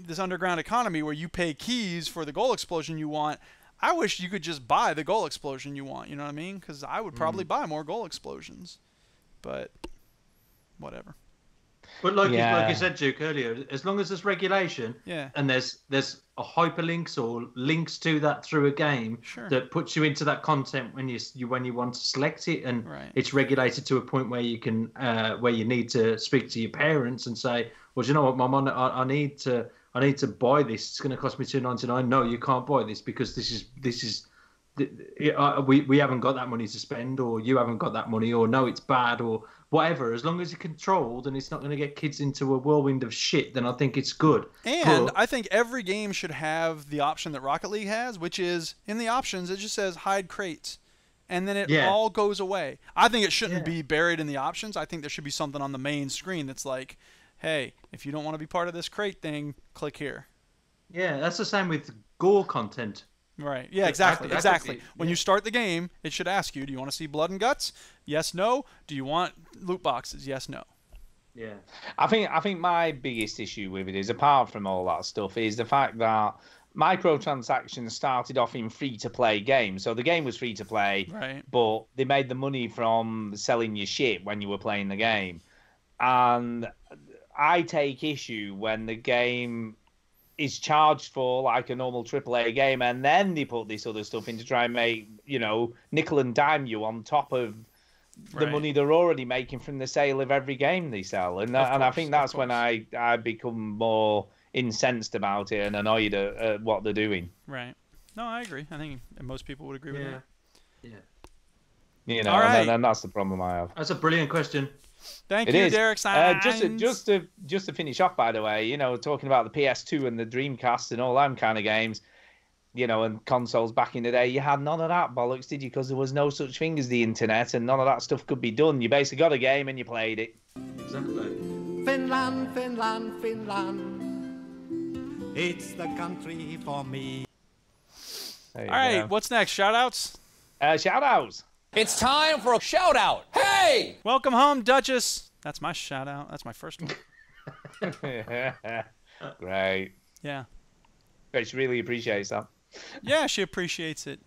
this underground economy where you pay keys for the goal explosion you want, I wish you could just buy the goal explosion you want. You know what I mean? Because I would probably buy more goal explosions. But whatever. But like you said, Duke, earlier, as long as there's regulation and there's a hyperlinks or links to that through a game that puts you into that content when you want to select it, and it's regulated to a point where you can where you need to speak to your parents and say, well, do you know what, Mum, I need to buy this. It's going to cost me $2.99. No, you can't buy this because this is we haven't got that money to spend, or you haven't got that money, or no, it's bad, or whatever. As long as it's controlled and it's not going to get kids into a whirlwind of shit, then I think it's good. And I think every game should have the option that Rocket League has, which is in the options it just says hide crates, and then it all goes away. I think it shouldn't be buried in the options. I think there should be something on the main screen that's like, hey, if you don't want to be part of this crate thing, click here. Yeah, that's the same with gore content. Right. Yeah, exactly. Exactly. When you start the game, it should ask you, do you want to see blood and guts? Yes, no. Do you want loot boxes? Yes, no. Yeah. I think my biggest issue with it is, apart from all that stuff, is the fact that microtransactions started off in free-to-play games. So the game was free-to-play, but they made the money from selling your shit when you were playing the game. And I take issue when the game is charged for like a normal AAA game, and then they put this other stuff in to try and make, you know, nickel and dime you on top of the money they're already making from the sale of every game they sell. And I think that's when I become more incensed about it and annoyed at what they're doing. Right. No, I agree. I think most people would agree with that. Yeah. You know, and that's the problem I have. That's a brilliant question. Thank you, Derek Sines. Just to finish off, by the way, you know, talking about the PS2 and the Dreamcast and all them kind of games, you know, and consoles back in the day, you had none of that bollocks, did you? Because there was no such thing as the internet, and none of that stuff could be done. You basically got a game and you played it. Exactly. Finland, Finland, Finland. It's the country for me. All right, what's next? Shout-outs? Shout-outs. It's time for a shout-out. Hey! Welcome home, Duchess. That's my shout-out. That's my first one. Great. Yeah. But she really appreciates that. Yeah, she appreciates it.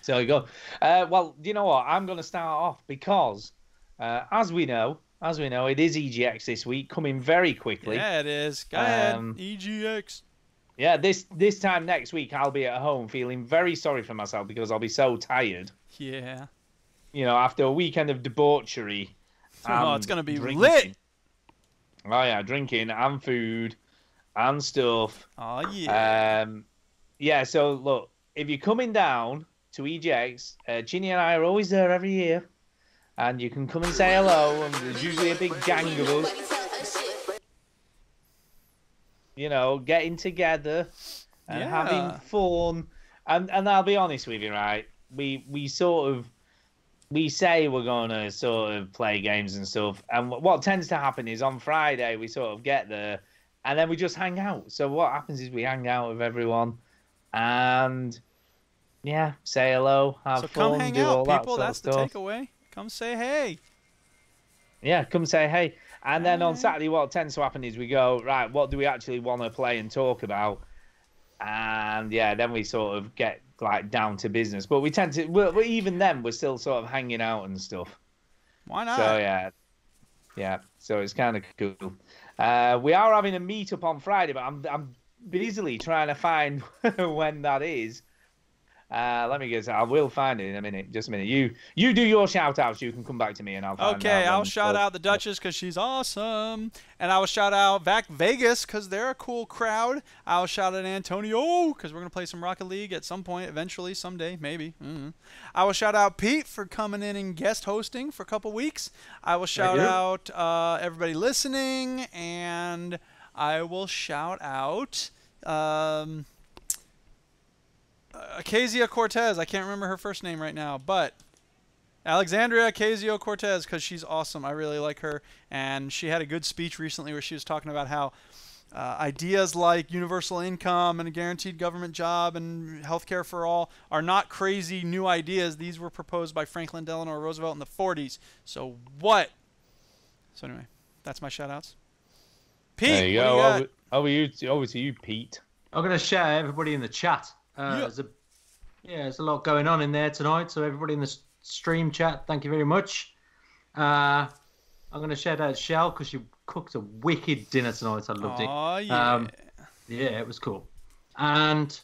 So you go. Well, you know what? I'm going to start off because, as we know, it is EGX this week, coming very quickly. Yeah, it is. Go ahead, EGX. Yeah, this time next week, I'll be at home feeling very sorry for myself because I'll be so tired. Yeah. You know, after a weekend of debauchery. Oh, it's going to be drinking. lit. Oh, yeah, drinking and food and stuff. Oh, yeah. Yeah, so look, if you're coming down to EGX, Ginny and I are always there every year. And you can come and say hello, and there's usually a big gang of us. You know, getting together and having fun. And I'll be honest with you, right? We say we're going to sort of play games and stuff. And what tends to happen is on Friday, we sort of get there and then we just hang out. So what happens is we hang out with everyone and, yeah, say hello, have fun, come hang do out, all that people. sort That's of the stuff. takeaway. Come say hey. Yeah, come say hey. And then on Saturday, what tends to happen is we go, right, what do we actually want to play and talk about? And, yeah, then we sort of get, like, down to business. But we tend to, even then, we're still sort of hanging out and stuff. Why not? So yeah. So it's kind of cool. We are having a meetup on Friday, but I'm busily trying to find when that is. Let me guess. I will find it in a minute. Just a minute. You do your shout outs. You can come back to me and I'll find out. Okay, I'll shout out the Duchess because she's awesome. And I will shout out Vac Vegas because they're a cool crowd. I'll shout out Antonio because we're going to play some Rocket League at some point, eventually, someday, maybe. I will shout out Pete for coming in and guest hosting for a couple weeks. I will shout out everybody listening. And I will shout out... Acacia Cortez. I can't remember her first name right now, but Alexandria Ocasio-Cortez, because she's awesome. I really like her, and she had a good speech recently where she was talking about how ideas like universal income and a guaranteed government job and healthcare for all are not crazy new ideas. These were proposed by Franklin Delano Roosevelt in the 40s. So what? So anyway, that's my shout-outs. Pete, there you go. Over to you, Pete. I'm going to shout out everybody in the chat. There's a lot going on in there tonight, so everybody in the stream chat, thank you very much. I'm going to shout out Shell because she cooked a wicked dinner tonight. I loved it. Oh, yeah. It was cool. And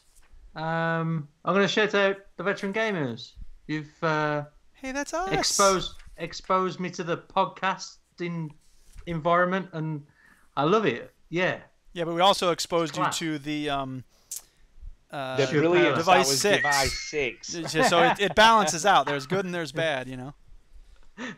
I'm going to shout out the Veteran Gamers. You've hey, that's us. Exposed me to the podcasting environment, and I love it. Yeah. Yeah, but we also exposed you to the brilliant device was 6. Device 6. So it balances out. There's good and there's bad, you know.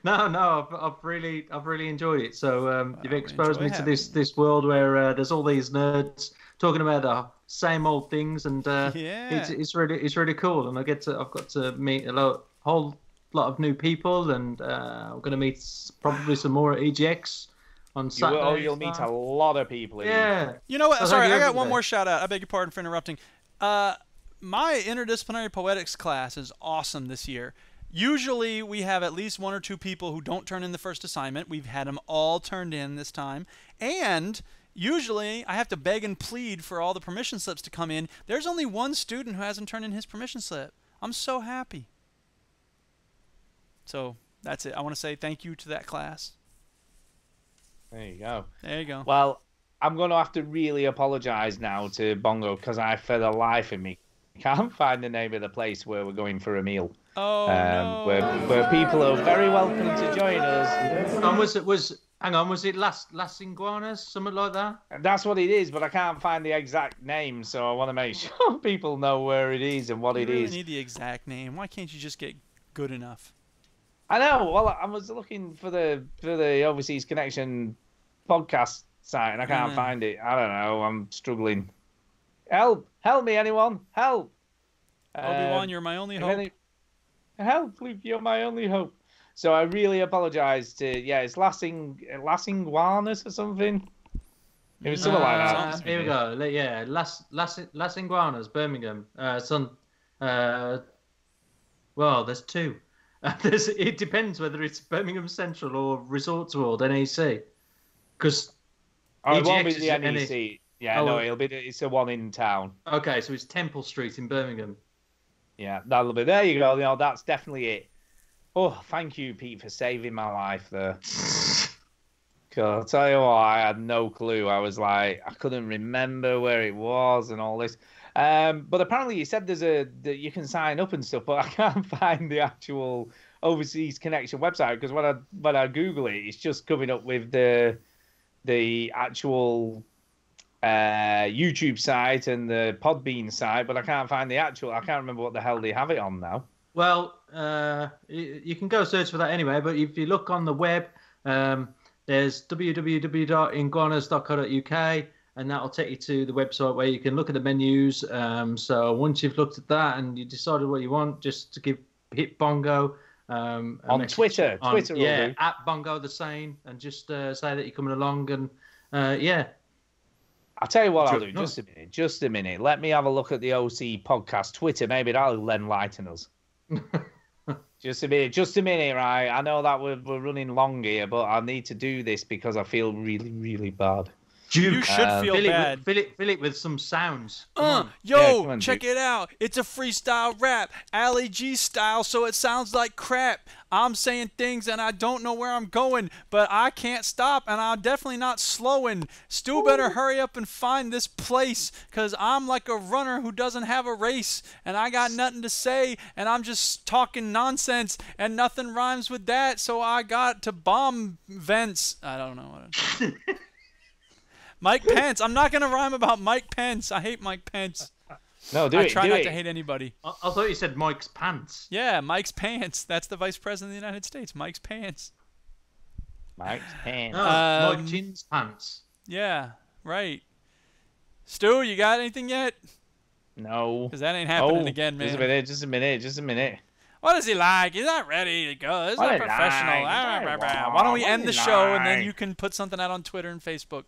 No, I've really enjoyed it. So you've exposed me to this world where there's all these nerds talking about the same old things, and it's really cool. And I've got to meet a whole lot of new people, and I'm going to meet probably some more at EGX. On Saturday, you'll meet a lot of people. Yeah. You know what? Sorry, I got one more shout out. I beg your pardon for interrupting. My interdisciplinary poetics class is awesome this year. Usually we have at least 1 or 2 people who don't turn in the first assignment. We've had them all turned in this time. And usually I have to beg and plead for all the permission slips to come in. There's only 1 student who hasn't turned in his permission slip. I'm so happy. So that's it. I want to say thank you to that class. There you go. There you go. Well, I'm going to have to really apologise now to Bongo because I, for the life of me, can't find the name of the place where we're going for a meal. Oh, no. Where people are very welcome to join us. And was it Las Iguanas, something like that? That's what it is, but I can't find the exact name, so I want to make sure people know where it is and what it is. You need the exact name. Why can't you just get good enough? I know. Well, I was looking for the Overseas Connection podcast site, and I can't find it. I don't know. I'm struggling. Help me, anyone! Help! Obi-Wan, you're my only hope. Help, Luke! You're my only hope. So I really apologise to it's Las Iguanas or something. It was something like that. Here we go. Yeah, Las Iguanas, Birmingham. Well, there's 2. It depends whether it's Birmingham Central or Resorts World, NEC. Because it won't be the NEC. Yeah, no, it's the one in town. Okay, so it's Temple Street in Birmingham. Yeah, that'll be. There you go. You know, that's definitely it. Oh, thank you, Pete, for saving my life there. I'll tell you what, I had no clue. I was like, I couldn't remember where it was and all this. But apparently you said that you can sign up and stuff, but I can't find the actual Overseas Connection website because when I Google it, it's just coming up with the actual YouTube site and the Podbean site, but I can't find the actual. I can't remember what the hell they have it on now. Well, you can go search for that anyway, but if you look on the web, there's www.iguanas.co.uk, and that'll take you to the website where you can look at the menus. So once you've looked at that and you decided what you want, just to hit Bongo. On Twitter. Twitter will do. At Bongo the Sane, and just say that you're coming along, and I'll tell you what I'll do. Just a minute. Let me have a look at the OC podcast Twitter. Maybe that'll enlighten us. Just a minute, right? I know that we're running long here, but I need to do this because I feel really, really bad. Duke, you should feel bad. Fill it with some sounds. Yo, check it out. It's a freestyle rap, Ali G style, so it sounds like crap. I'm saying things and I don't know where I'm going, but I can't stop and I'm definitely not slowing. Stu better hurry up and find this place, cause I'm like a runner who doesn't have a race and I got nothing to say and I'm just talking nonsense and nothing rhymes with that, so I got to bomb vents. I don't know what Mike Pence. I'm not going to rhyme about Mike Pence. I hate Mike Pence. No, I try not to hate anybody. I thought you said Mike's pants. Yeah, Mike's pants. That's the Vice President of the United States. Mike's pants. Mike's pants. Mike Chin's pants. Yeah, right. Stu, you got anything yet? No. Because that ain't happening again, man. Just a minute. What is he like? He's not ready to go. This is not professional. Why don't we end the show and then you can put something out on Twitter and Facebook?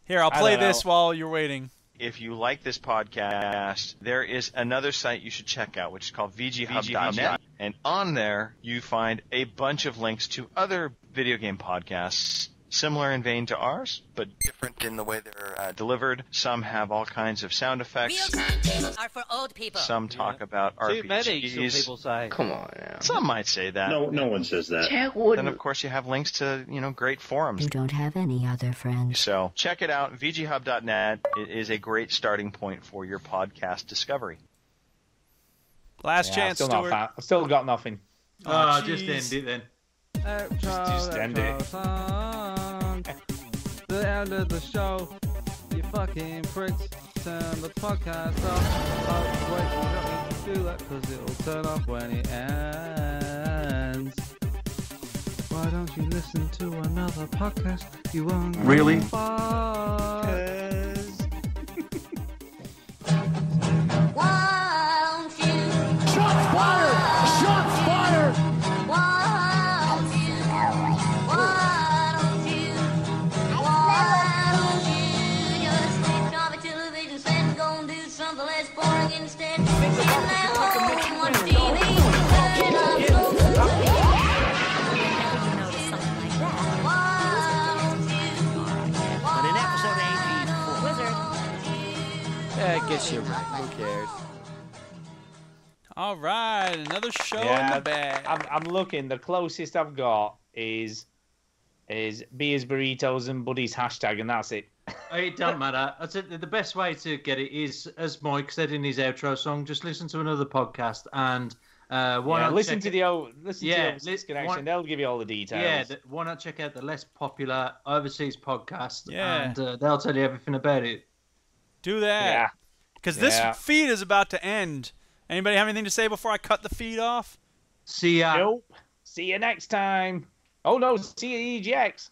Here, I'll play this while you're waiting. If you like this podcast, there is another site you should check out, which is called VeteranGamers.net. And on there, you find a bunch of links to other video game podcasts similar in vein to ours, but different in the way they're delivered. Some have all kinds of sound effects. Real timetables are for old people. Some talk about Too many, some RPGs. people say. Come on now. Some might say that. No one says that. Then, of course, you have links to, great forums. You don't have any other friends. So check it out, VGHub.net. It is a great starting point for your podcast discovery. Last chance, Stuart. I've still got nothing. Just end it then. Just end it. The end of the show. You fucking pricks. Turn the podcast off. Oh, wait, you don't need to do that because it'll turn off when it ends. Why don't you listen to another podcast? You won't Really? Won't you? Shots fired! Shots fired! Won't you? Won't you? Won't you just switch off the television set and go and do something less boring instead? Sit at home, watch TV, turn up so But in episode 18, Wizard. Yeah, I guess you're right. Who cares? All right, another show in the bag. I'm looking. The closest I've got is beers, burritos, and buddies hashtag, and that's it. It doesn't matter. I said the best way to get it is, as Mike said in his outro song, just listen to another podcast and why not listen to the Connection. They'll give you all the details. Yeah, why not check out the less popular overseas podcast? Yeah. And they'll tell you everything about it. Do that. Yeah. Because this feed is about to end. Anybody have anything to say before I cut the feed off? See ya. Nope. See you next time. Oh no, see you EGX.